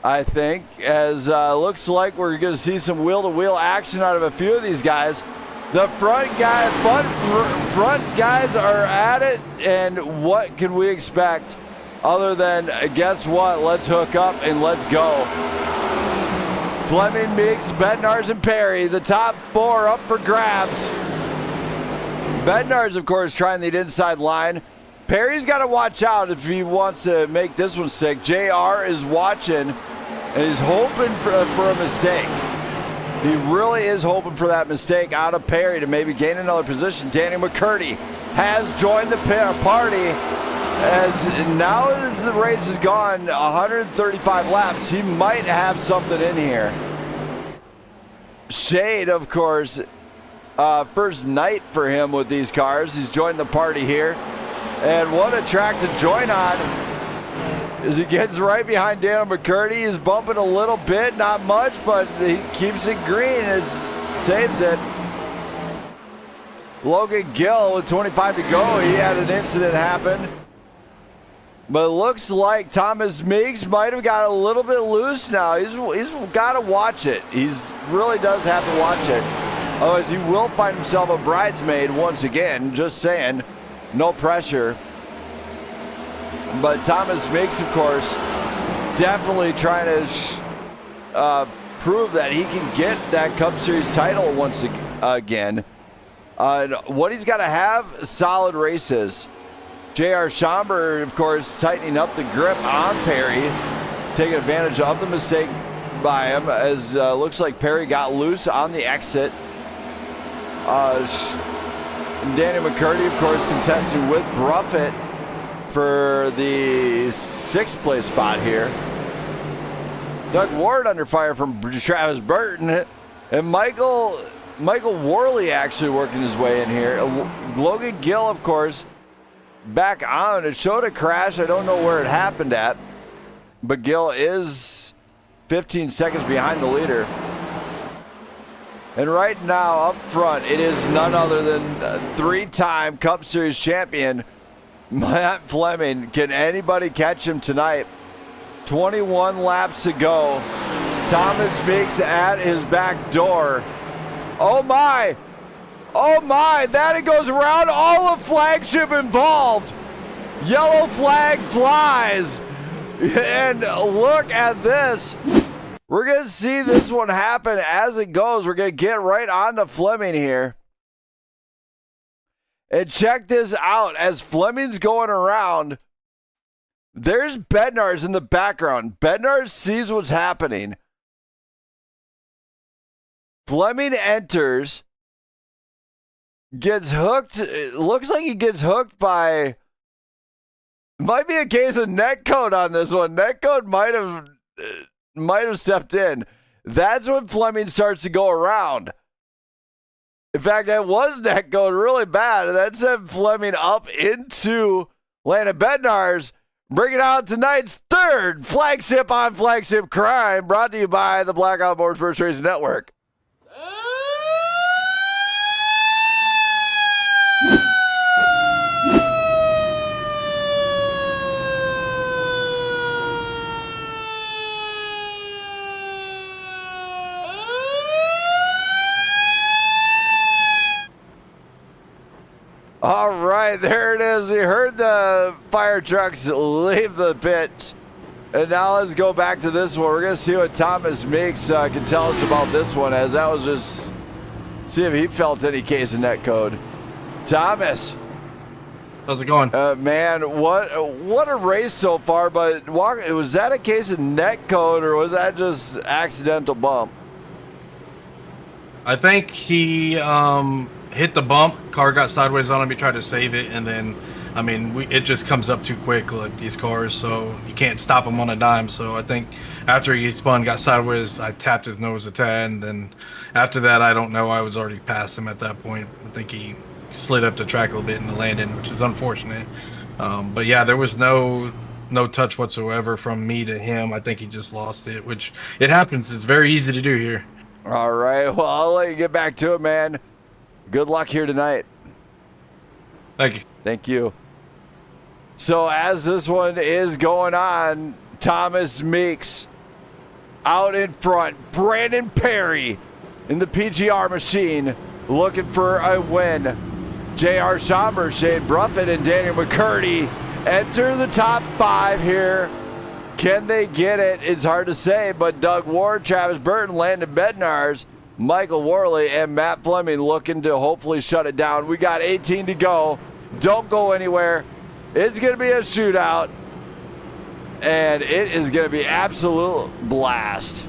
I think, as looks like we're going to see some wheel-to-wheel action out of a few of these guys. The front guys are at it, and what can we expect other than, guess what, let's hook up and let's go. Fleming, Meeks, Bednarz, and Perry, the top 4 up for grabs. Bednarz, of course, trying the inside line. Perry's got to watch out if he wants to make this one stick. JR is watching and he's hoping for a mistake. He really is hoping for that mistake out of Perry to maybe gain another position. Danny McCurdy has joined the party as now as the race has gone 135 laps. He might have something in here. Shade, of course, first night for him with these cars. He's joined the party here. And what a track to join on as he gets right behind Daniel McCurdy. He's bumping a little bit, not much, but he keeps it green and saves it. Logan Gill with 25 to go. He had an incident happen. But it looks like Thomas Meeks might have got a little bit loose now. He's got to watch it. He's really does have to watch it. Otherwise, he will find himself a bridesmaid once again. Just saying. no pressure. But Thomas Meeks, of course, definitely trying to prove that he can get that Cup Series title once again. What he's got to have, solid races. J.R. Schomburg, of course, tightening up the grip on Perry, taking advantage of the mistake by him, as looks like Perry got loose on the exit. Danny McCurdy, of course, contesting with Bruffett for the 6th place spot here. Doug Ward under fire from Travis Burton, and Michael Worley actually working his way in here. Logan Gill, of course, back on. It showed a crash. I don't know where it happened at, but Gill is 15 seconds behind the leader. And right now up front, it is none other than 3-time Cup Series champion Matt Fleming. Can anybody catch him tonight? 21 laps to go. Thomas Meeks at his back door. Oh my! Oh my! That it goes around. All of Flagship involved. Yellow flag flies. And look at this. We're going to see this one happen as it goes. We're going to get right on to Fleming here. And check this out. As Fleming's going around, there's Bednarz in the background. Bednarz sees what's happening. Fleming enters, gets hooked. It looks like he gets hooked by, might be a case of netcode on this one. Netcode might have stepped in. That's when Fleming starts to go around. In fact, that was netcode really bad. And that sent Fleming up into Landon Bednarz, bringing out tonight's 3rd flagship on flagship crime, brought to you by the Blackout Motorsports Racing Network. All right, there it is. You heard the fire trucks leave the pit. And now let's go back to this one. We're going to see what Thomas Meeks can tell us about this one, as that was just, see if he felt any case of netcode. Thomas. How's it going? Man, what a race so far, but was that a case of netcode or was that just accidental bump? I think he hit the bump, car got sideways on him, he tried to save it, and then, I mean, it just comes up too quick, like these cars, so you can't stop him on a dime. So I think after he spun, got sideways, I tapped his nose a tad, and then after that, I don't know, I was already past him at that point. I think he slid up the track a little bit in the landing, which is unfortunate. But yeah, there was no touch whatsoever from me to him. I think he just lost it, which it happens. It's very easy to do here. All right, well, I'll let you get back to it, man. Good luck here tonight. Thank you. Thank you. So as this one is going on, Thomas Meeks out in front. Brandon Perry in the PGR machine looking for a win. J.R. Schomburg, Shane Bruffett, and Daniel McCurdy enter the top 5 here. Can they get it? It's hard to say, but Doug Ward, Travis Burton, Landon Bednarz, Michael Worley, and Matt Fleming looking to hopefully shut it down. We got 18 to go. Don't go anywhere. It's going to be a shootout, and it is going to be absolute blast.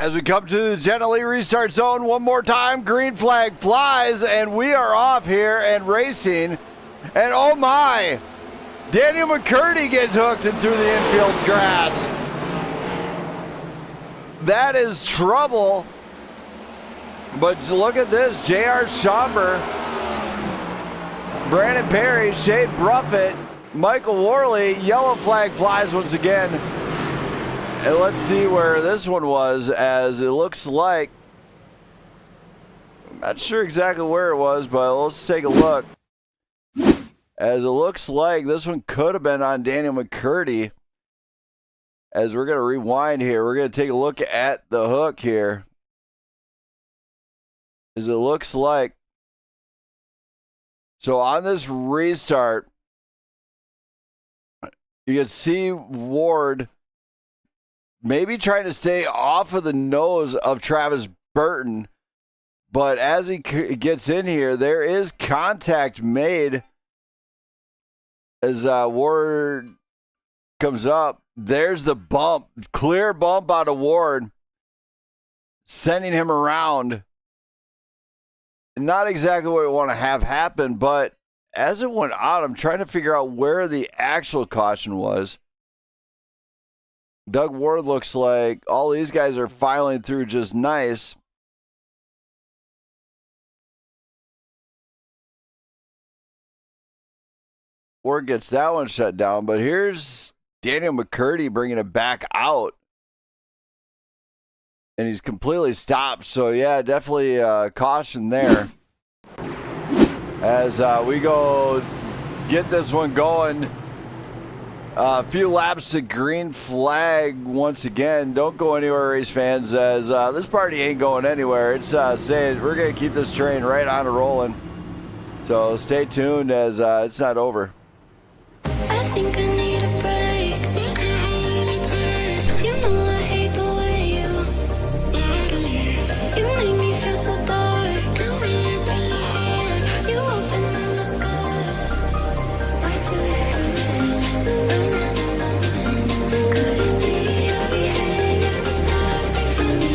As we come to the gently restart zone one more time, green flag flies, and we are off here and racing. And oh my, Daniel McCurdy gets hooked and through the infield grass. That is trouble. But look at this, J.R. Schomburg, Brandon Perry, Shade Bruffett, Michael Worley, yellow flag flies once again. And let's see where this one was, as it looks like, I'm not sure exactly where it was, but let's take a look. As it looks like this one could have been on Daniel McCurdy. As we're going to rewind here, we're going to take a look at the hook here. As it looks like, so on this restart, you can see Ward maybe trying to stay off of the nose of Travis Burton, but as he gets in here, there is contact made as Ward comes up. There's the bump, clear bump out of Ward, sending him around. Not exactly what we want to have happen, but as it went out, I'm trying to figure out where the actual caution was. Doug Ward looks like all these guys are filing through just nice. Ward gets that one shut down, but here's Daniel McCurdy bringing it back out. And he's completely stopped. So, yeah, definitely caution there. As we go get this one going. A few laps to green flag once again. Don't go anywhere, race fans, as this party ain't going anywhere. It's staying. We're going to keep this train right on and rolling. So stay tuned, as it's not over. I think I need a break. You know I hate the way you make me feel so dark. You open up the skies. Why do you couldn't see your behavior was toxic for me.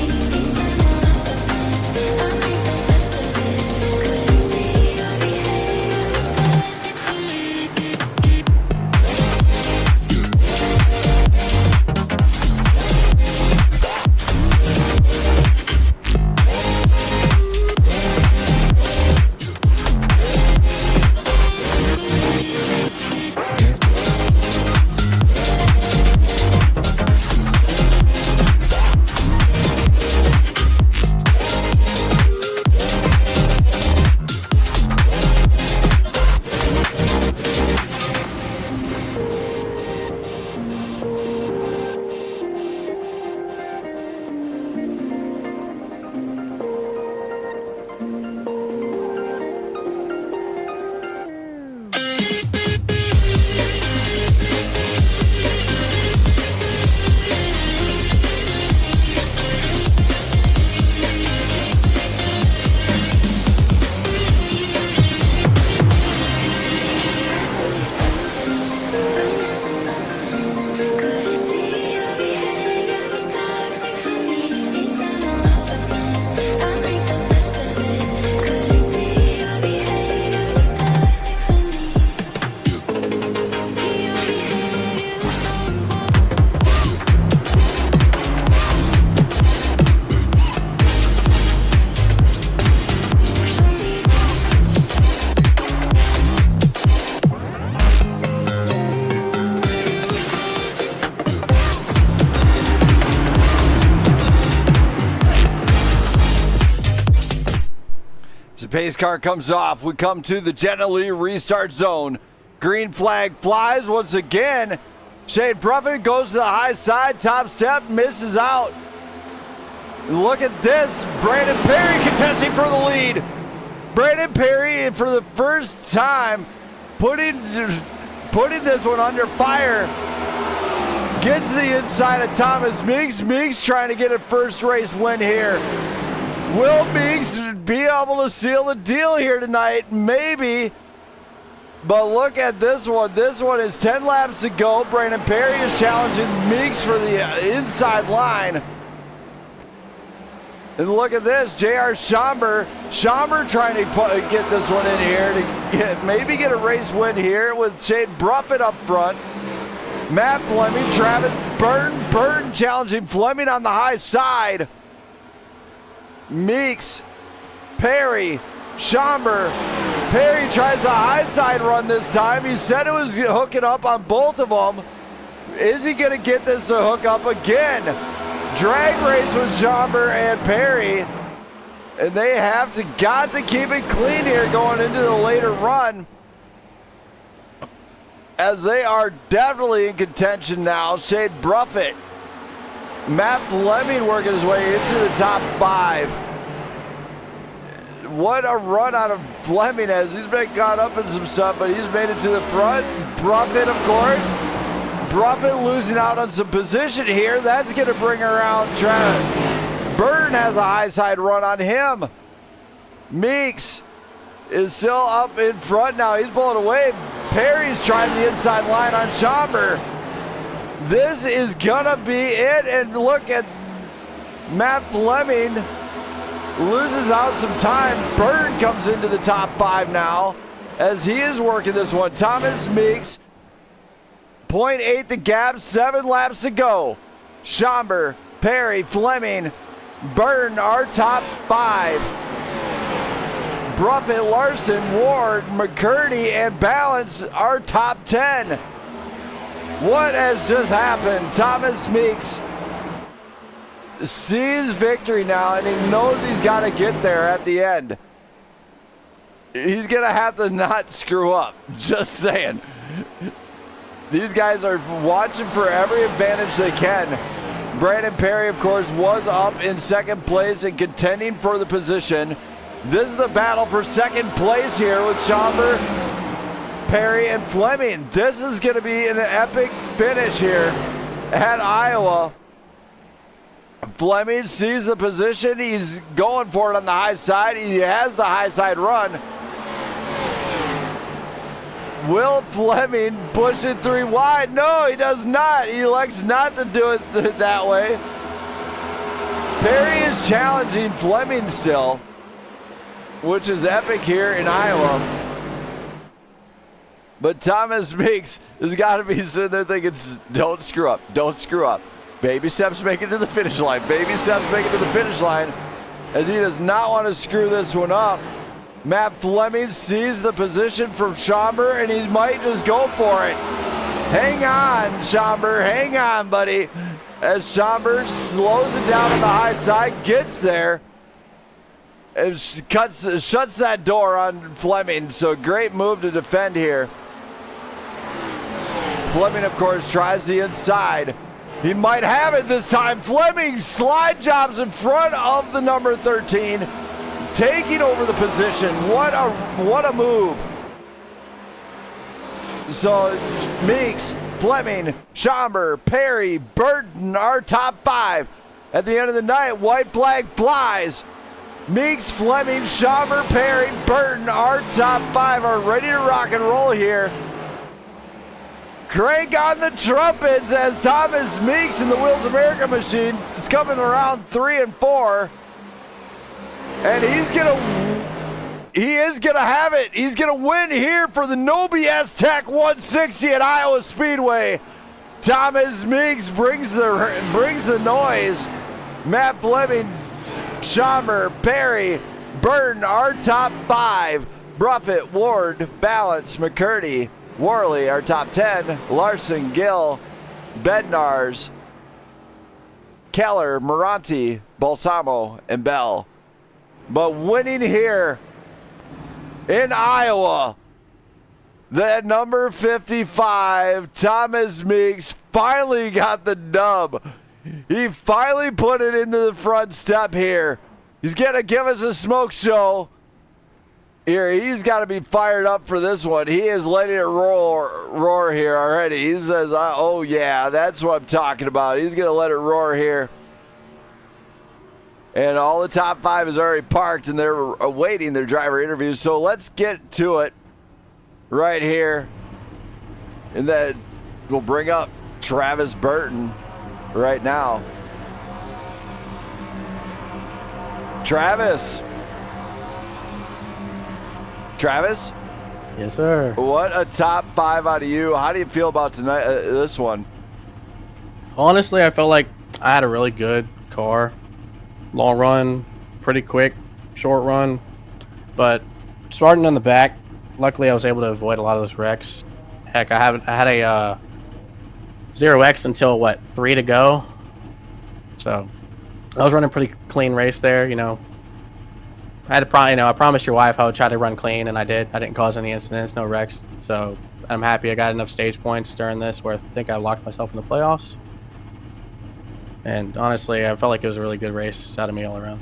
I make the best of it. Couldn't see your behavior was toxic for me. The pace car comes off. We come to the gently restart zone. Green flag flies once again. Shade Bruffett goes to the high side. Top step, misses out. Look at this. Brandon Perry contesting for the lead. Brandon Perry, for the first time, putting this one under fire. Gets to the inside of Thomas Meeks. Meeks trying to get a first race win here. Will Meeks be able to seal the deal here tonight? Maybe. But look at this one. This one is 10 laps to go. Brandon Perry is challenging Meeks for the inside line. And look at this, J.R. Schomburg trying to get this one in here to maybe get a race win here with Shade Bruffett up front. Matt Fleming, Travis Burton challenging Fleming on the high side. Meeks, Perry, Schomburg. Perry tries a high side run this time. He said it was hooking up on both of them. Is he going to get this to hook up again? Drag race with Schomburg and Perry. And they got to keep it clean here going into the later run. As they are definitely in contention now. Shade Bruffett. Matt Fleming working his way into the top 5. What a run out of Fleming as he's been caught up in some stuff, but he's made it to the front. Bruffett, of course. Bruffett losing out on some position here. That's going to bring around Travis. Burton has a high side run on him. Meeks is still up in front now. He's pulling away. Perry's trying the inside line on Schomburg. This is gonna be it, and look at Matt Fleming loses out some time. Burton comes into the top 5 now as he is working this one. Thomas Meeks, 0.8 the gap, 7 laps to go. Schomburg, Perry, Fleming, Burton our top 5. Bruffett, Larson, Ward, McCurdy, and Balance our top 10. What has just happened? Thomas Meeks sees victory now, and he knows he's got to get there at the end. He's going to have to not screw up. Just saying. These guys are watching for every advantage they can. Brandon Perry, of course, was up in second place and contending for the position. This is the battle for second place here with Schomburg, Perry, and Fleming. This is going to be an epic finish here at Iowa. Fleming sees the position. He's going for it on the high side. He has the high side run. Will Fleming push it 3 wide? No, he does not. He elects not to do it that way. Perry is challenging Fleming still, which is epic here in Iowa. But Thomas Meeks has got to be sitting there thinking, don't screw up, don't screw up. Baby steps make it to the finish line. Baby steps make it to the finish line as he does not want to screw this one up. Matt Fleming sees the position from Schomburg and he might just go for it. Hang on, Schomburg, hang on, buddy. As Schomburg slows it down on the high side, gets there. It shuts that door on Fleming, so great move to defend here. Fleming, of course, tries the inside. He might have it this time. Fleming slide jobs in front of the number 13, taking over the position. What a move. So it's Meeks, Fleming, Schomburg, Perry, Burton, our top 5. At the end of the night, white flag flies. Meeks, Fleming, Schomburg, Perry, Burton, our top 5 are ready to rock and roll here. Crank on the trumpets as Thomas Meeks in the Wheels America machine is coming around 3 and 4. And he is gonna have it. He's gonna win here for the No BS Tech 160 at Iowa Speedway. Thomas Meeks brings the noise. Matt Fleming, Schomburg, Perry, Burton, our top 5. Bruffett, Ward, Balance, McCurdy, Worley, our top 10. Larson, Gill, Bednars, Keller, Moranti, Balsamo, and Bell. But winning here in Iowa, the number 55, Thomas Meeks, finally got the dub. He finally put it into the front step here. He's going to give us a smoke show. Here, he's got to be fired up for this one. He is letting it roar here already. He says, oh yeah, that's what I'm talking about. He's going to let it roar here. And all the top 5 is already parked and they're awaiting their driver interviews. So let's get to it right here. And then we'll bring up Travis Burton right now. Travis. Travis? Yes, sir. What a top 5 out of you. How do you feel about tonight? This one? Honestly, I felt like I had a really good car. Long run, pretty quick, short run. But starting in the back, luckily I was able to avoid a lot of those wrecks. Heck, I had a 0x until, what, 3 to go? So I was running a pretty clean race there, you know. I had to I promised your wife I would try to run clean, and I did. I didn't cause any incidents, no wrecks. So I'm happy I got enough stage points during this where I think I locked myself in the playoffs. And honestly, I felt like it was a really good race out of me all around.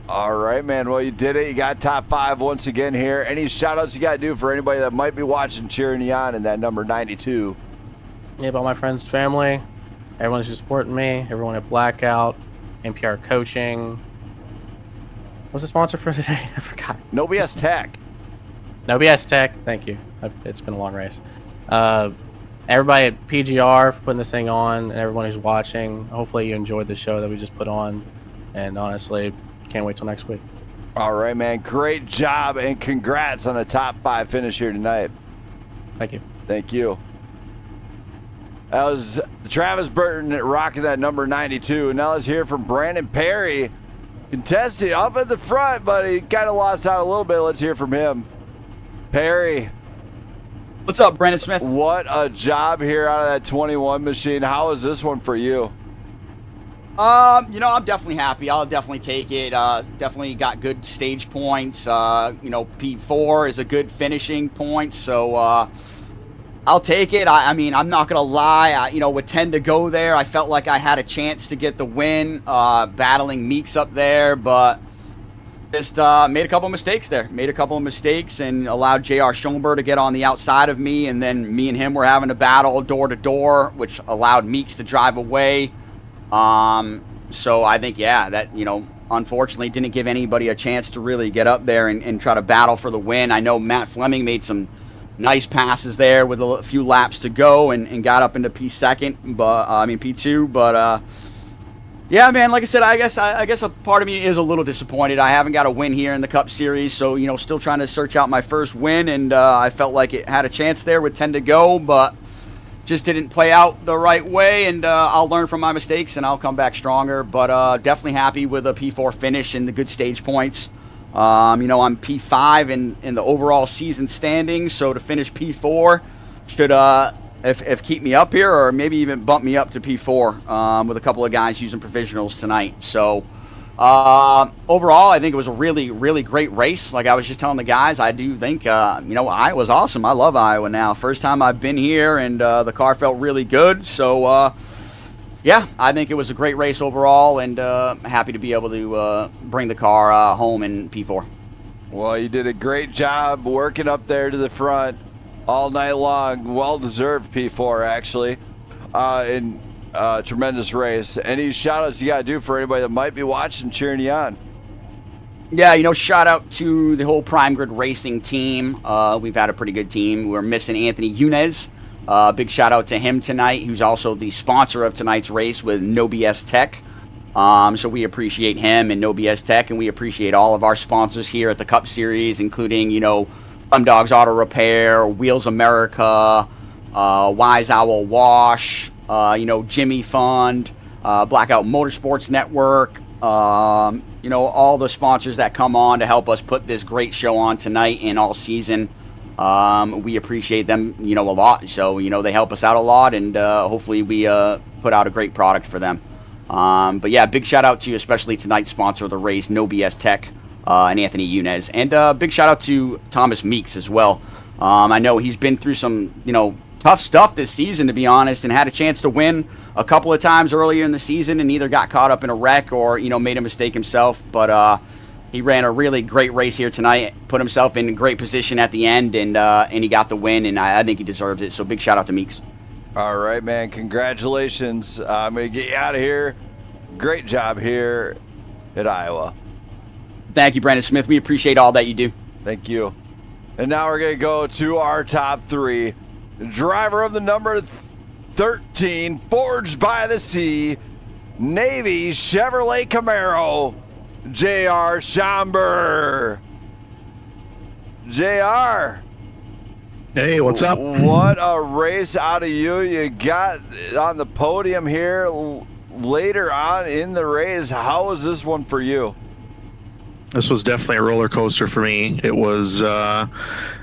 All right, man. Well, you did it. You got top 5 once again here. Any shout-outs you got to do for anybody that might be watching, cheering you on in that number 92? Yeah, about my friends, family, everyone who's supporting me, everyone at Blackout, NPR Coaching. What's the sponsor for today? I forgot. No BS Tech. No BS Tech. Thank you. It's been a long race. Everybody at PGR for putting this thing on, and everyone who's watching. Hopefully you enjoyed the show that we just put on. And honestly, can't wait till next week. All right, man. Great job, and congrats on a top 5 finish here tonight. Thank you. Thank you. That was Travis Burton rocking that number 92. Now let's hear from Brandon Perry. Contested up at the front, but he kind of lost out a little bit. Let's hear from him. Perry. What's up, Brandon Smith? What a job here out of that 21 machine. How is this one for you? You know, I'm definitely happy. I'll definitely take it. Definitely got good stage points. You know, P4 is a good finishing point, so I'll take it. I mean, I'm not gonna lie. You know, with 10 to go there, I felt like I had a chance to get the win, battling Meeks up there, but just made a couple of mistakes there. Made a couple of mistakes and allowed J.R. Schoenberg to get on the outside of me, and then me and him were having a battle door to door, which allowed Meeks to drive away. So I think, yeah, that, you know, unfortunately didn't give anybody a chance to really get up there and try to battle for the win. I know Matt Fleming made some nice passes there with a few laps to go and got up into P2, but P2. But yeah, man, like I said, I guess a part of me is a little disappointed. I haven't got a win here in the Cup Series, so you know, still trying to search out my first win, and I felt like it had a chance there with 10 to go, but just didn't play out the right way. And I'll learn from my mistakes and I'll come back stronger. But definitely happy with a P4 finish and the good stage points. You know, I'm P5 in the overall season standings, so to finish P4 should if keep me up here, or maybe even bump me up to P4 with a couple of guys using provisionals tonight. So overall, I think it was a really, really great race. Like I was just telling the guys, I do think, you know, Iowa's awesome. I love Iowa now. First time I've been here, and the car felt really good. So yeah, I think it was a great race overall, and happy to be able to bring the car home in P4. Well, you did a great job working up there to the front all night long. Well-deserved P4, actually. And tremendous race. Any shout-outs you got to do for anybody that might be watching, cheering you on? Yeah, you know, shout out to the whole Prime Grid Racing team. We've had a pretty good team. We're missing Anthony Yunez. Big shout out to him tonight, who's also the sponsor of tonight's race with No BS Tech. So we appreciate him and No BS Tech, and we appreciate all of our sponsors here at the Cup Series, including, you know, Fun Dogs Auto Repair, Wheels America, Wise Owl Wash, you know, Jimmy Fund, Blackout Motorsports Network, you know, all the sponsors that come on to help us put this great show on tonight and all season. We appreciate them, you know, a lot. So, you know, they help us out a lot, and hopefully we put out a great product for them. But yeah, big shout out to especially tonight's sponsor of the race, No BS Tech, and Anthony Yunez. And big shout out to Thomas Meeks as well. I know he's been through some, you know, tough stuff this season, to be honest, and had a chance to win a couple of times earlier in the season and either got caught up in a wreck or, you know, made a mistake himself. But he ran a really great race here tonight, put himself in a great position at the end, and he got the win, and I think he deserves it. So big shout out to Meeks. All right, man. Congratulations. I'm going to get you out of here. Great job here at Iowa. Thank you, Brandon Smith. We appreciate all that you do. Thank you. And now we're going to go to our top three. Driver of the number 13, Forged by the Sea, Navy Chevrolet Camaro, J.R. Schomburg. J.R. Hey, what's up? What a race out of you. You got on the podium here later on in the race. How was this one for you? This was definitely a roller coaster for me. It was, had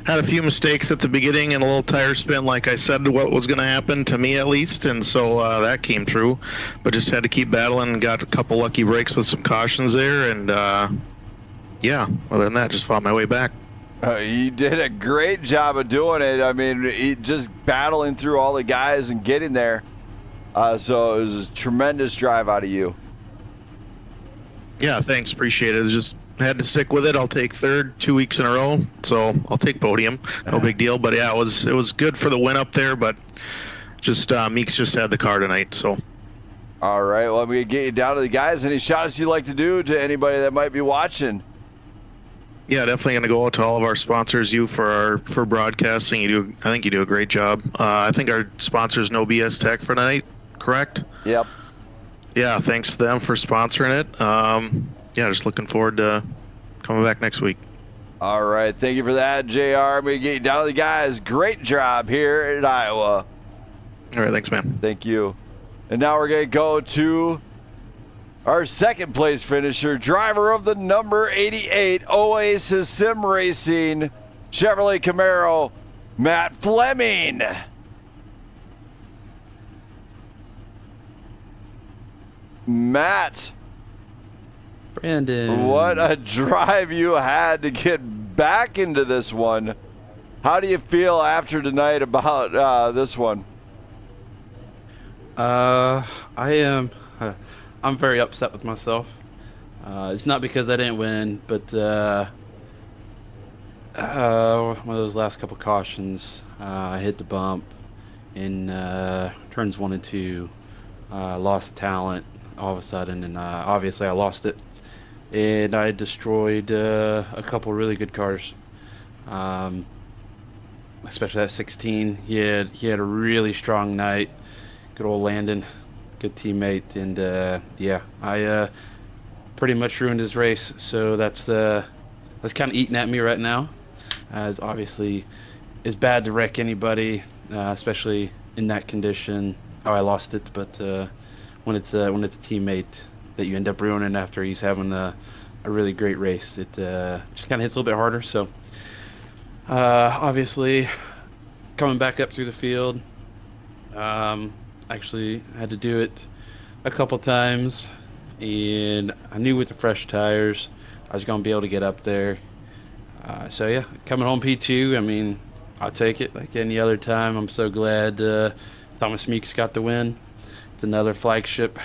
a few mistakes at the beginning and a little tire spin, like I said, what was going to happen to me at least. And so that came true. But just had to keep battling and got a couple lucky breaks with some cautions there. And yeah, other than that, just fought my way back. You did a great job of doing it. I mean, just battling through all the guys and getting there. So it was a tremendous drive out of you. Yeah, thanks. Appreciate it. Just had to stick with it. I'll take third 2 weeks in a row, so I'll take podium. No big deal. But yeah, it was good for the win up there. But just Meeks just had the car tonight, so. All right. Well, I'm gonna get you down to the guys. Any shout-outs you'd like to do to anybody that might be watching? Yeah, definitely going to go out to all of our sponsors. You for broadcasting. I think you do a great job. I think our sponsors No BS Tech for tonight. Correct? Yep. Yeah, thanks to them for sponsoring it. Yeah, just looking forward to coming back next week. All right. Thank you for that, JR. I'm going to get you down to the guys. Great job here in Iowa. All right. Thanks, man. Thank you. And now we're going to go to our second place finisher, driver of the number 88 Oasis Sim Racing Chevrolet Camaro, Matt Fleming. Matt. Brandon. What a drive you had to get back into this one. How do you feel after tonight about this one? I'm very upset with myself. It's not because I didn't win, but one of those last couple cautions, I hit the bump in turns 1 and 2, lost talent all of a sudden, and obviously I lost it. And I destroyed a couple really good cars, especially that 16. He had a really strong night. Good old Landon, good teammate, and yeah, I pretty much ruined his race. So that's kind of eating at me right now, as obviously it's bad to wreck anybody, especially in that condition. How I lost it, but when it's a teammate that you end up ruining after he's having a really great race, it just kind of hits a little bit harder. So obviously coming back up through the field, actually had to do it a couple times, and I knew with the fresh tires I was going to be able to get up there. So yeah, coming home P2, I mean, I'll take it like any other time. I'm so glad Thomas Meeks got the win. It's another flagship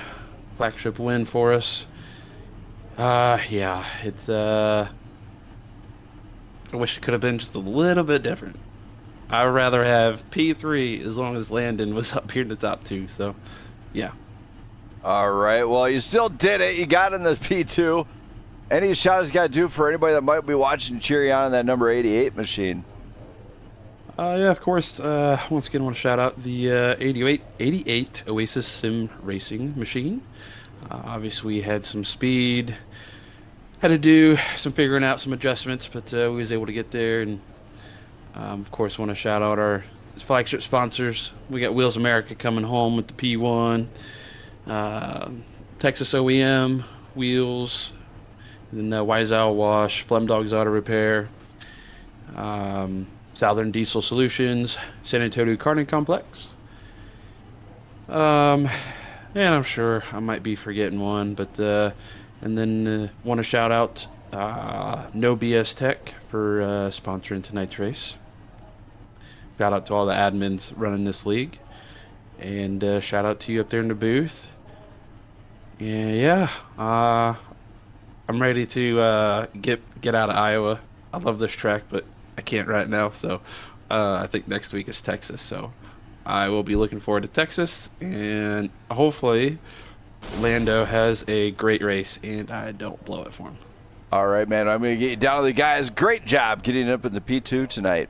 win for us. Yeah, it's I wish it could have been just a little bit different. I'd rather have P3 as long as Landon was up here in the top 2. So, yeah. All right. Well, you still did it. You got in the P2. Any shout-outs you got to do for anybody that might be watching, cheering on that number 88 machine? Yeah, of course. Once again, I want to shout out the 88 Oasis Sim Racing machine. Obviously, we had some speed. Had to do some figuring out some adjustments, but we was able to get there. And of course, want to shout out our flagship sponsors. We got Wheels America coming home with the P1, Texas OEM, Wheels, and then Wise Owl Wash, Flem Dogs Auto Repair, Southern Diesel Solutions, San Antonio Karting Complex. And I'm sure I might be forgetting one, but and then want to shout out No BS Tech for sponsoring tonight's race. Shout out to all the admins running this league, and shout out to you up there in the booth. And yeah, I'm ready to get out of Iowa. I love this track, but I can't right now. So I think next week is Texas. So I will be looking forward to Texas, and hopefully Lando has a great race and I don't blow it for him. All right, man. I'm going to get you down to the guys. Great job getting up in the P2 tonight.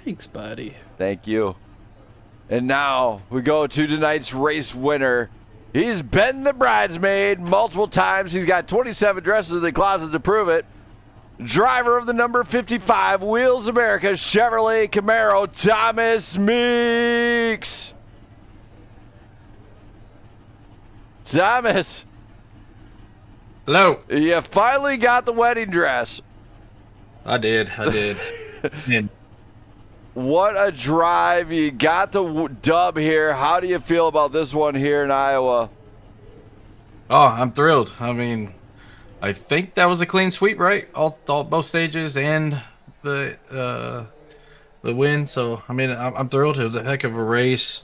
Thanks, buddy. Thank you. And now we go to tonight's race winner. He's been the bridesmaid multiple times. He's got 27 dresses in the closet to prove it. Driver of the number 55 Wheels America Chevrolet Camaro, Thomas Meeks. Thomas. Hello. You finally got the wedding dress. I did. And what a drive. You got the dub here. How do you feel about this one here in Iowa? Oh, I'm thrilled. I mean, I think that was a clean sweep, right? All both stages and the win. So I mean, I'm thrilled. It was a heck of a race.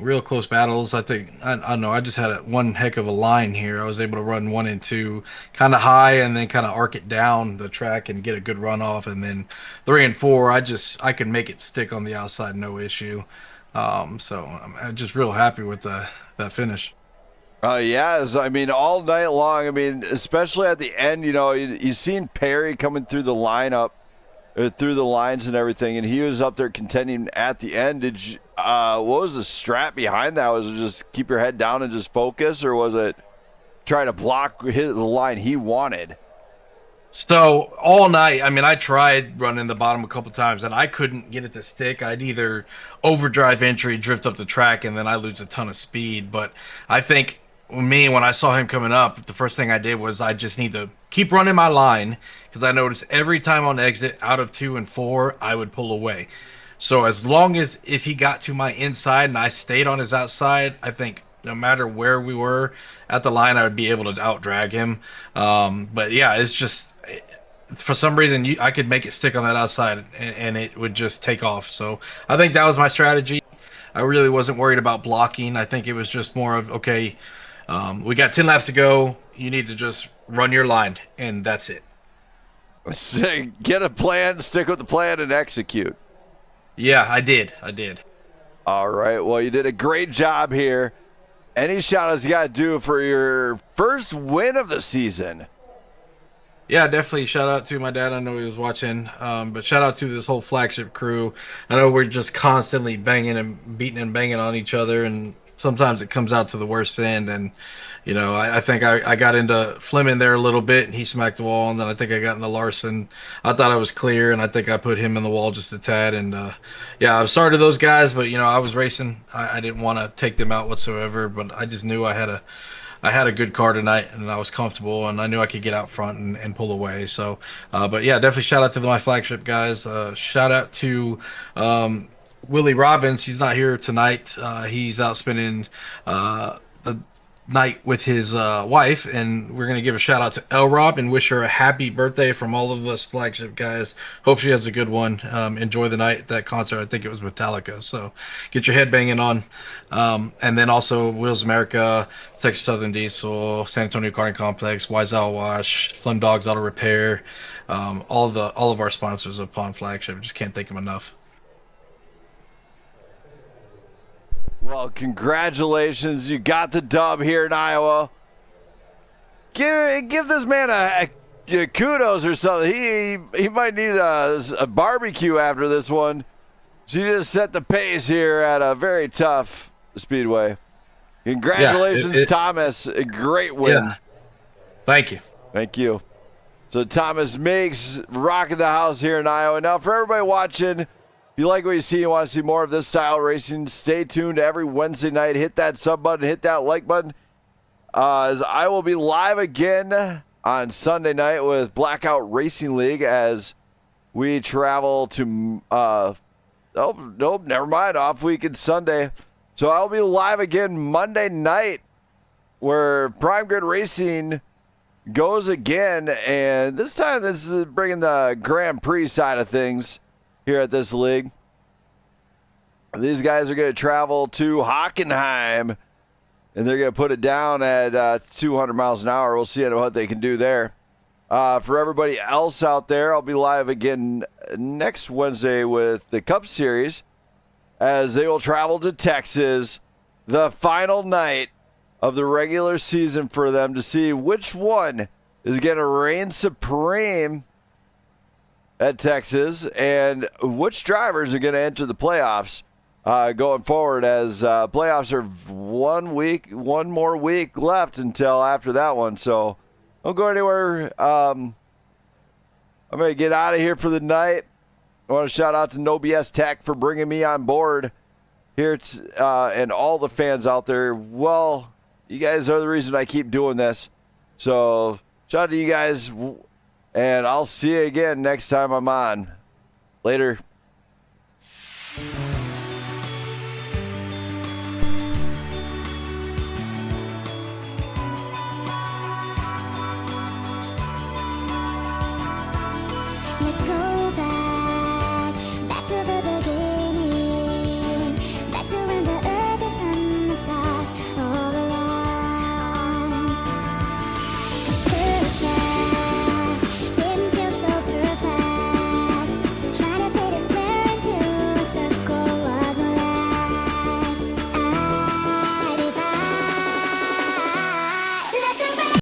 Real close battles. I think I don't know. I just had one heck of a line here. I was able to run 1 and 2 kind of high, and then kind of arc it down the track and get a good run off. And then 3 and 4, I could make it stick on the outside, no issue. So I'm just real happy with that finish. Yes, I mean, all night long. I mean, especially at the end, you know, you seen Perry coming through the lineup, through the lines and everything, and he was up there contending at the end. Did you, what was the strat behind that? Was it just keep your head down and just focus, or was it trying to block the line he wanted? So all night, I mean, I tried running the bottom a couple times, and I couldn't get it to stick. I'd either overdrive entry, drift up the track, and then I lose a ton of speed. But I think when I saw him coming up, the first thing I did was I just need to keep running my line, because I noticed every time on exit out of 2 and 4, I would pull away. So as long as if he got to my inside and I stayed on his outside, I think no matter where we were at the line, I would be able to out drag him. But yeah, it's just for some reason I could make it stick on that outside and it would just take off. So I think that was my strategy. I really wasn't worried about blocking. I think it was just more of, okay, we got 10 laps to go. You need to just run your line, and that's it. Get a plan, stick with the plan, and execute. Yeah, I did. All right. Well, you did a great job here. Any shout-outs you got to do for your first win of the season? Yeah, definitely shout out to my dad. I know he was watching, but shout out to this whole flagship crew. I know we're just constantly banging and beating and banging on each other, and sometimes it comes out to the worst end. And, you know, I think I got into Fleming there a little bit, and he smacked the wall, and then I think I got into Larson. I thought I was clear, and I think I put him in the wall just a tad. And, yeah, I'm sorry to those guys, but, you know, I was racing. I didn't want to take them out whatsoever, but I just knew I had a good car tonight, and I was comfortable, and I knew I could get out front and pull away. So, but yeah, definitely shout out to my flagship guys. Shout out to Willie Robbins. He's not here tonight. He's out spending the night with his wife, and we're gonna give a shout out to El Rob and wish her a happy birthday from all of us flagship guys. Hope she has a good one. Enjoy the night at that concert. I think it was Metallica, so get your head banging on. And then also Wheels America, Texas Southern Diesel, San Antonio Karting Complex, Wise Owl Wash, Flim Dogs Auto Repair, all of our sponsors of Pond Flagship. Just can't thank them enough. Well, congratulations. You got the dub here in Iowa. Give this man a kudos or something. He might need a barbecue after this one. She just set the pace here at a very tough speedway. Congratulations, Thomas. A great win. Yeah. Thank you. Thank you. So Thomas Meeks rocking the house here in Iowa. Now, for everybody watching, if you like what you see and want to see more of this style racing, stay tuned every Wednesday night. Hit that sub button, hit that like button. As I will be live again on Sunday night with Blackout Racing League as we travel to, nope, never mind, off weekend Sunday. So I'll be live again Monday night where Prime Grid Racing goes again. And this time this is bringing the Grand Prix side of things here at this league. These guys are going to travel to Hockenheim, and they're going to put it down at 200 miles an hour. We'll see what they can do there. For everybody else out there, I'll be live again next Wednesday with the Cup Series as they will travel to Texas, the final night of the regular season for them, to see which one is going to reign supreme at Texas and which drivers are going to enter the playoffs going forward, as playoffs are one more week left until after that one. So don't go anywhere. I'm going to get out of here for the night. I want to shout out to No BS Tech for bringing me on board here, and all the fans out there. Well, you guys are the reason I keep doing this. So shout out to you guys, and I'll see you again next time I'm on. Later.